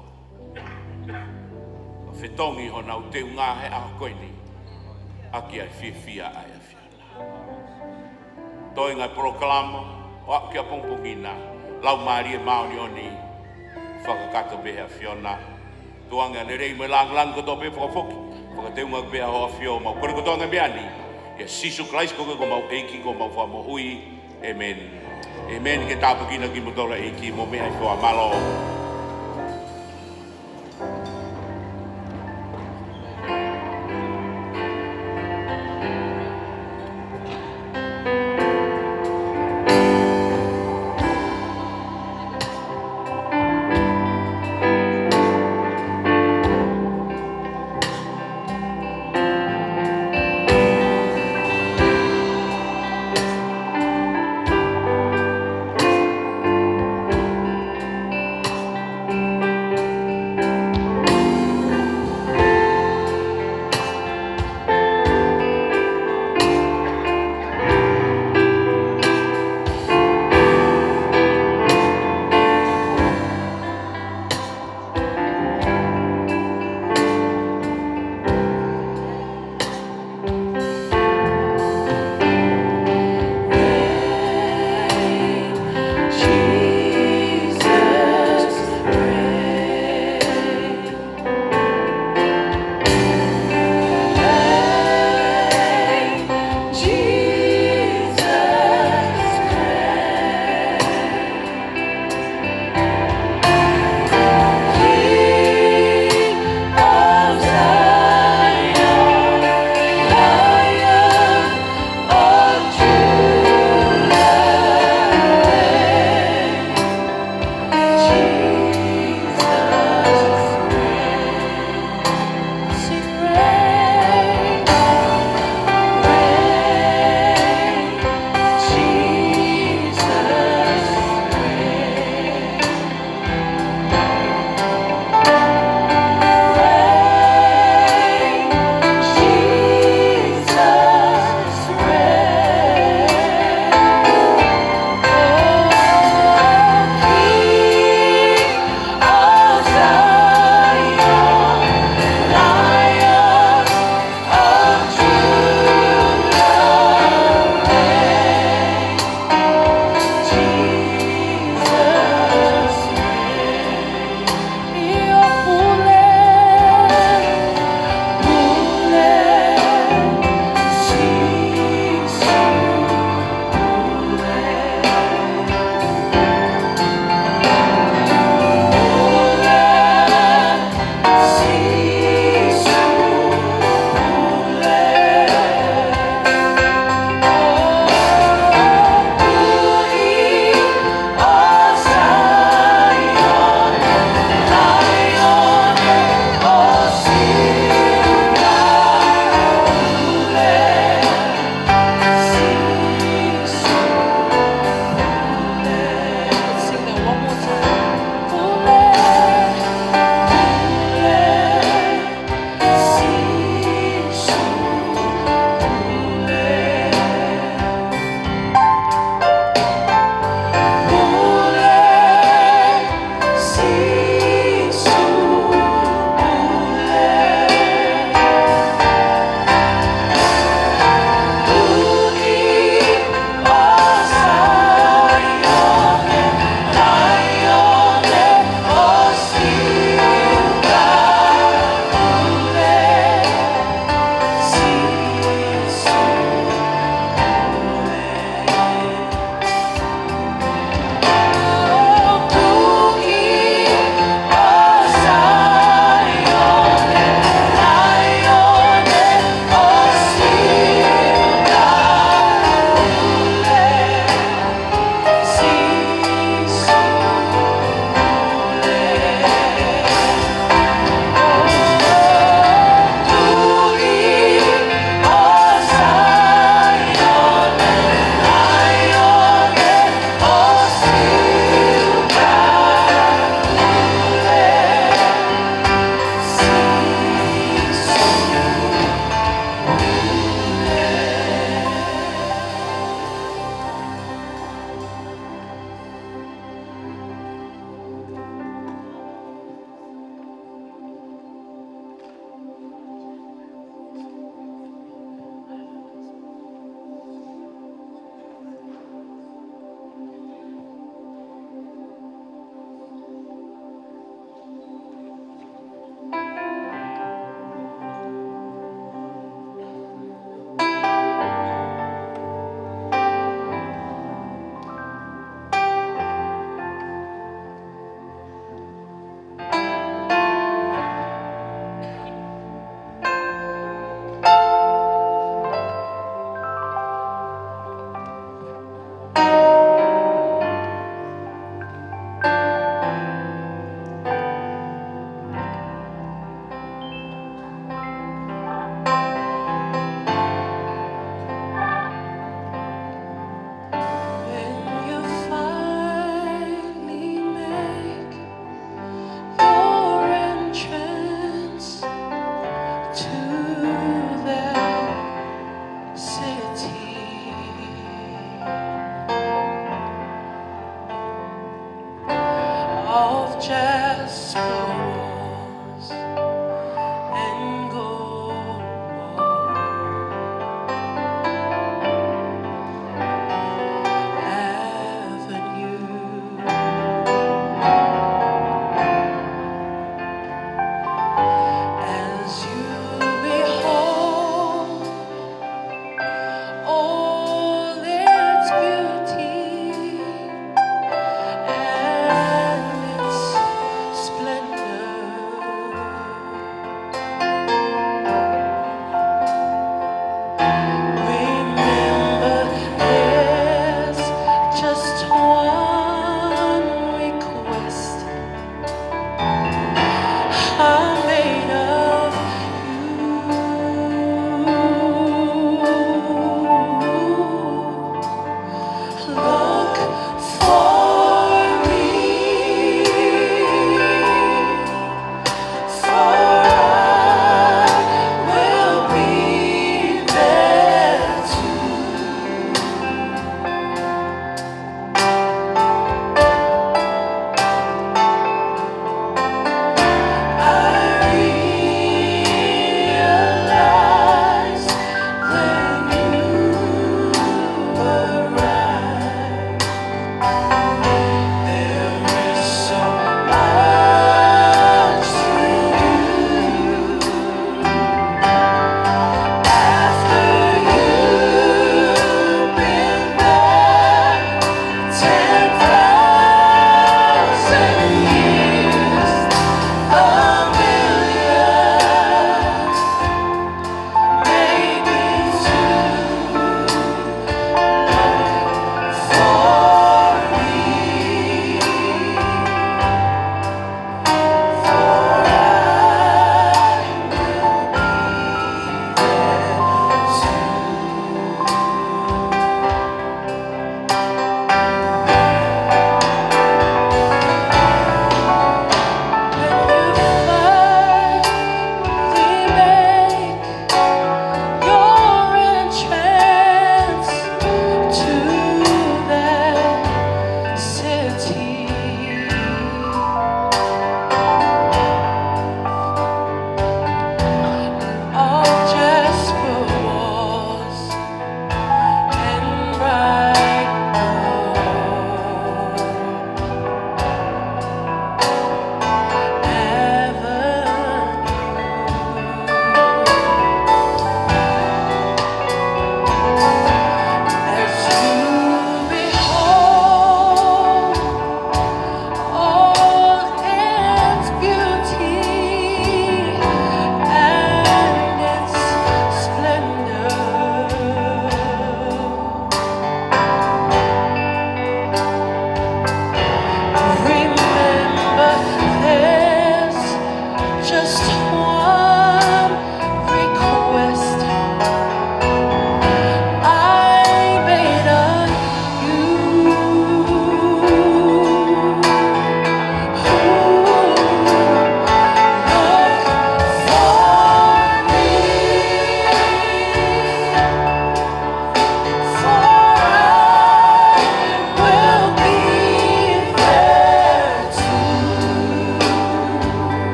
O whetongi ho nau te unga he a koe ni. Aki ai whiwhia ai a Fiona. Toi ngai proklama, o aki a pongpongina. Lau Maria Mauni oni whakakato beha Fiona. Tuanga ne rei me lang ko to be whakafoki. Whakateunga beha hoa Fiona. Mau kore ko toanga beha ni. Ia sisu Christ ko mau eiki ko mau whamohui. Amen. Amen. Ke tapu kina ki motola e ki mo me ai fo malo.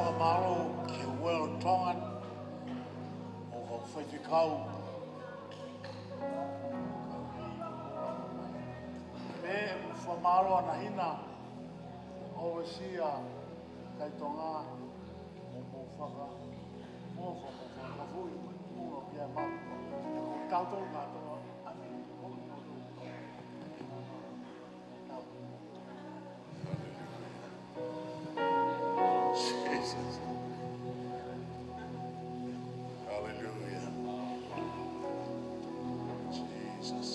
whamaro ke welo tongan o ho whaitikau. Me whamaro ana hina o sia kai tonga o mo whaka mo whaka fui mo kia mau. Tautou ngā toa ani o Jesus. Hallelujah. Jesus.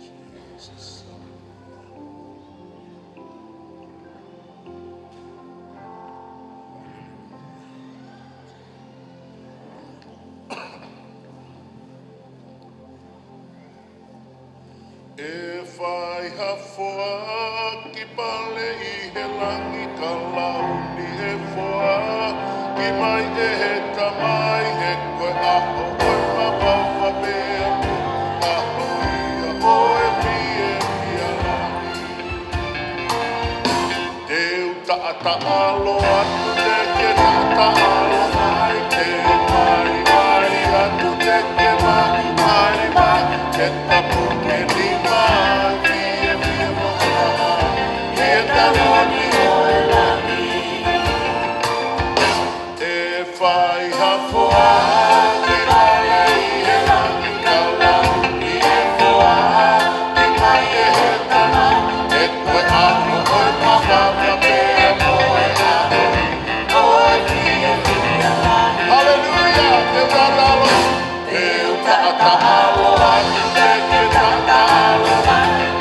Jesus. If I have foa ki pale I he langi ka launi e foa ki mai e he tamai e koe aho oe mawawha mea mu aho ia oe mie mia lani. Te uta ata alo atu te ke ta ata alo mai te mai mai atu te ke mai mai mai ke tapu ke ni mai mie mie moha ke taloni oe lani. If I have foa ki pale I he langi ka launi e foa ki mai e he tamai e koe aho oe mawawha mea moe aho oe mie mia lani. Hallelujah! Te tatalo te tatalo atu te ke tatalo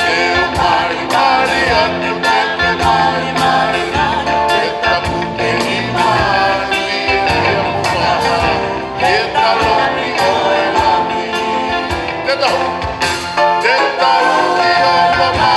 te mari mari atu te ke mari mari te tapu ke ni mai mie mie moha ke taloni oe lani. Te tahu ki o mama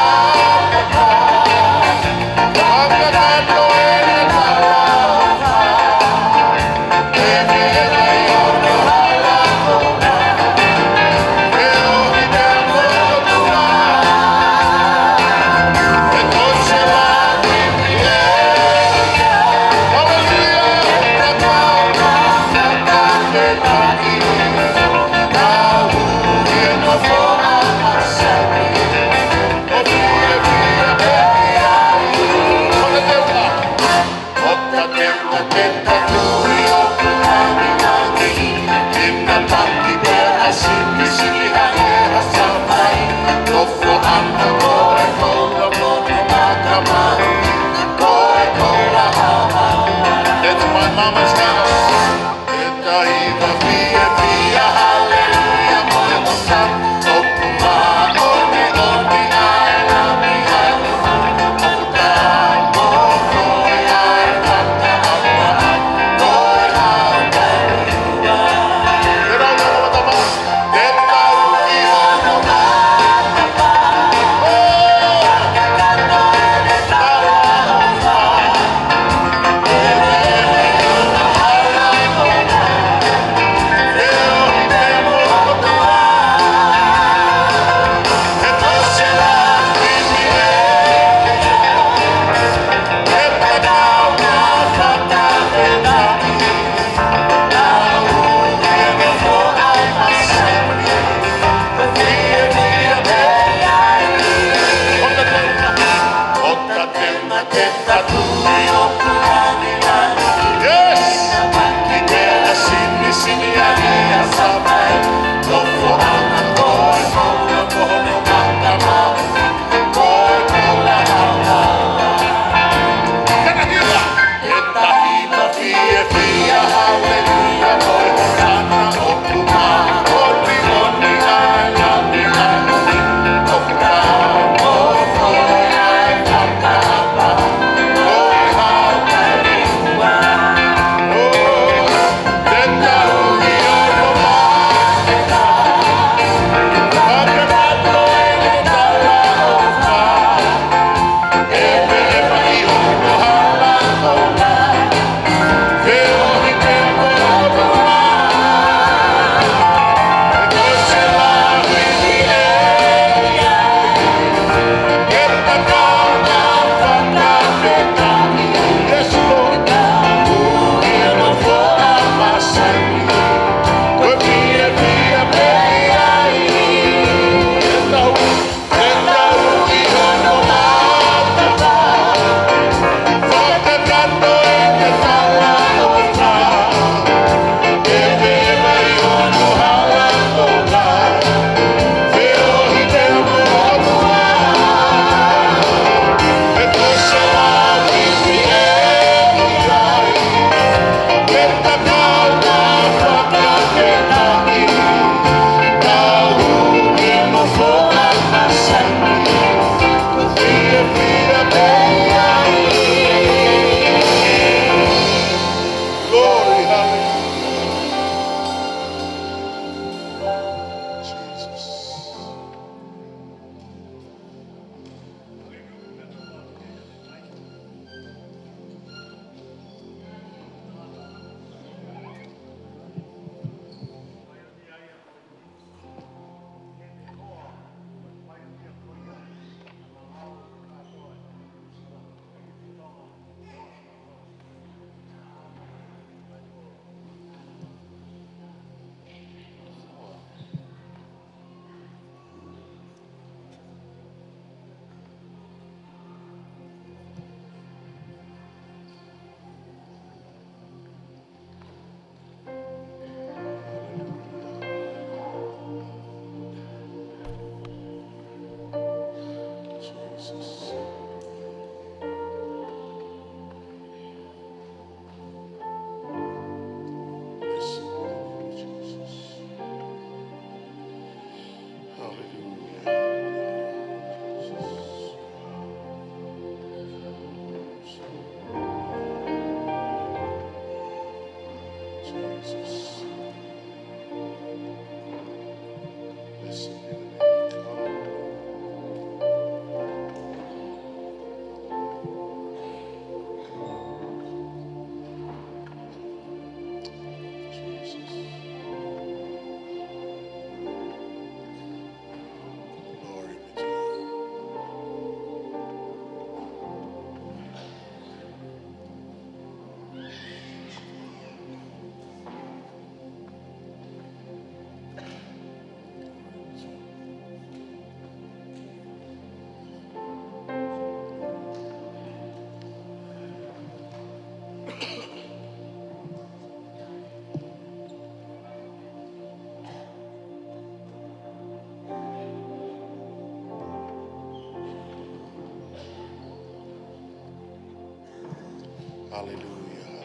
Hallelujah.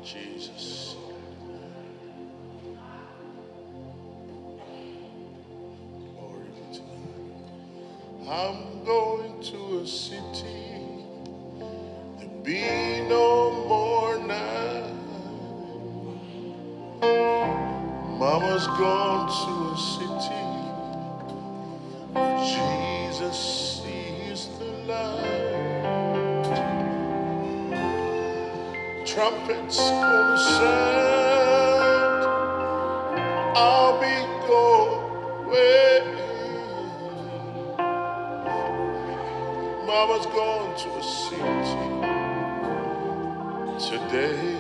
Jesus. Glory to you. I'm going to a city. There'll be no more night. Mama's gone to a city where Jesus is the light. Trumpets gonna sound. I'll be going. Mama's gone to a city today.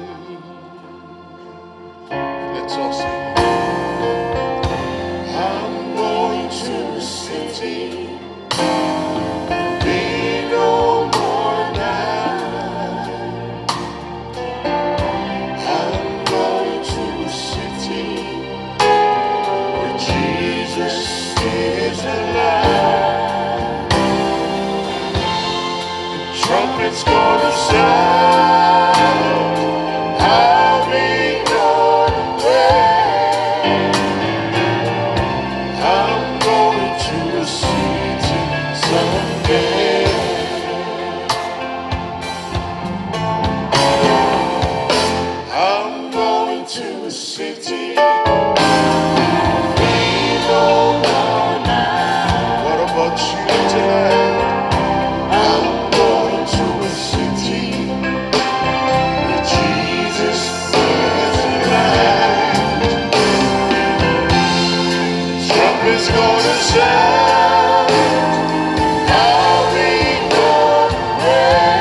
Let's all sing. I'm going to a city. Be no more night. I'm going to a city where Jesus is alive. Trumpets gonna sound. I'll be gone away. I'm going to a city someday. I'm going to a city. Be no more night. What about you tonight? I'm going to a city where Jesus is alive. Trumpets gonna sound. I'll be gone away.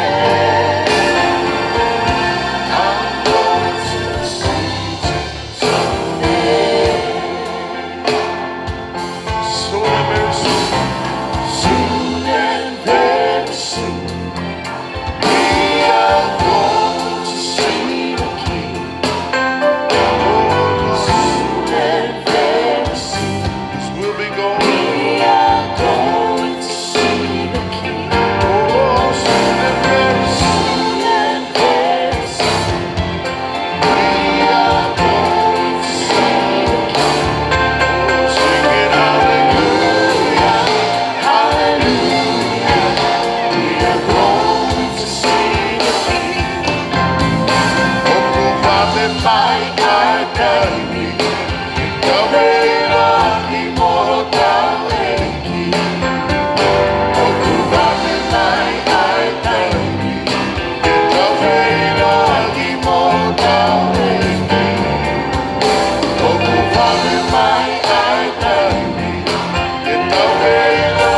I'm going to a city someday. Soon and very soon. Soon and very soon. We are going to see the King. Oh, soon and very soon. 'Cause we'll be going. We are going to see the King. Oh, soon and very soon. Soon and very soon. We are going to see the King. Oh, sing it hallelujah, hallelujah. We are going to see the King. Occupate mai carcani, davvero immortali. Occupate mai carcani, davvero immortali. Occupate mai carcani, davvero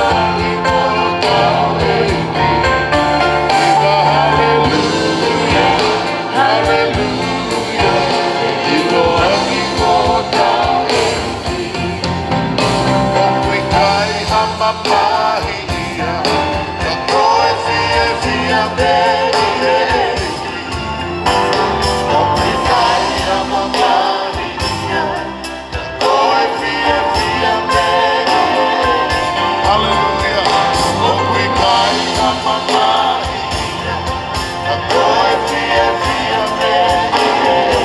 immortali. Viva hallelujah, hallelujah. Viva immortali. Oquikai hamamahia, kakoi fia fia beri. Oquikai hamamahia, kakoi fia fia beri. Hallelujah. Oquikai hamamahia, kakoi fia fia beri.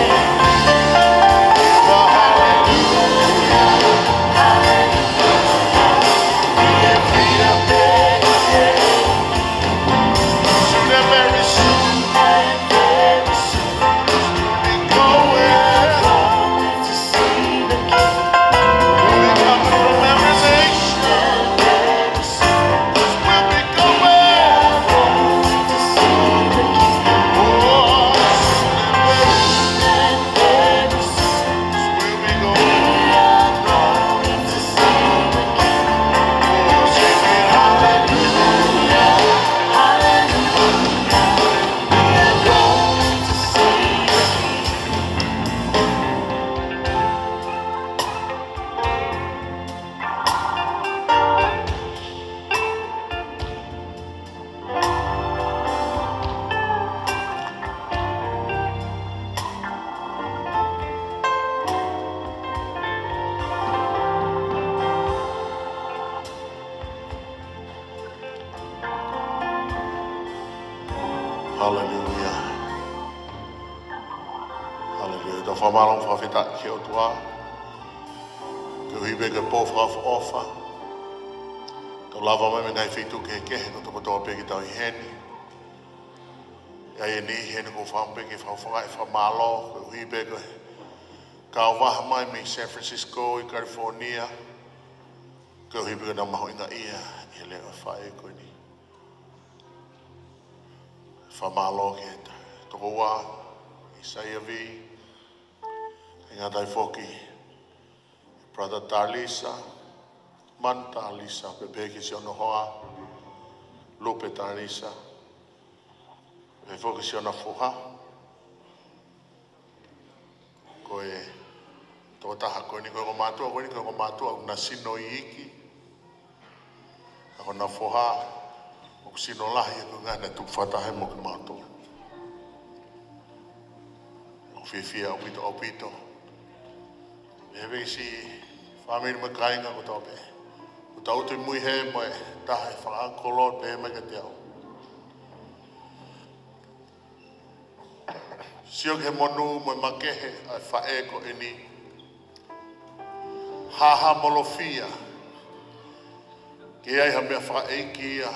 Hallelujah. Soon and very soon, we going to see the King. We'll be coming from every nation. 'Cause we'll be going. Hallelujah. Hallelujah. Da whamarong whawhita ki o tua. Ke hibe ke pōwha ofa. Ka lava mai me ngai whitu ke kehe no toko toa peki tau I heni. Ia e ni heni ko whampe ke whawhanga e whamalo. Ke hibe ke ka waha mai me San Francisco I California. Ke hibe ke na maho inga ia. I leo whae koe ni. Whamalo ke toko wā. Isaiah V. Inga tai foki. Brother Tarlisa. Man Tarlisa. Pepeki si ono hoa. Lupe Tarlisa. Pe foki si ono fuha. Koe. Tō taha koe ni koe ko mātua. Koe ni koe ko mātua. Una sino I iki. Ako na fuha. O sino lahi. Koe ngana tu whatahe mo ki mātua. Whiwhia o pito. Hewe si whamiri me kainga ko tau pe. Ko tau te mui he mo e tahe whakakolot pe me ka te au. Sio ke monu mo makehe ai whae ko e ni. Haha molofia. Ke ai ha mea Faka'eiki ia.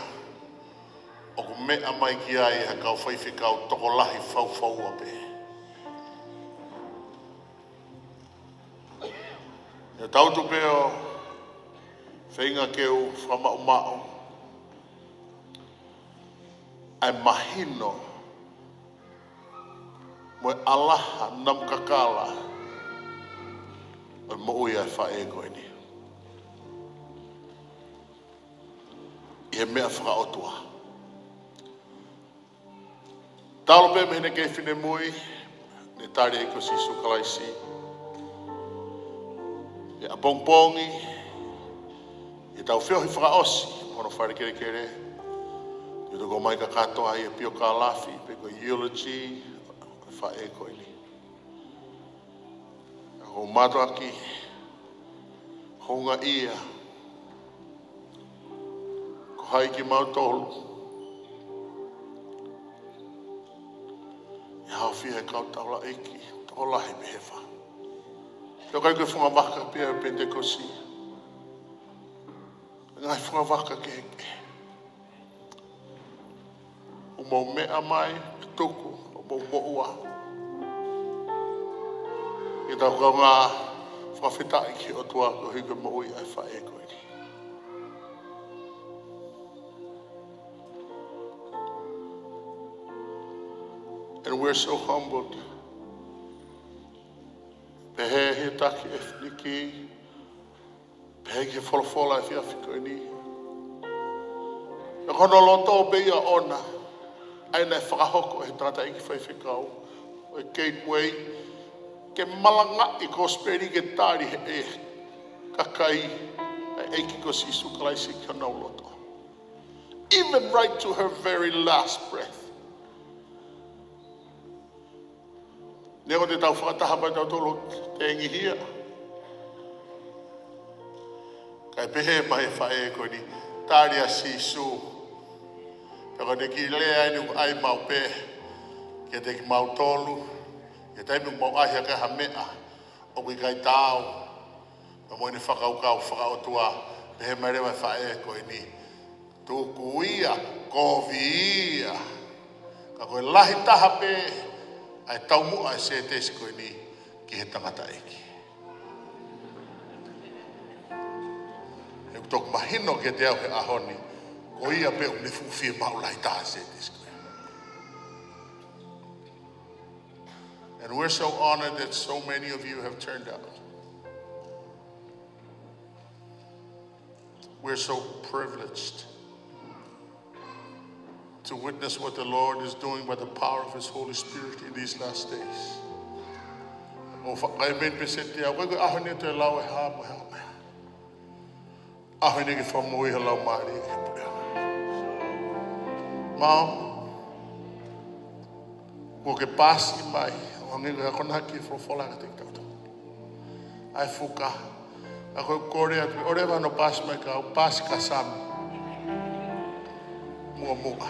O ku mea mai ki ai ha kau whaiwhikau toko lahi whau a pe. Ia tautu peo whainga keu whamau mao. Ai mahino mo e alaha nam kakala o mo ui ai whae koe ni. I mea whakaotua. Talo pe mehine kei whine mui ne tari e ko si sukalaisi. E a pongpongi, e tau whiohi whakaosi, mono whare kere kere. E toko mai ka katoa I e pio ka lafi, pe ko eulogy, whae koe ni. E ho mato aki, honga ia, ko haiki mau tolu. E hao whia e kau taula eiki, toko lahi mehewa. Tau kai koe whunga waka pia o Pentecosti. Ngai whunga waka ke heke. O mau mea mai, tuku, o mau moua. I tau kau ngā whawhitai ki o tua ko hiko moui ai whae koe ni. And we're so humbled. Pehe he taki e whiniki. Pehe ke wholofola e whiawhi koe ni. E kono loto be ia ona. Aina e whakahoko he tata iki whaiwhikau. O e gateway. Ke malanga I kosperi ke tari he e kakai. E eiki ko sisu kalaisi ka nau loto. Even right to her very last breath. Nego te tau whakataha pai tau tolo te ingi hia. Kai pehe mai whae koe ni tāria sisu. Peko te ki lea inu ai mau pe. Ke te ki mau tolu. Ke te inu mau ahia ka ha mea. O kui kai tau. Pa moini whakaukau whakaotua. Pehe mai rewa whae koe ni. Tuku ia, kovi ia. Ka koe lahi taha pe. Ai tau mua e se tesi koe ni ki he tangata eki. E kutoku mahino ke te au he ahoni, ko ia pe une fuwhia maulai taha se tesi koe. And we're so honored that so many of you have turned out. We're so privileged to witness what the Lord is doing by the power of His Holy Spirit in these last days. O whakaemen pesete a wego ahone te lau e hāmo he hame. Ahone ke whamui he lau maari e ke purea. Mao, mo ke pasi mai, o ngigo e kona ki wholofola ka te kitauta. Ai fuka, a koe kore atu, ore wano pasi mai ka au pasi ka sami. Mua mua.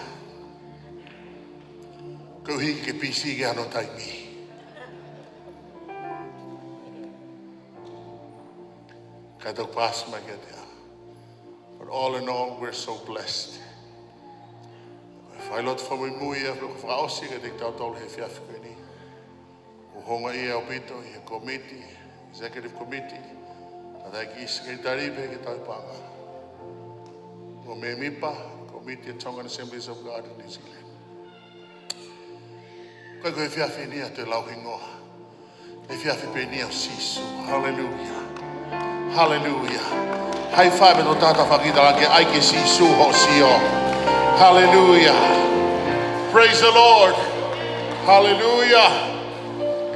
Kau hiki ke pisi ke ano taimi. Katok pas magetia. But all in all, we're so blessed. If I lot from muia, vrouw sige dik dat al heeft ja fikuni. Hoe honga ia opito, ia committee, executive committee. Dat ek is sekretari be ke tau panga. O me mipa, committee of Tongan Assemblies of God in New Zealand. Kai koe fiafi nia te lau hingoa. E fiafi pe nia o sisu. Hallelujah. Hallelujah. High five no tata whakita lange aike sisu ho sio. Hallelujah. Praise the Lord. Hallelujah.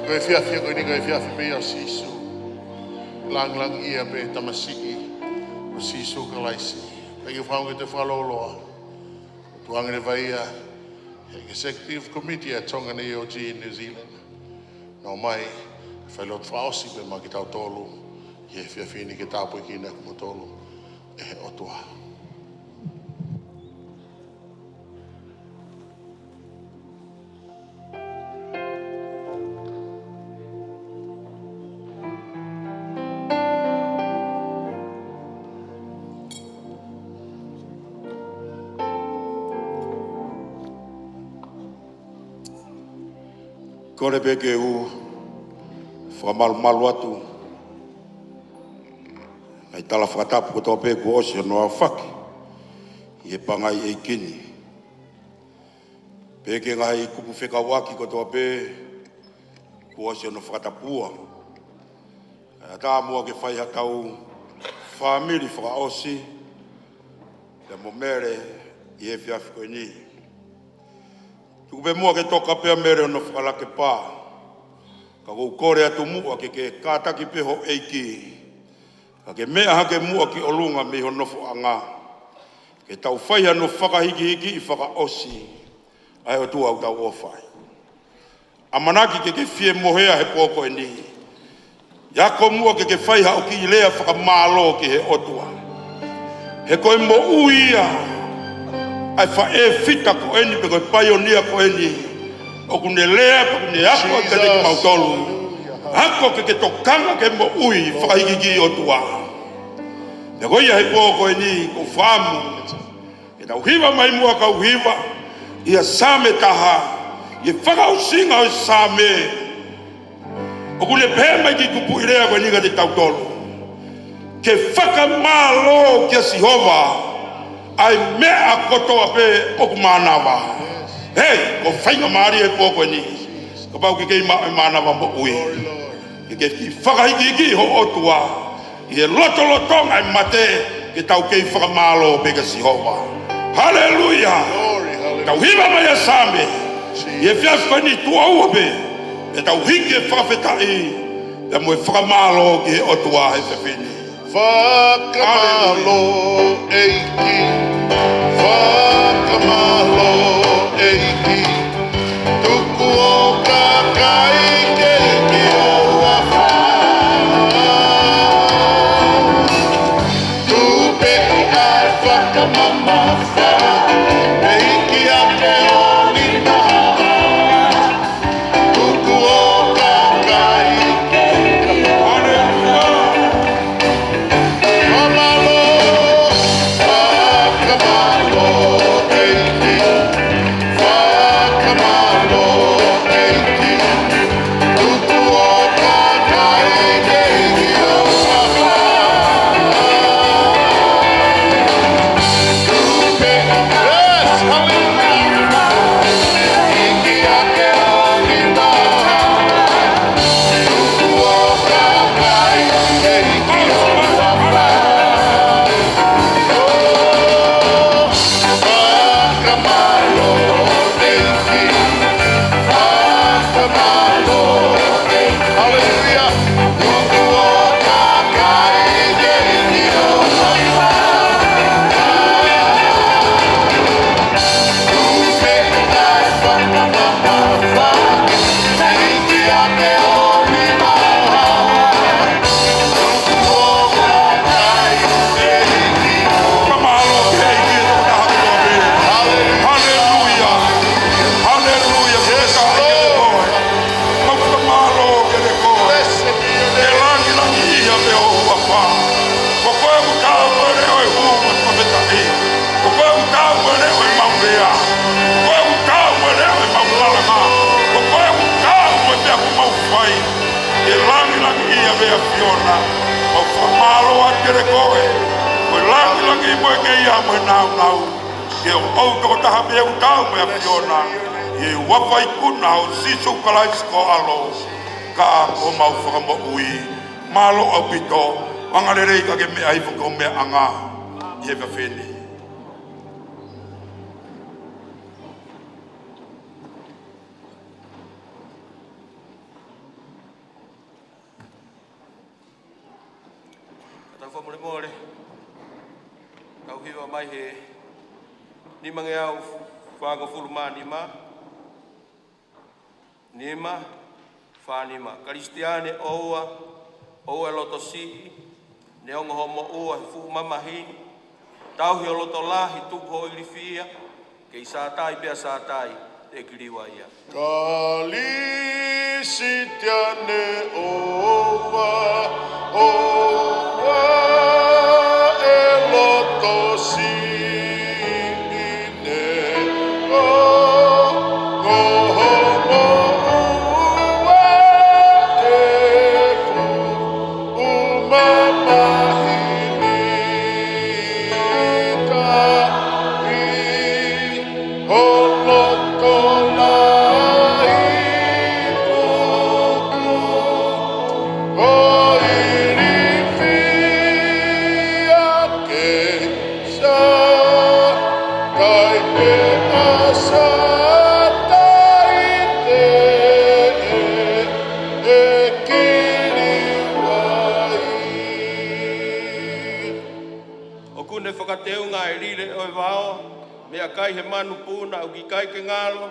E koe fiafi koe ni koe fiafi pe o sisu. Lang lang ia pe tamasiki o sisu kalaisi. Thank you for the follow law. Tuang le vaia executive committee at Tongan AOG in New Zealand. No mai fellow frausi be makita tolu. Ye fia fini ke tapu ki na ko tolu. Otua. Kore peke u whamalu atu. Ngai tala whakatapu ko tō pēku osi no a whaki. I e pangai e kini. Peke ngai kupu whekawaki ko tō pē ku osi no whakatapua. Tā mua ke whai hatau whamiri whakaosi. Te mo mere i e whiawhi koe ni. Tuku pe mua ke toka pea mere ono whakalake pā. Ka kou kore atu mua ke kātaki peho eiki. Ka ke mea hake mua ki olunga me ho nofo anga. Ke tau whaiha no whakahiki hiki i whakaosi. Ai o tu au tau ofai. Amanaki ke fie mohea he pōko e ni. Iako mua ke whaiha o ki lea whakamālo ki he otua. He koe mo uia. Ai whae fita ko eni pe koe paionia ko eni. O kune lea, pe kune ako ke te ki mautolu. Ako ke tokanga ke mo ui whakahiki o tua. Te koe ia he pōko eni ko whamu. E tau hiwa mai mua kau hiwa. Ia same taha. Ia whakausinga o same. O kune pē mai ki kupu irea koe niga te tautolu. Ke whakamālo kia Sihova. Ai mea kotoa pe oku manawa. Hei, ko whainga maari e pōko ni. Ka pau ki kei manawa mo ui. Ki kei whakahiki ki ho otua. I e lotonga e mate ke tau kei whakamālo pe ka Sihova. Hallelujah. Tau hiwa mai a same. I e whiawhi ni tua ua pe. E tau hiki e whawhetai. E mo e whakamālo ki he otua he whiwhini. Whakamalo eiki, whakamalo eiki, tuku o kakai keiki o whawha. Tupe ai whakamamawha, eiki ake o nina. Tuku o kakai keiki o whawha. e ke ia mo nau nau. Ke o to ta me u tau me fiona. E wa fai kuna o sisu kalais ko alo. Ka o mau whakamo ui. Malo au pito. Wangarerei ka ke me ai whako me anga. Ie ka wheni. Tau whamore more. Tau hiwa mai he. Ni mange au whaanga fuluma nima. Nima. Whanima. Karistiane oua. Oua loto si. Neongo homo ua he fu mamahini. Tau hi o loto lahi tuku ho ilifia. Kei sātai pia sātai. Te kiriwa ia. Kalisitiane oua. Oua e loto si. Whakateunga e rire o e wao, mea kai he manu puna au ki kai ke ngalo,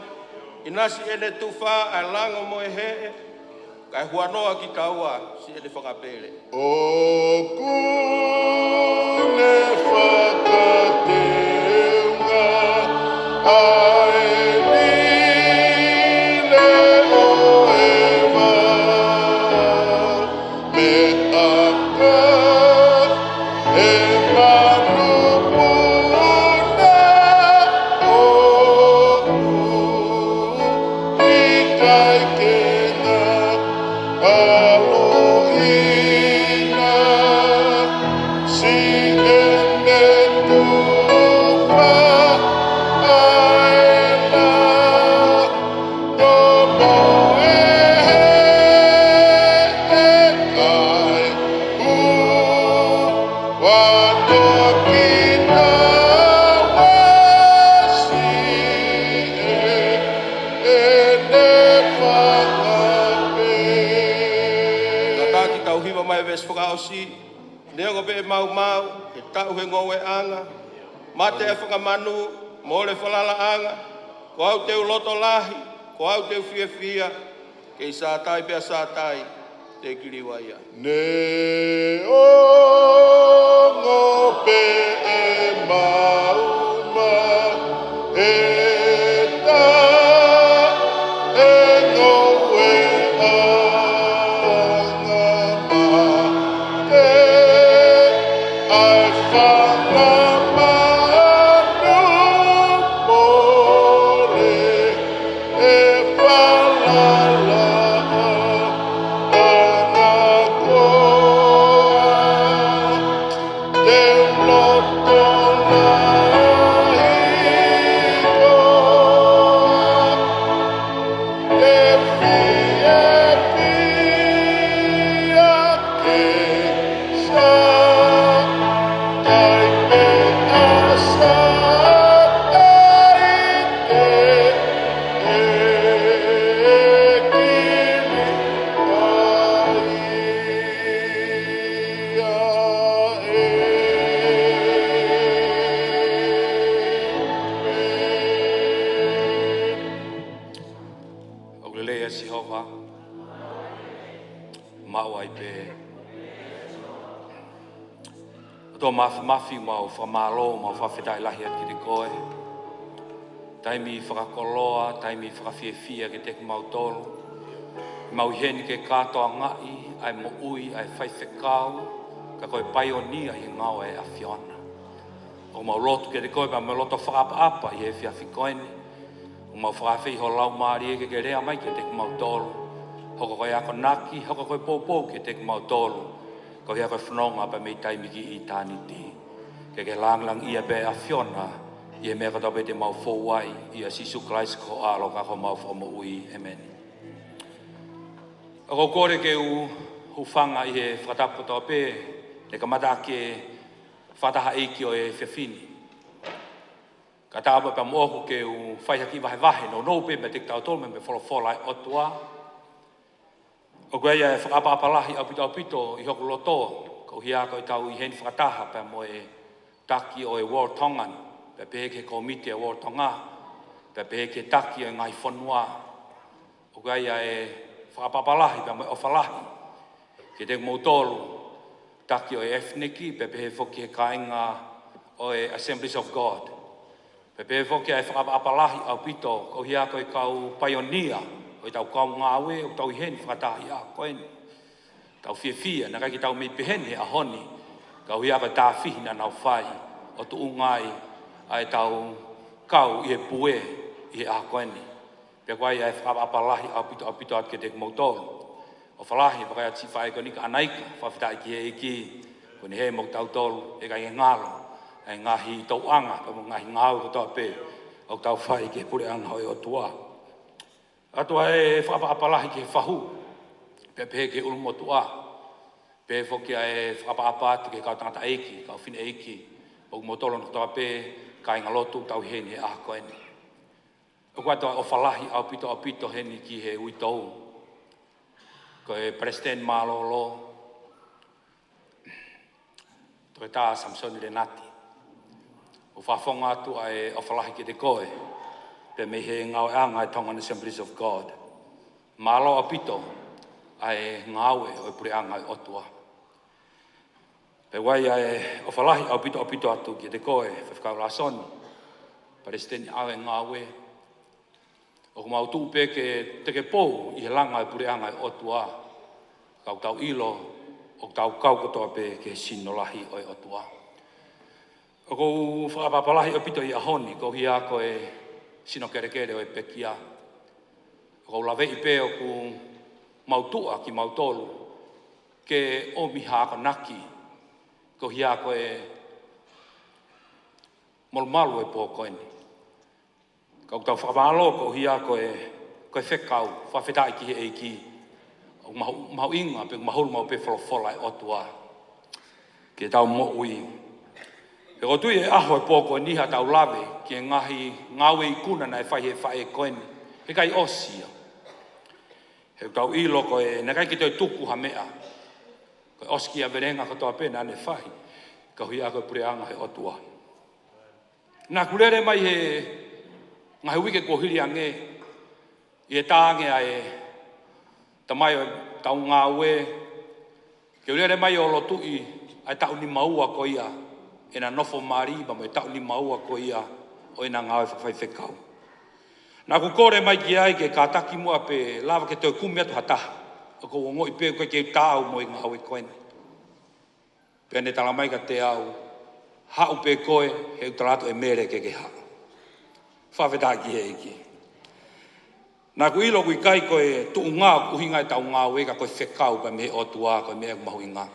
inasi ene tuwha a lango mo e he, kai huanoa ki taua si ene whakapere. O kune whakateunga ai rire o e wao, mea kai e manu Neongo be mau mau, e tau he ngowe anga, mate e whakamanu, mole whalala anga, ko au teu loto lahi, ko au teu fia fia, kei sātai pia sātai, te kiriwa ia. Neongo be e mau mau, e Tō mafi mau whamalo, mau whawhetai lahi at ki te koe. Taimi whakakoloa, taimi whakawhiawhia ke te mau tolu. Mau heni ke katoa ngai, ai mo ui, ai whaiwhekau, ka koe paionia i ngau e a whiona. O mau lotu ke te koe, pa mau loto whakapa i e whiawhikoene. O mau whakawhiho lau maari e ke rea mai ke te mau tolu. Hoko koe ako naki, hoko koe pōpō ke te mau tolu. Ko hea koe whanonga pa mei taimiki i tāni ti. ke lang lang ia be a fiona ia me ka tabe te mau fowai ia sisu Christ ko alo ka ko mau fo mo ui amen o kore ke u fanga i fatapo tabe le ka mata ke Faka'eiki o e fefini ka taba pa mo ke u fai ki vai no pe me te tau tol me fola o tua o gaya whakapapalahi au pito i hoko loto ko hia ko tau i hen whakataha pa mo e taki o e World Tongan pe pe ke komite o World Tonga pe pe ke taki o ngai whanua o gaya e whakapapalahi pa mo e ofalahi ke te mautolu taki o e ethniki pe pe whoki e kainga o e Assemblies of God pe pe whoki e whakapapalahi au pito ko hia ko i kau pioneer o tau kau ngawe o tau hen whakatahi a koen tau fia na kai tau me pehene a honi kau hia ka tā whihina nau whai o tu ungai ai tau kau i e pue i a koen pe kwai ai whakapapalahi au pito at ke te mautolu o whalahi pa kai ati whai ko nika anaika Faka'eiki ko ni he mo tau tolu e kai ngalo ai ngahi tau anga pa mo ngahi ngau ko tau pe o tau whai ke pure anga o tua atua e whakapapalahi ke whahu pe pe ke ulumotua pe whoki e whakapapati ke kau tangata eiki kau whine eiki o motolo no toa pe kai ngalotu tau heni e ahko eni o kua toa o whalahi au pito heni ki he uitou ko e President Malolo to e tā Mele Lenati o whafonga atu ai o whalahi ke te koe pe me he ngau anga i Tongan Assemblies of God. Malo apito ai ngawe o pure anga i otua. Pe wai ai o whalahi apito atu ki te koe whakau la soni. Palestini awe ngawe. O kumautu pe ke teke pou i he langa i pure anga i otua. Kau tau ilo o tau kau kotoa pe ke sinolahi o i otua. O kou whakapapalahi apito i ahoni ko hia ko e sino kere o e pekia. Ko lawe i pe o ku mautua ki mautolu ke o miha ka naki ko hia ko e molmalu e po koeni. Ko tau whakapalo ko hia ko e whekau, Faka'eiki eiki o mahu inga pe mahulu mau pe wholofola e otua ke tau mo ui. E o tui e aho e pōko e niha tau lawe ki e ngawe i kuna na e whai koeni. He kai osia. He tau ilo ko e na kai ki toi tuku ha mea. Ko e oski a verenga ko toa pena ane whai. Ka hui ako e pure anga he otua. Nā kurere mai he ngahi wike ko hiri ange i e tānge a e tamai o tau ngawe. Ke urere mai o lotu i a tau ni maua ko ia. E na nofo mariba mo e tau ni maua ko ia o ina ngawe whawhai whekau. Nā ku kore mai ki ai ke kātaki mua pe lava ke tau kumi atu hataha. O ko ongo i pe koe ke tāu mo i ngawe koeni. Pe ane tala mai ka te au hau pe koe he utalato e mere ke hau. Faka'eiki. Nā ku ilo kui kai koe tu ngā uhinga e tau ngawe ka koe whekau pa mehe otua koe mehe mahu inga.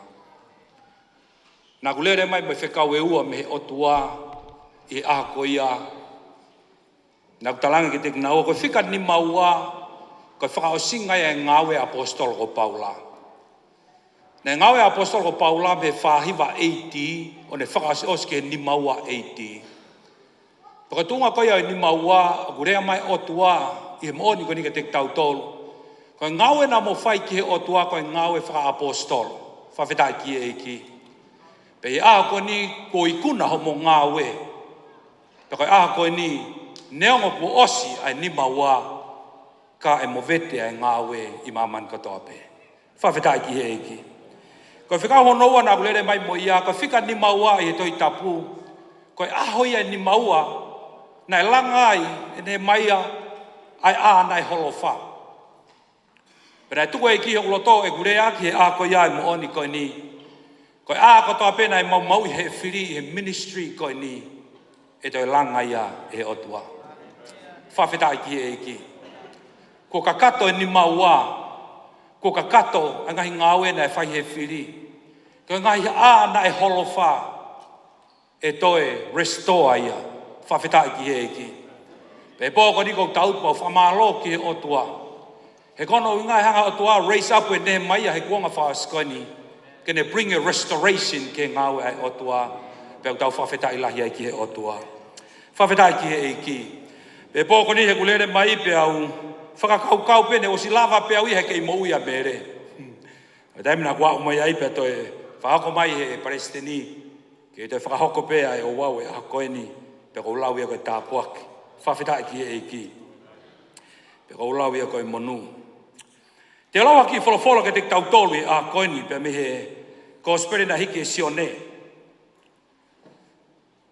Nā ku lere mai mai whekau e ua mehe otua i aha ko ia. Nā ku talanga ki te kina o koe whika ni maua koe whakaosinga e ngawe apostol ko Paula. Nā ngawe apostol ko Paula me whahiva 80 o ne whakaoske ni maua 80. Pakatunga koe ai ni maua o kurea mai otua i he mooni koe nika te tau tolu. Koe ngawe na mo whai ki he otua koe ngawe whaka-apostol. Faka'eiki eiki. Pe i aha koe ni ko ikuna homo ngawe. Pe koe aha koe ni neongo po osi ai ni maua ka e movete ai ngawe i maman katoa pe. Faka'eiki eiki. Koe whika honoa na kulere mai mo ia, koe whika ni maua i he toi tapu. Koe ahoi ai ni maua na e langai e ne maia ai a nai holofa. Pera tuko e ki holoto e kurea ki he a koe ia mo oni koe ni. Koe a kotoa pena e mau i he whiri he ministry koe ni. E toi langai ia e otua. Faka'eiki eiki. Ko kakato e ni maua. Ko kakato ngahi ngawe na e whai he whiri. Koe ngahi a na e holofa. e toe restore ia whawhetai ki he ki. Pe pōko ni kou tau pau whamalo ki he otua. He kono ingai hanga otua raise up e ne mai he kuanga whaskoni. Kene bring a restoration ke ngāwe ai otua. Pe au tau whawhetai lahi ai ki he otua. Whawhetai ki he ki. Pe pōko ni he kulere mai pe au whakakaukau pene o si lava pe au i he kei mou ia mere. Taimina kua umai ai pe toe whahako mai he Palestini. Ke te whakahoko pea e o wau e hakoeni. Pe kou lau ia koe tāpuaki. Whawhetai ki e ki. Pe kou lau ia koe monu. Te lawa ki wholofolo ke te tautolu i hakoeni. Pe me he kospere na hiki e sione.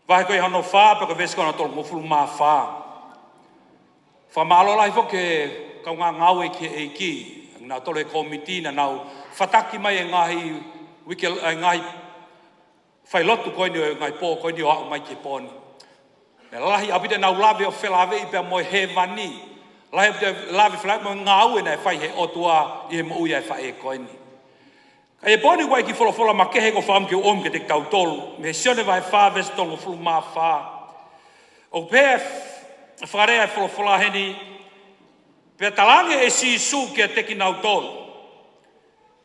Wahe koe hano wha, pe koe vesiko na tolu mofulu maa wha. Whamalo lai fo ke kau ngā ngau e ki e ki. Nā tolu e komiti na nau whataki mai e ngahi whailotu koini o ngai pō koini o hau mai ki pōni. Me lahi apite nau lawe o whelawe i pia moe he vani. Lahi apite lawe whelawe moe ngā ue nei whai he otua i he mo uia e whai e koini. Ka e pōni wai ki wholofola ma kehe ko whaam ki o om ke te tau tolu. Me sione vai whaves tolu fulu mā wha. O pēr wharea e wholofola heni. Pea talange e si su ke teki nau tolu.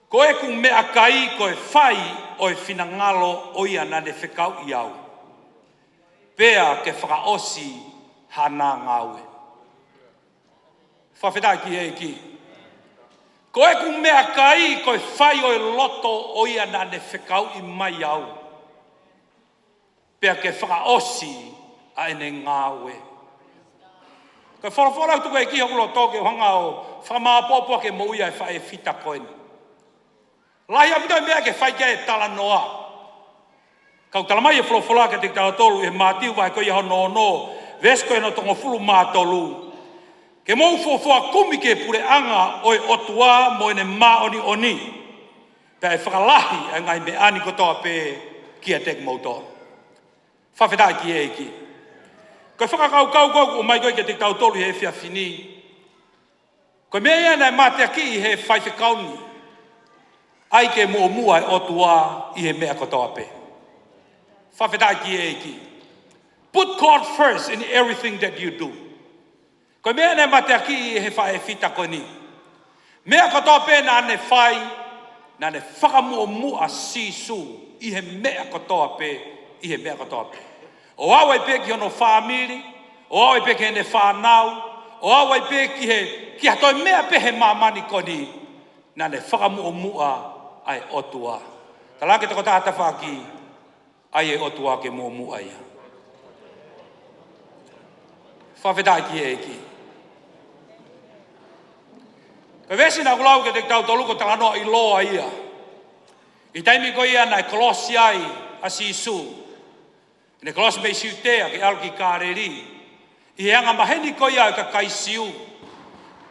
Ko e kung mea kai ko e whai o e whinangalo o ia na ne whekau i au. Pea ke whakaosi hana ngaue. Whawhetai ki hei ki. Ko e kung mea kai ko e whai o e loto o ia na ne whekau i mai au. Pea ke whakaosi a ene ngaue. Ko whorofora tuku e ki hokulo toke hanga o whamāpōpua ke mo ia e whae whita koeni. Lahi apita mea ke whai kia e tala noa. Kau talamai e wholofola ke te tau tolu e mātiu vai koe iho no no. Vesko e no tongo fulu mātolu. Ke mou fōfua kumi ke pure anga o e otua mo ene mā oni oni. Pea e whakalahi e ngai me ani kotoa pe kia tek mautor. Whawhetai ki e ki. Koe whakakau kau o mai koe ke te tau tolu he whia whini. Koe mea ia nei mātea ki he whai whikauni. Ai ke mua mua e otua i he mea kotoa pe. Whawhetai ki e ki. Put God first in everything that you do. Koe mea nei matea ki i he whae whita koe ni. Mea kotoa pe na ne whai, na ne whakamua mua sisu i he mea kotoa pe, i he mea kotoa pe. O awa i pe ki hono whamiri, o awa i pe ki hene whanau, o awa i pe ki hatoi mea pe he mamani koe ni, na ne whakamua mua ai otua. Talange te ko tāta whaki, ai e otua ke mō mua ia. Whawhetai ki e ki. Ka vesi nā kulau ke te tau tolu ko talanoa i loa ia. I taimi ko ia nai kolosi ai a sisu. Ne kolosi mei siutea ke alki kāreri. I anga maheni ko ia ka kai siu.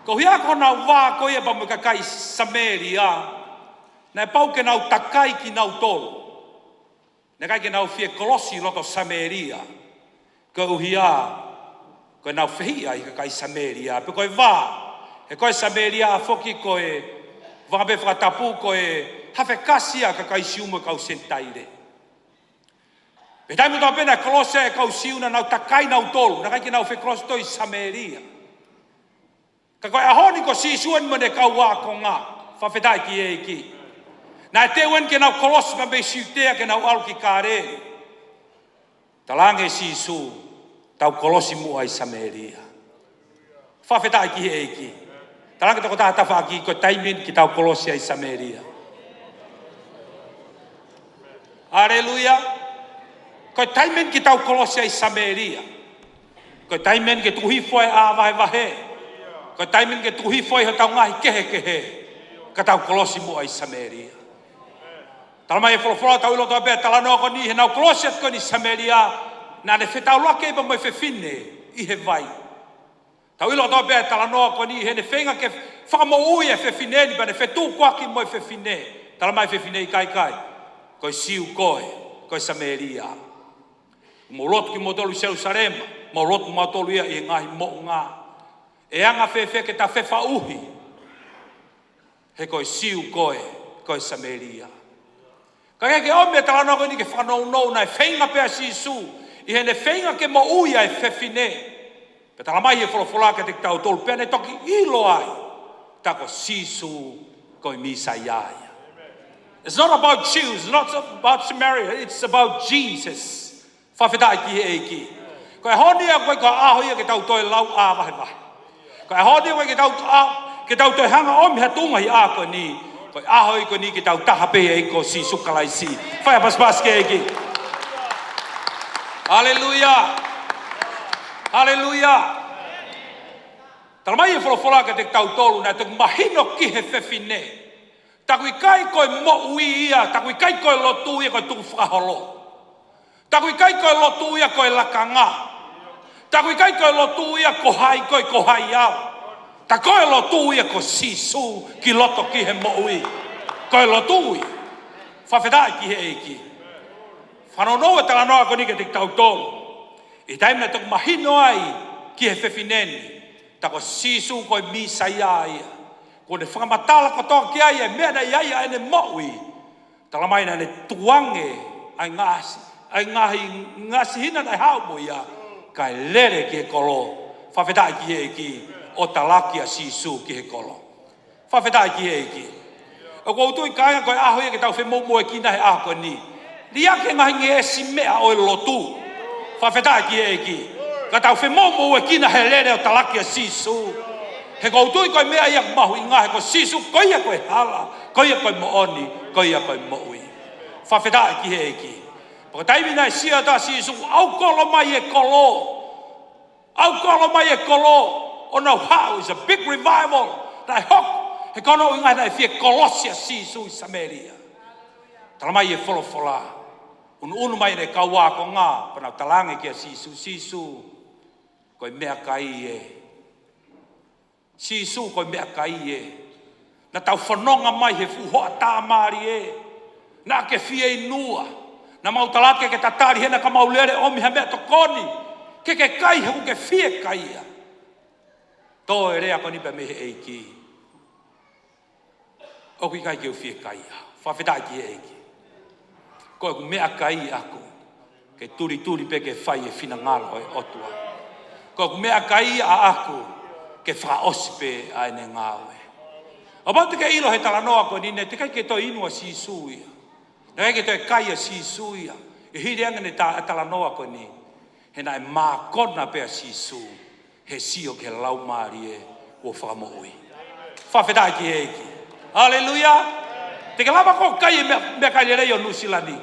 Ko hia ko nā wā ko ia pa mo ka kai Samaria. Nai pau ke nau takai ki nau tolu. Nai kai ke nau fie kolosi loto Samaria. Ko uhia, ko nau whihia i ka kai Samaria. Pe koe wā, he koe Samaria a foki koe, whangabe whakatapu koe, hawhe kasia ka kai siumo kau sentaire. Pe taimu tau pena kolosi e kau siuna nau takai nau tolu. Nai kai ke nau whi kolosi toi Samaria. Ka koe ahoni ko si suen mene kau wā ko ngā. Whawhetai ki e ki. Nā te wen ke nau kolosi ma me siutea ke nau alu ki kāre. Talange si su, tau kolosi mua i Samaria. Whawhetai ki e ki. Talange toko tāta whaki ko taimin ki tau kolosi i Samaria. Aleluia. Ko taimin ki tau kolosi i Samaria. Ko taimin ke tuhi foe a vahe vahe. Ko taimin ke tuhi foe ho tau ngahi kehe kehe. Ka tau kolosi mua i Samaria. Talama e wholofora tau ilo toa pēr talanoa ko ni he nau kolosiat ko ni Samaria na ne whetau lake ipa moe whewhine i he vai. Tau ilo toa pēr talanoa ko ni he ne whenga ke whakamo ui e whewhine ni pa ne whetu kwaki moe whewhine. Talama e whewhine i kai kai. Koe siu koe Samaria. Mo lotu ki mo tolu i Jerusalema. Mo lotu mo tolu ia i ngahi mo ngā. E anga whewhe ke ta whewha uhi. He koe siu koe Samaria. Ka ke o me tala no ni ke whanau no na whainga pea sisu. I hene whainga ke mo ui ai whewhine. Pe tala mai e wholofola ke te tau tolu pea ne toki ilo ai. Tako sisu koi misa iai. It's not about Jews, it's not about Samaria, it's about Jesus. Whawhetai ki he eiki. Ko e honi a koe ka ahoia ke tau toi lau a wahe wahe. Ko e honi a koe ke tau toi hanga o miha tunga hi a koe ni. Ko e ahoi koe ni ke tau taha pe e ko si sukalai si. Whai pas ke eiki. Hallelujah. Hallelujah. Talamai e wholofola ke te tau tolu na tuk mahino ki he whewhine. Takui kai koe mo ui ia, takui kai koe lotu ia koe tuku whakaholo. Takui kai koe lotu ia koe lakanga. Takui kai koe lotu ia ko hai au. Ta koe lotu ia ko sisu ki loto ki he mo ui. Koe lotu ia. Whawhetai ki he eiki. Whanono e tala noa ko ni ke te tau tolu. I taimna tuk mahino ai ki he whewhineni. Tako sisu koe misa ia ia. Ko ne whakamatala ko toa ki ai e mea na iai ai ne moui. Tala mai na ne tuange ai ngasi hina na hau mo ia. Kai lere ki he kolo. Whawhetai ki he ki o talaki a sisu ki he kolo. Whawhetai ki he ki. O ko utui kainga koe aho ia ke tau whemomo e kina he aho koe ni. Ria ke ngahi nge esi mea o e lotu. Whawhetai ki he ki. Ka tau whemomo e kina he lere o talaki a sisu. He koutui koe mea ia mahu inga he ko sisu koia koe hala, koia koe mooni, koia koe moui. Whawhetai ki he eki. Paka taimina e sia ta sisu, au kolo mai e kolo. Au kolo mai e kolo. O nau hau is a big revival. Nai hok, he kono inga he fie kolosia sisu i Samaria. Tala mai e wholofola. Unu mai ne kaua ko ngā, panau talange ki a sisu, koe mea kai e. Sisu koe mea kai e. Na tau whanonga mai he fuhoa tā maari e. Na ke fie inua. Na mautalake ke tatari hena ka maulere omi ha mea tokoni. Ke kai he ke fie kai a. Tō e rea koni pa mehe eiki. O kui kai ke u fie kai a. Whawhetai ki eiki. Koe ku mea kai aku. Ke turi pe ke whai e whina ngalo e otua. Koe ku mea kai a aku. Ke whaospe ai ne ngāwe. O bante ke ilo he talanoa ko nine, te kai ke toi inua sisuia. Ne kai ke toi kai a sisuia. E hiri anga ne talanoa ko ni. He nai mā kona pea sisu. He sio ke lau maari e o whakamoui. Whawhetai ki eiki. Hallelujah. Te ke lava ko kai e mea kai rei o nusilani.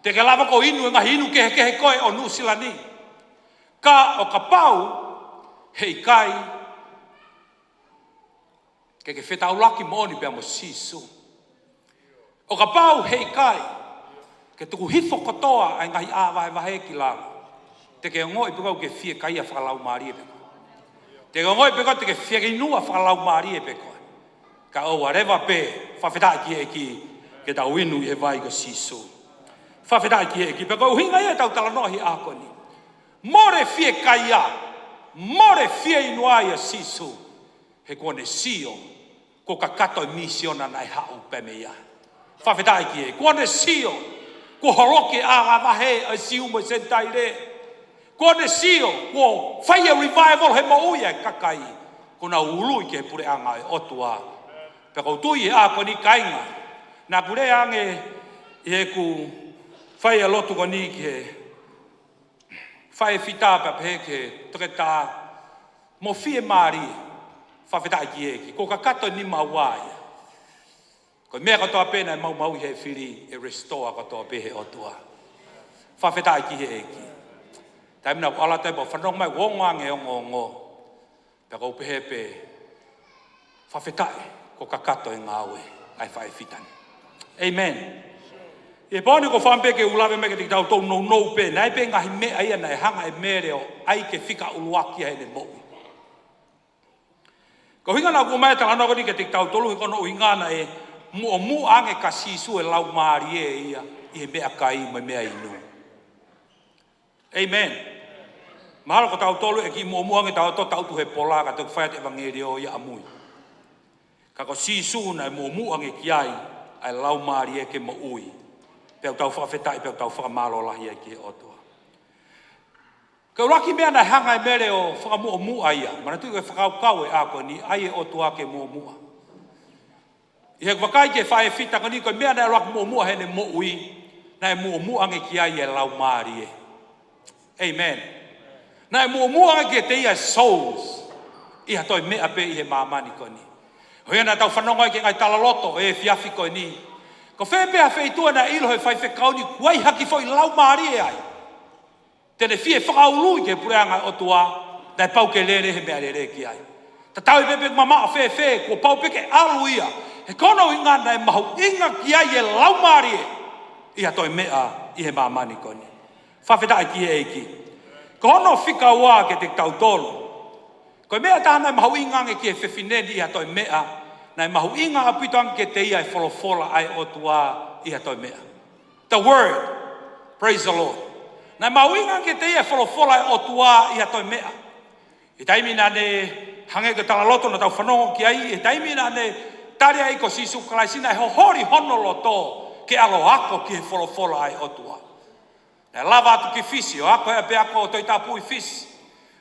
Te ke lava ko inu e ngahi inu ke koe o nusilani. Ka o ka pau, hei kai, ke whetau laki moni pia mo sisu. O ka pau hei kai, ke tuku hifo kotoa ai ngahi āwahe wahe ki lalo. Te ke ngoi pekau ke fie kai a whakalau maari e peko. Te ke ngoi pekau te ke fie inua whakalau maari e peko. Ka o whatever pe, whawhetai ki e ki, ke tau inu e vai ko sisu. Whawhetai ki e ki, peko uhinga e tau talanohi ākoni. More fie kai a, more fie inua ia sisu. He kone sio, ko ka kato misiona nai hau pemea. Whawhetai ki e, kone sio, ko horoke a wahe a siu mo sentai re. Kone sio, ko whaia revival he mo uia kakai. Kona ului ke pure anga e otua. Peko tui e a koni kainga. Nā pure ange e ku whaia lotu koni ke. Whaia whita pa peke, toke tā, mo fie maari. Whawhetai ki eki. Ko ka kato ni mawai. Ko mea katoa pēnei mau he whiri e restore katoa pēhe otua. Whawhetai ki eki. Taimina ko ala tai po whanong mai wongange ongo. Peka upehe pē. Whawhetai ko ka kato e ngāwe ai whae whitani. Amen. E pāne ko whampe ke ulawe me ke te tau tau nou pē. Nai pē ngahi mea ia nei hanga e mereo ai ke whika uluaki hei ne moui. Ko hinga na ko mai tala no ni ke te tau tolu ko no hinga na e mu ange ka sisu e lau maari e ia i mea kai mai mea inu. Amen. Mahalo ko tau tolu e ki mu ange tau tu he pola ka te whai te evangelio ia amui. Ka ko sisu na mu ange ki ai lau maari e ke mo ui. Peo tau whawhetai, peo tau whamalo lahi ai ki otua. Kau raki mea na hanga e mere o whakamua mua ia. Mana tui koe whakaukau e ako ni ai e otua ke mua. I he wakai ke whae whita kani koe mea na raki mua hene mo ui. Na e mua ange ki ai e lau maari e. Amen. Na e mua ange te ia souls. Iha toi mea pe i he mamani koni. Hoi ana tau whanonga ke ngai talaloto e fiafi koe ni. Ko whepea wheitua na ilo he whai whekauni kuai haki fo i lau maari e ai. Tene fie whakaulu ke pureanga o tua, na pau ke lere he mea lere ki ai. Ta tau i pepe mama a whe, kua pau peke alu ia. He kono inga na e mahu inga ki ai e lau maari e. Ia toi mea i he mamani koni. Whawhetai ki e eiki. Kono whika wā ke te tau tolu. Koe mea tāna e mahu inga nge ki e whewhineni ia toi mea, na e mahu inga apitang ke te ia e wholofola ai o tua ia toi mea. The word, praise the Lord. Na mawinga ke te ia wholofola o tua i atoi mea. I taimi na ne hange ke talaloto na tau whanongo ki ai, i taimi na ne tari ai ko sisu kalaisina e hohori honolo to ke alo ako ki he wholofola ai o tua. Na lava atu ki fisi, o ako e pe ako o toi tapu i fisi.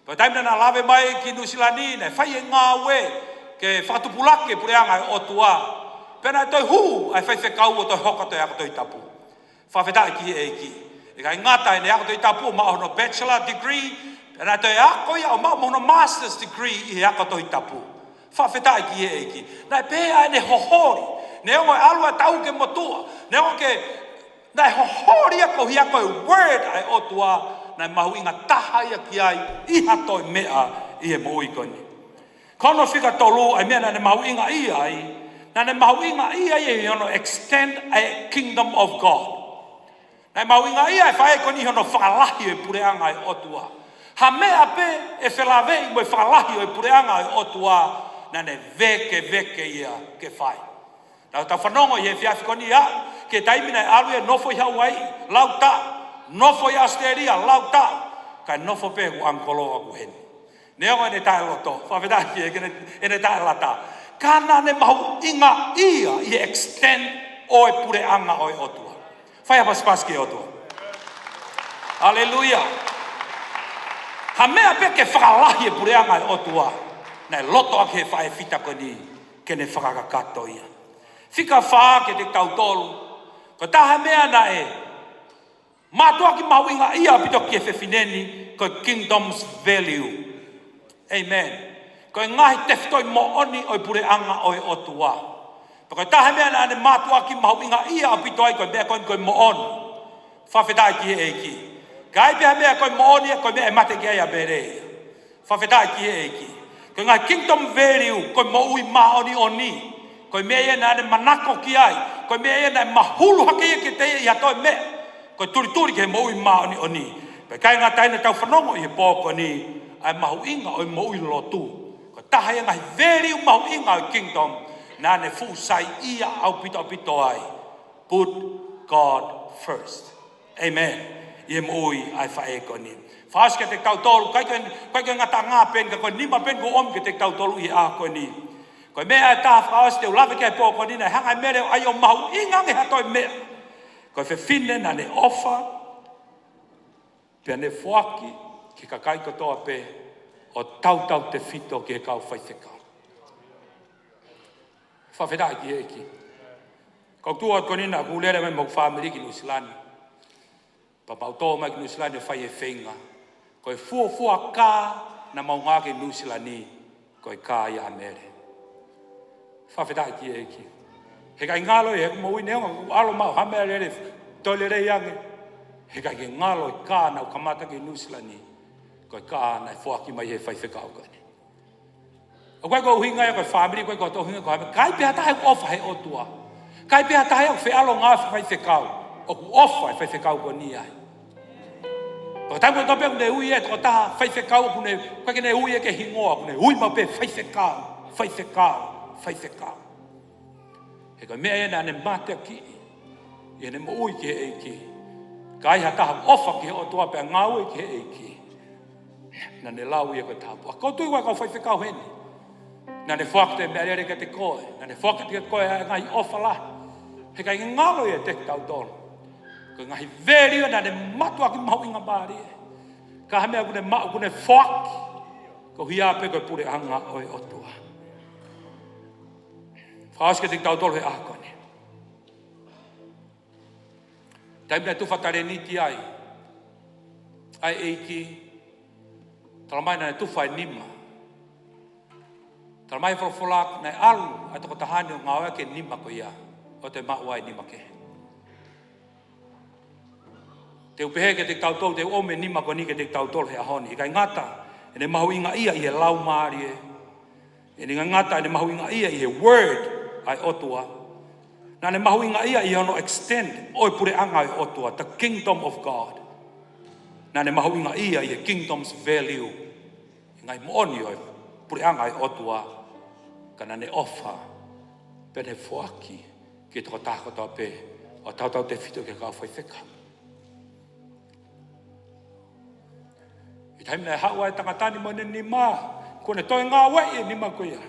Pa taimi na lave mai ki nusilani, na whai e ngā ue ke whatupulake pureanga o tua. Pena e toi hu, ai whai whekau o toi hoka toi ako toi tapu. Whawhetai ki e ki. E kai ngata e ne ako toi tapu ma ono bachelor degree, e nā toi ako ia o ma ono master's degree i ako toi tapu. Whawhetai ki e ki. Nā e pēa e ne hohori, ne ongo e alua tau ke motua, ne ongo ke, nā e hohori ako hi ako e word ai o tua, nā e mahu inga taha ia ki ai, i hatoi mea i e mo ikoni. Kono whika tolu ai mea nā ne mahu inga i ai, nā ne mahu inga i ai e ono extend a kingdom of God. Nai mawinga ia e whae koni hono whakalahi o pureanga e otua. Ha mea pe e whelawei mo e whakalahi o pureanga e otua na ne veke ia ke whae. Nau ta whanongo i he whiawhi koni ia ke taimina e alu e nofo i Hawaii, lau ta, nofo i Australia, lau ta, kai nofo pe ku angkolo aku heni. Neongo e ne tae loto, whawhetaki e ne tae lata. Kana ne mahu inga ia i extend o e pureanga o e otua. Whai apas ki otua. Aleluia. Ha mea pe ke whakalahi e pureanga e otua. Nei loto ake he whae whita koni ke ne whakakato ia. Whika whaa ke te tautolu. Ko taha mea na e. Mātua ki mau inga ia pito ki e whewhineni ko kingdom's value. Amen. Ko e ngahi teftoi mo oni o i pureanga o e otua. Ko taha mea na ne mātua ki mahu inga ia apito ai koe mea koe mo on. Whawhetai ki e ki. Kai pia mea koe mo on ia koe mea e mate ki ai a bere. Whawhetai ki e ki. Koe ngai kingdom value koe mo ui ma oni oni. Koe mea ia na ne manako ki ai. Koe mea ia na mahulu hake ia ki te ia toi mea. Koe turi ke mo ui ma oni oni. Pe kai ngā taina tau whanongo i he pōko ni. Ai mahu inga o mo ui lotu. Koe taha ia ngai value mahu inga o kingdom. Nā ne fusai ia au pito ai. Put God first. Amen. Ie moi ai whae koni. Whaas ke te tautolu, kai ke ngata ngā pen, ka koe nima pen ko om ke te tautolu i a koni. Koe mea e tā whaas te ulawe ke pō koni, nei hanga mere ai o mahu ingange hatoi mea. Koe whine na ne ofa, pia ne whaki, ki ka kai kotoa pe, o tautau te whito ki he kau whaitheka. Whawhetai ki e ki. Kau tua konina ku lere mai mau whamiri ki Nusilani. Pa mau tō mai ki Nusilani o whai e whenga. Koe fua kā na mau ngā ki Nusilani. Koe kā i a mere. Whawhetai ki e ki. He kai ngalo e mo ui neonga ku alo mau hamea lere tole rei ange. He kai ke ngalo e kā na u kamata ki Nusilani. Koe kā na e whaki mai he whai whekau kani. O koe ko uhinga e koe whamiri, koe ko to uhinga koe hame, kai pēha tahe ofa he otua. Kai pēha tahe au whealo ngā whai whekau. O ku ofa e whai whekau ko ni ai. O tango tope kune ui e, toko taha whai whekau, koe kene ui e ke hingoa, kune ui mau pē whai whekau. He koe mea e na ne mate ki, i ne mo ui ki he eiki. Kai ha taha ofa ki he otua pēha ngā ui ki he eiki. Na ne lau i e koe tāpua. Ko tui wai kau whai whekau heni. Na ne whakte mea rere ka te koe. Na ne whakte ka koe ngai ofa la. He kai ngalo e te tau tonu. Ko ngahi veri na de matu aki mau inga bari. Ka hame aku de mau ku ne fuck. Ko hia pe ko pure anga oi otua. Faas ke tik tau tol he akone. Taimna tu fatare niti ai. Ai eiki. Talamai na tu fai nima. Talamai folak na alu atau tahani ngawe ke nima ko ia. O te mawai nima ke. Te upehe ke te tautol te ome nima ko ni ke te tautol he ahoni. Kai ngata ene mahu inga ia i he lau maari e. Ene ngata ene mahu inga ia i he word ai otua. Na ne mahu inga ia i ono extend oi pure anga ai otua. The kingdom of God. Na ne mahu inga ia i he kingdom's value. Ngai mooni oi pure anga ai otua. Kana ne ofa. Pene fuaki. Ki toko tako tau pe. O tau te fito ke kau fai wheka. I taimina e haua e tangatani mo ni mā. Kone toi ngā wei e ni mā koia.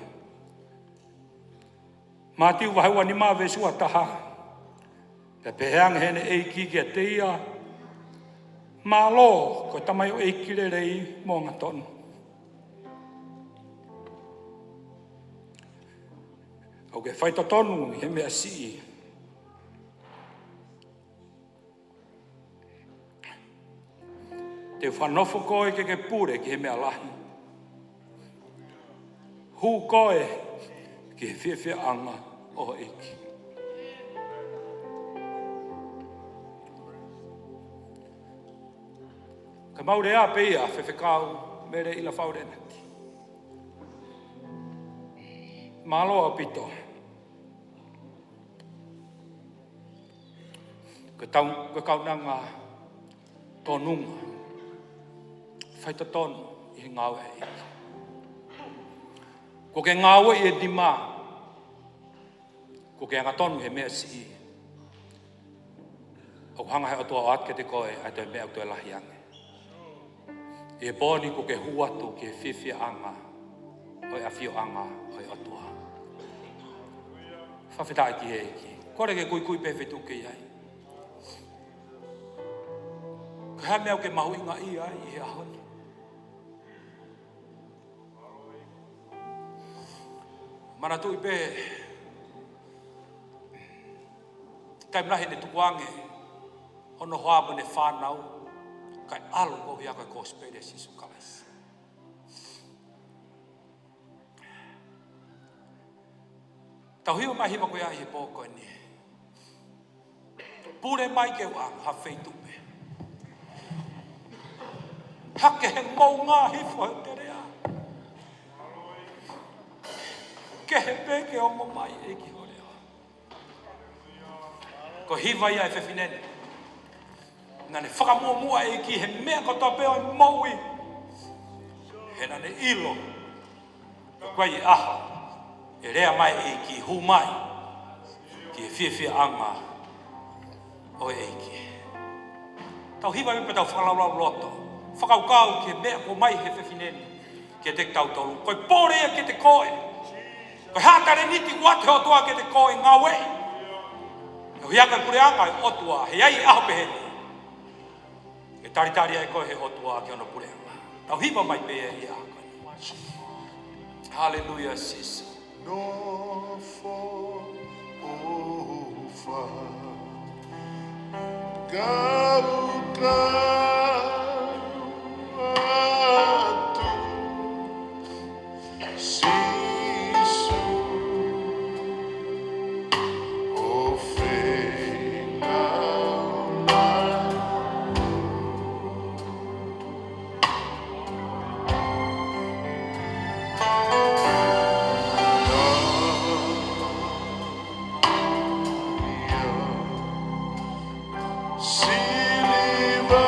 Mā tiu waheua ni mā vesua taha. Pe peheang hene eiki kia teia. Mā lo ko tamai o eiki le rei mō ngā tonu. Au ke whaita tonu he mea sii. Te whanofo koe ke pure ki he mea lahi. Hu koe ki he whiawhia anga o eiki. Ka maure a peia whewhekau Mele Ilafau Lenati. Maloa pito. Ka kaunanga tonunga. Whaita tonu i he ngāwe e iki. Ko ke ngāwe i e dima. Ko ke anga tonu he mea si i. O hanga he atua o atke te koe ai toi mea au toi lahi ange. I e pōni ko ke huatu ki he whiwhia anga. Oi a whio anga oi atua. Whawhitai ki he iki. Kore ke kui pe whetu ke iai. Ko hea mea ke mahu inga i ai i he ahoni. Mana tu ipe kai mlahi ne tukuange ono hoa mo ne whanau kai alu ko hiaka ko spede sisu kalas. Tau hiu mai hima ko ia hi pōko ni. Pure mai ke wang ha feitupe. Hake he ngau ngā hifo he te rea. Ke he peke o mo mai e ki horea. Ko hiwa ia e whewhinene. Nga ne whakamua e ki he mea ko tō peo e maui. He na ne ilo. E koe i aha. E rea mai e ki hu mai. Ki he whiawhia anga o e ki. Tau hiwa i pe tau whakalaulau loto. Whakaukau ki he mea ko mai he whewhinene. Ki te tau tolu. Koe pōrea ki te koe. Ko hātare niti wate o toa ke te koe ngā wei. Ko hiaka pure anga e otua, he ai aho pehene. E taritari ai koe he otua ke ono pure anga. Tau hiwa mai pēa i a koe. Hallelujah, sis. No for over. Silver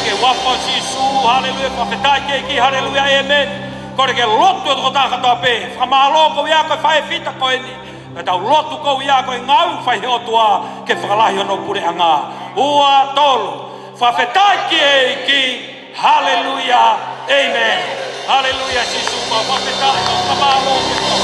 ke wapa sisu, haleluia, whawhetaikeiki, haleluia, amen. Kore ke lotu e toko tāka tō pē, whamalo ko ia koe whae whita koe ni, me tau lotu ko ia koe ngau whai he otua ke whakalahi ono pure anga. Ua tolu, whawhetaikeiki, haleluia, amen. Haleluia, sisu, whawhetaikeiki, whamalo ke tō.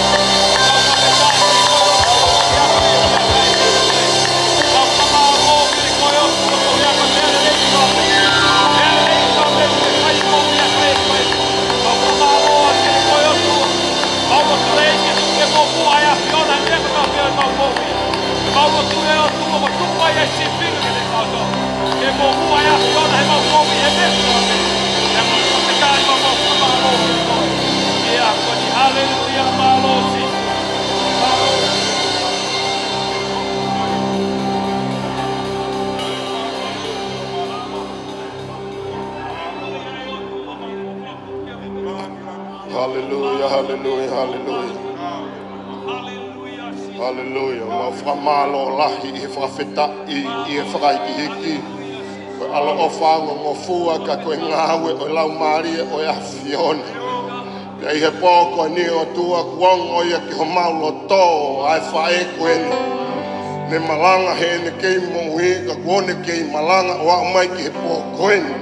Hallelujah, hallelujah, hallelujah. Hallelujah. Ma whamalo lahi I whawheta I whakaiki hiki. Koe alo o whango mo fua ka koe ngāwe o lau maria o ia whiona. Pia I he pōko ni o tua kuang o ia ki ho maulo tō ai whae koe ni. Ne malanga he ne kei mo hui ka kuone kei malanga o a mai ki he pōko ni.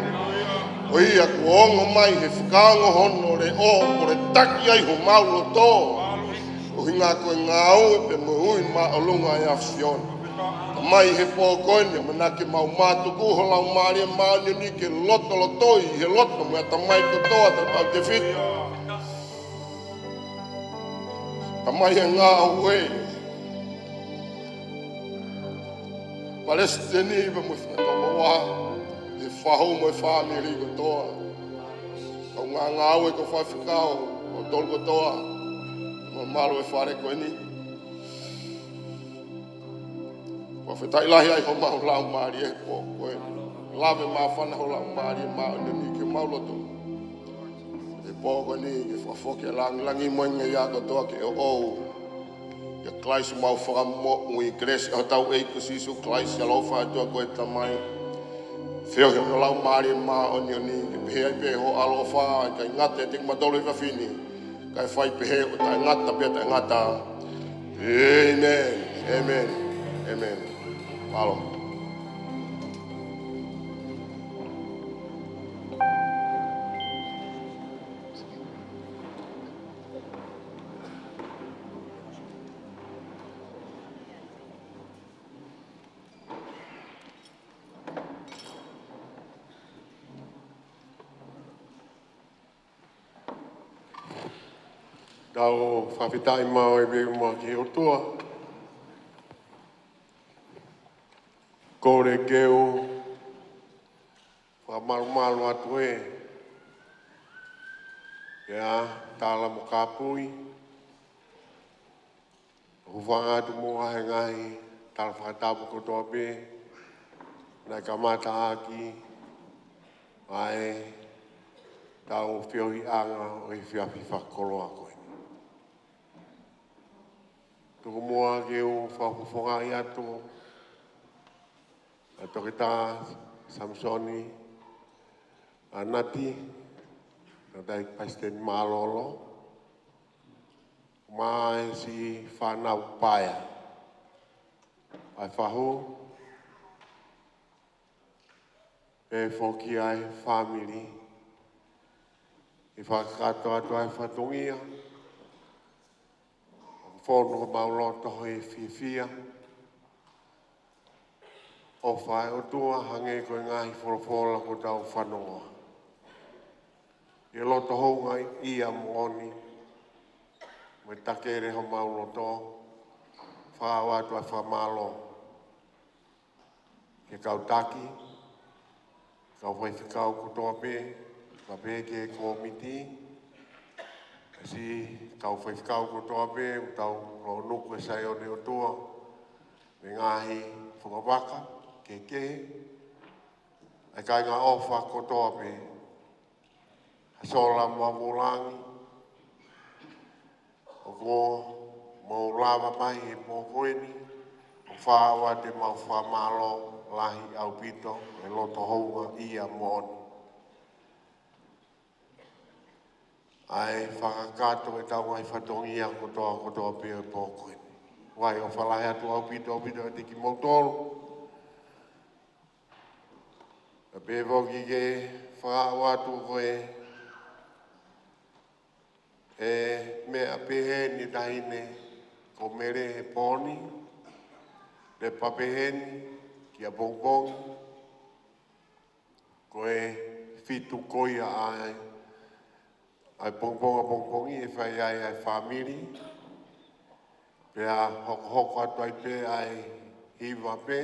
O ia kuongo mai he whakango hono re o po re taki ai ho maulo tō. O hinga koe ngāu pe mo hui ma o lunga ia whiona. Mai he pōkoini, manake mau mātuku ho lau maria maani ni ke loto lotoi, he loto mea tamai kotoa ta pau te whita. Tamai he ngā ue. Palestini iwa mo whanatoko wā, he whahou mo e whāmiri kotoa. Kau ngā ue ko whawhikao, o tolu kotoa, mo malo e whare koe ni. Whawhetai lahi ai ho mau lau maari e po koe. Lawe maa whana ho lau maari e maa ni ke mauloto. E po koe ni ke whawhoke langi moenga ia kotoa ke o ou. Ia klaisi mau whakamo ui kresi o tau eiku sisu klaisi alo whaatua koe tamai. Whio ke no lau maari e maa o ni ke pehea I pehe ho alo whaa kai ngata e tik matolo I whawhini. Kai whai pehe o tai ngata pia tai ngata. Amen, amen, amen. Malo. Tau whawhitai mau e veu mua ki otua. Kore keu whamarumaru atu e. Ia, tāla mo kāpui. Huwanga atu mua he ngahi, tāla whakatapu kotoa pē. Nai ka mata aki. Ai, tau whiohi anga o I whiawhi whakoloa koe. Tuku mua keu whawhuwhonga I atu. A toke tā Samsoni, a Nati, a dai Paisten Malolo, mai si whanau paia. Ai whahu, e whoki ai family, I whakakato atu ai whatongia, whono mauloto hoi whiwhia, o whae o tua hange koe ngahi wholofola ko tau whanoa. I loto hou ngai ia mooni, me takere ho mauloto, whaawatu a whamalo. Ke kau taki, kau whaifikau ko toa pē, ka pē ke komiti, si kau whaifikau ko toa pē, tau no nuku e sai o ne o tua, me ngahi whakawaka, ke ai kai ngā ofa kotoa pē. Hasola mamulangi. O ko mau lava mai e mō koeni. O whāwa te mau whamalo. lahi au pito, e loto hounga ia mooni. Ai whakakato e tau ngai whatongia kotoa pia pōkoe. Wai o whalahe atu au pito e tiki mautoro. A pēwoki ke whakao atu koe e mea pehe ni tahine ko mere he pōni, le papeheni ki a bongbong, koe fitu koia ai bongbongi e whai ai whamiri, pea hoko atu ai pe ai hiwa pe,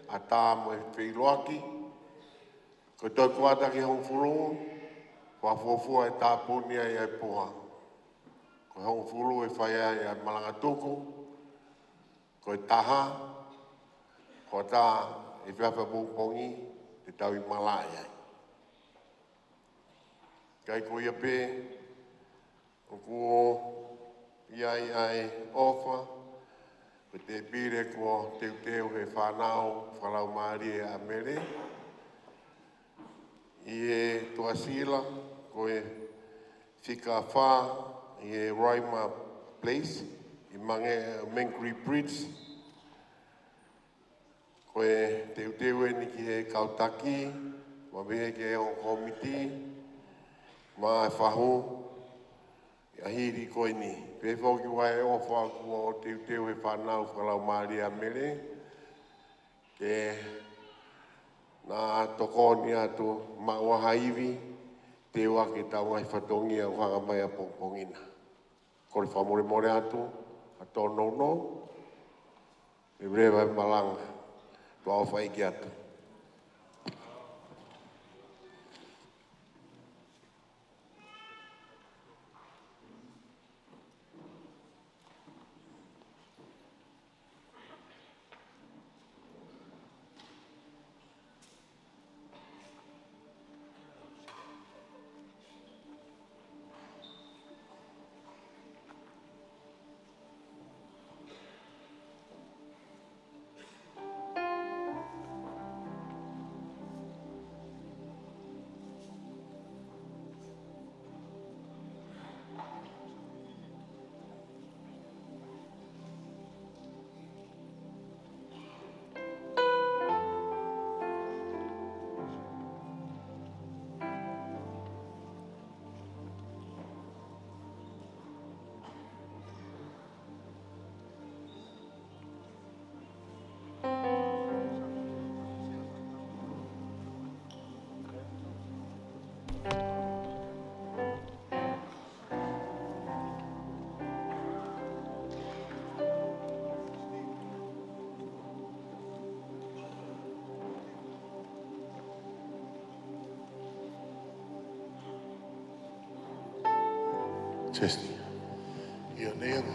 a tā mo e whiloaki, ko toi kuata ki hong furu, kua fuafua e tāpuni ai poha. Ko hong furu e whai ai malangatuku, ko e taha, ko tā e whiawha bongbongi, te tau i malai ai. Kai ko ia pe, o kuo iai ai ofa, ko te pire ko teu he whanau, whalau maari e a mere. I e Tuasila, ko e whika whā, i e Raima Place, i mange Mangry Bridge, ko e teu e ni ki e Kautaki, ma vehe ke e o komiti, ma e whahu, i a hiri koe ni. Pe whoki wai e ofa kua o teu e whanau whalau maari a mere, ke nā tokoni atu maua haiwi, te wake tau ngai whatongi au hanga mai a pongpongina. Kore whamore atu, a tō no, e rewa e malanga, tua o whaiki atu. Testi. Ia neanga.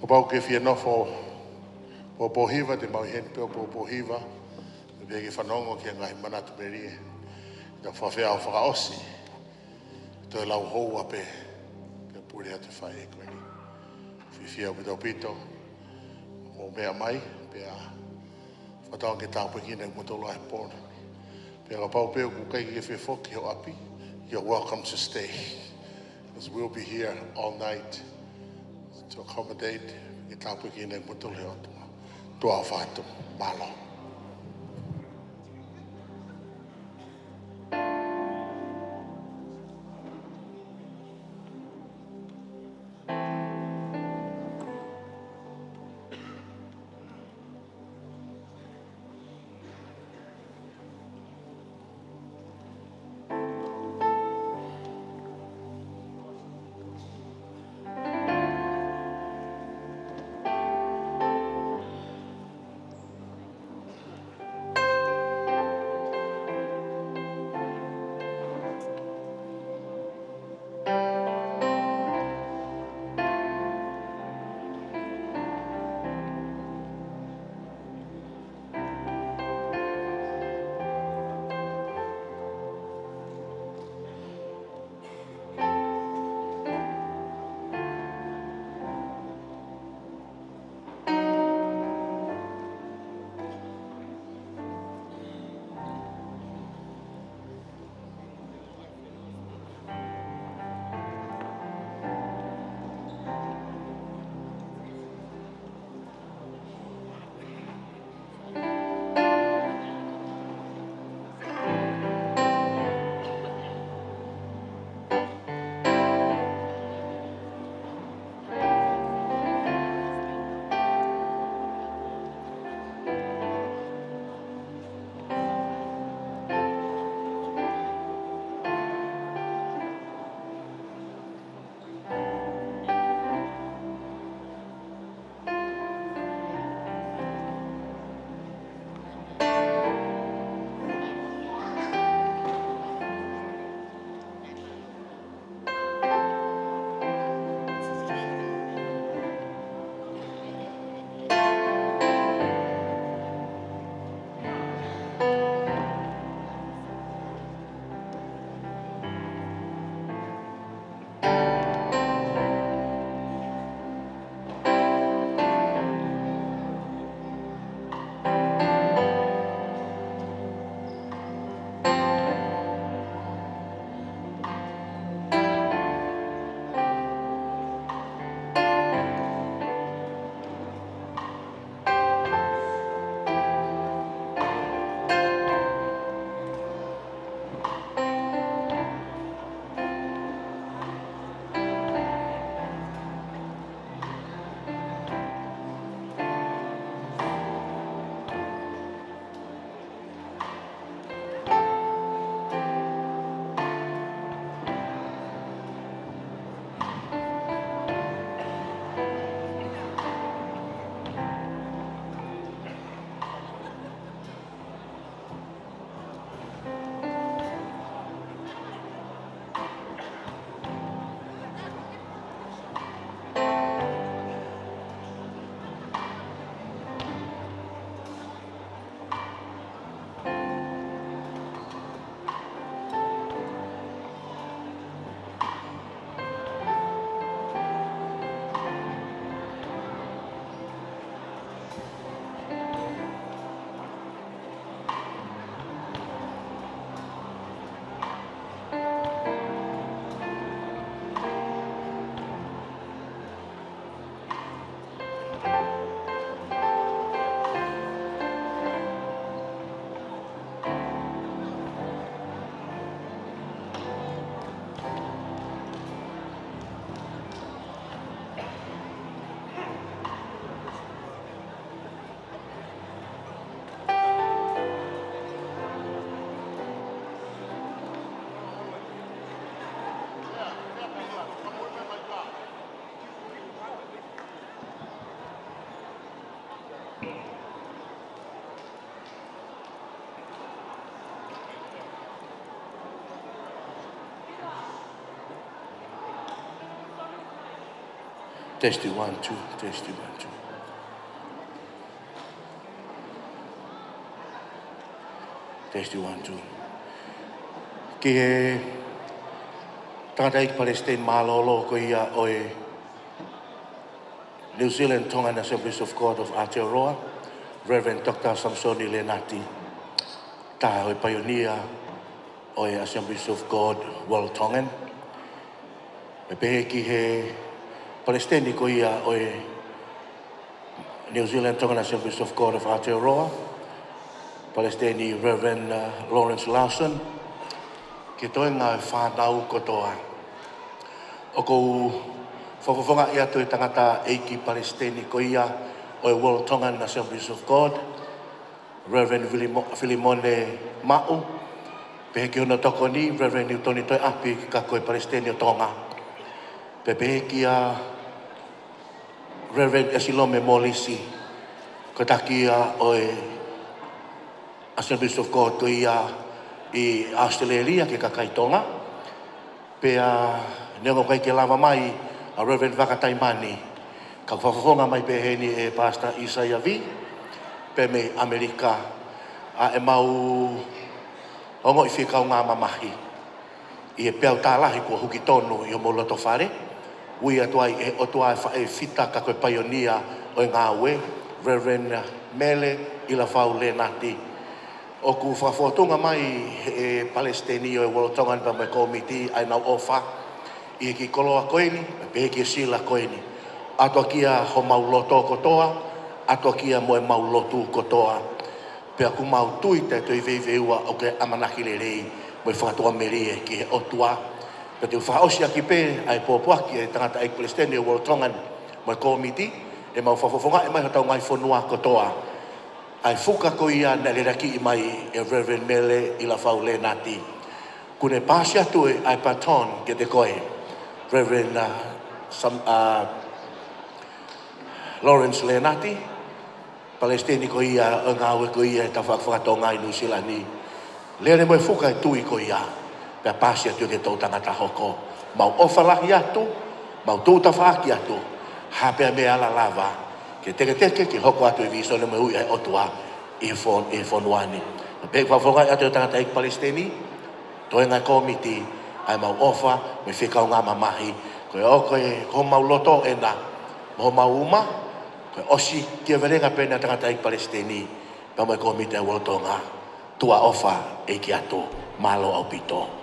O pau ke fia nofo o pohiva, te mau hen pe o pohiva, te pia ke whanongo ki a ngahi manatu merie. Te whawhea o whakaosi, te lau houa pe pure atu whae e koe ni. Fia o pito pito, o mea mai, pe a whatau ke tāpu kina i motolo ai pōna. Pe a pau pe o kukai ke fia whoki o api, you're welcome to stay. Because we'll be here all night to accommodate the topic in the Mutulio to our Fatu Malo. Testing 1, 2, testing 1, 2. Testing 1, 2. Ki he tangata ik Palestine malolo ko ia o e New Zealand Tongan Assemblies of God of Aotearoa, Reverend Dr. Mele Lenati, ta o pioneer o e Assemblies of God World Tongan. Me pehe ki he Palestine ko ia o e New Zealand Tongan Assemblies of God of Aotearoa, Palestine Reverend Lawrence Lawson, ki toi ngā whānau kotoa. O kou whakawhanga ia toi tangata eiki Palestine ko ia o e World Tongan Assemblies of God, Reverend Filimone Ma'u, pehe ki hona toko ni, Reverend Newtoni toi api ka koe Palestine o Tonga. Pehe ki a Reverend Esilome Molisi, ko taki a o e Assemblies of God ko ia i Australia ke kakaitonga. Pea nengo kai ke lava mai a Reverend Vakataimani. Ka whawhonga mai pehe ni e Pastor Isaiah V. Pe me Amerika a e mau hongo i whikau ngā mamahi. I e peau tālahi kua huki tonu i o moloto whare. Ui atuai e otua e whita ka koe pioneer o ngā ue. Rev Mele Ilafau Lenati. O ku whawhotunga mai e Palestini o e World Tongan pa mai komiti ai nau ofa. I ki koloa koeni, pehe ki sila koeni. Atua kia ho mauloto kotoa, atua kia mo e maulotu kotoa. Pea ku mau tui te toi veiveua o ke amanaki le rei mo e whakatua merie ki he otua. Pea te whaosia ki pe ai pōpuaki e tangata ai Palestini o World Tongan mo e komiti. E mau whawhonga e mai hatau ngai whanua kotoa. Ai fuka ko ia na le raki i mai e Rev Mele Ilafau Lenati. Kune pasi atu e ai paton ke te koe. Rev Lawrence Lenati. Palestini ko ia o ngā ue ko ia e ta whakawhakato ngai New Zealand ni. Lere mo e fuka e tui ko ia. Pea pasi atu ke tau tangata hoko. Mau ofalahi atu, mau tūta whaaki atu. Hapea me ala lava. Ke teke ki hoko atu e viso le mehui ai otua i whonuani. Pek whawhonga atu e tangata ik Palestini, toi ngai komiti ai mau ofa me whikau ngā mamahi. Koe o koe ho mau loto e na, ho mau uma, koe osi kia verenga pena tangata ik Palestini, pa mai komiti ai World tua ofa e ki atu malo au pito.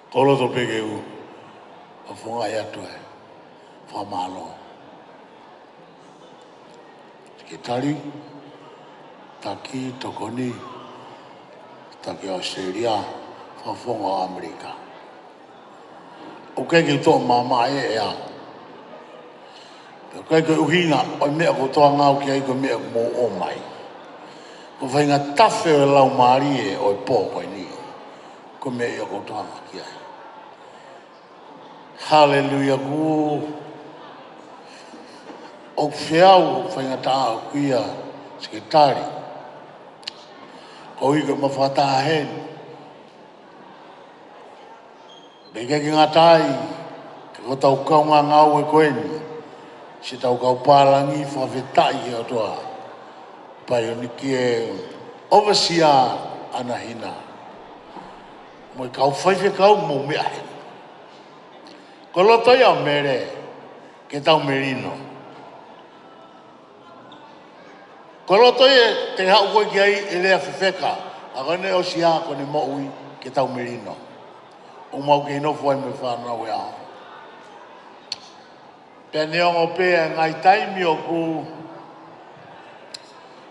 Kolo to peke u, a whunga i atu e, whamalo. Ki tari, taki, tokoni, taki Australia, whawhunga o Amerika. O keke tō mama e ea. O keke uhinga, o mea ko toa ngau ki ai ko mea mō o mai. Ko whainga tawhe o lau maari e o i pō koe ni. Ko mea i o ko toa ngau ki ai. Hallelujah ku. O whiau whainga taa o kuia sekretari. Ko iko mawhataha hen. Beke ki ngā tai, ke ko tau kau ngā ngau e koeni. Si tau kau pālangi whawhetai e o toa. Pai o niki e oversia ana hina. Mo i kau whaiwhe kau mō mea hen. Ko loto ia mere ke tau merino. Ko loto ia te hau koe ki ai e lea whiwheka. A kone o si a kone mo ui ke tau merino. O mau ke inofu ai me whanau e ao. Pea neongo pēa ngai taimi o ku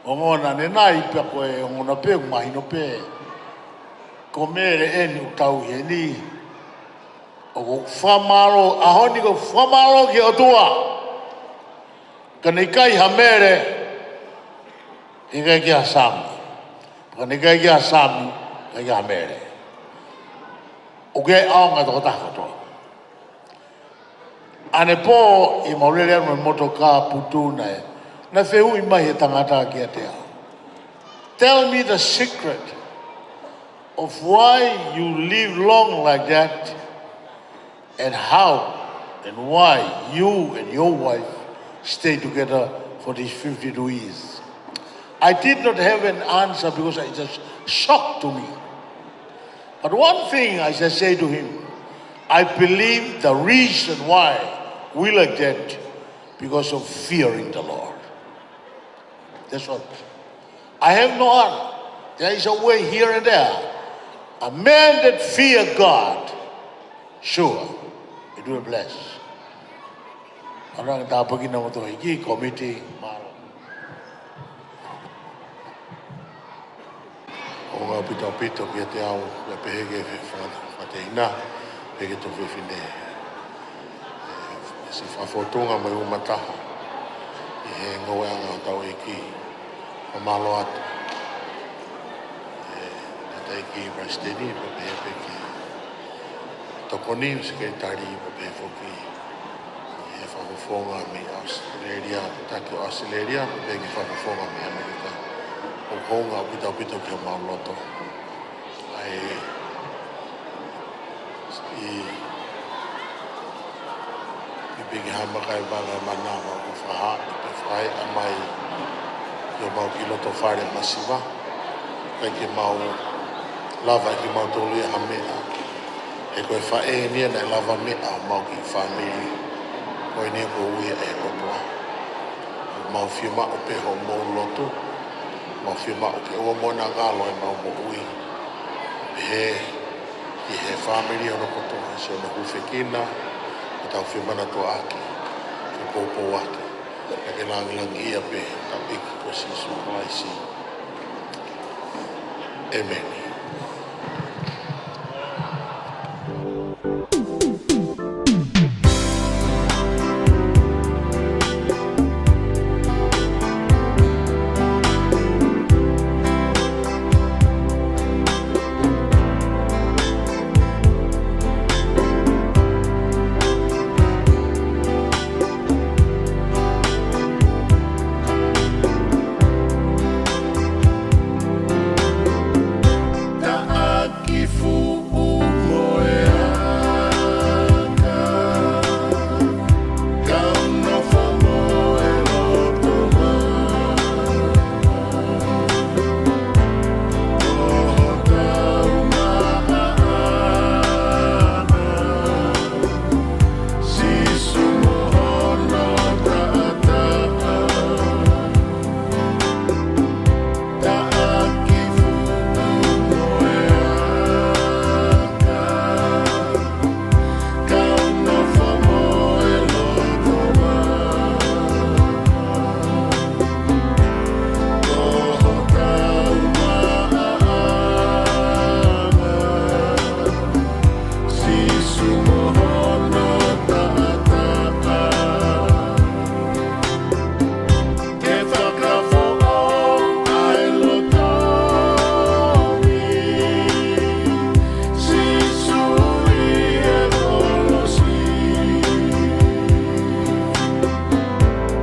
o ngona ne nai pia koe o ngona pēa kumahino pēa. Ko mere eni u tau he ni. O ko whamaro, a honi ko whamaro ki o tua. Ka nei kai ha mere, i kai ki a sami. Ka nei kai ki a sami, kai ki a mere. O ke aonga toko tako toa. Ane pō i maurele anu e motoka putu na e, na whehu i mai e tangata ki a te ao. tell me the secret of why you live long like that and how and why you and your wife stay together for these 52 years. I did not have an answer because it just shocked to me. But one thing I shall say to him, I believe the reason why we like that because of fearing the Lord. That's what. I have no other. There is a way here and there. A man that fear God, sure, it will bless. Orang tak pergi nama tu lagi komiti malu. Orang pito kia te au le pehege fateina pehege to fine. Si fafotunga mai umataha. He ngoanga tau iki. Pamalo atu. Taiki Brasteni pepe ki toponi sekretari pepe foki e fafonga mi Australia taki Australia pepe ki fafonga mi Amerika o honga pito ki maloto ai pepe ki hamba kai bala manama o faha pe fai amai yo mau piloto fare masiva kai ki mau lava ki mau tolu ha mea e koe whae nia na lava mea mau ki whamiri koe nia ko uia e kotoa mau whima o peho mou lotu mau whima o ke ua mona ngalo e mau mo ui he ki he whamiri o no kotoa se o no huwhekina o tau whimana to aki ki popo aki e ke langilangi ia pe tau iki ko sisu kalaisi Amen.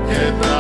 Get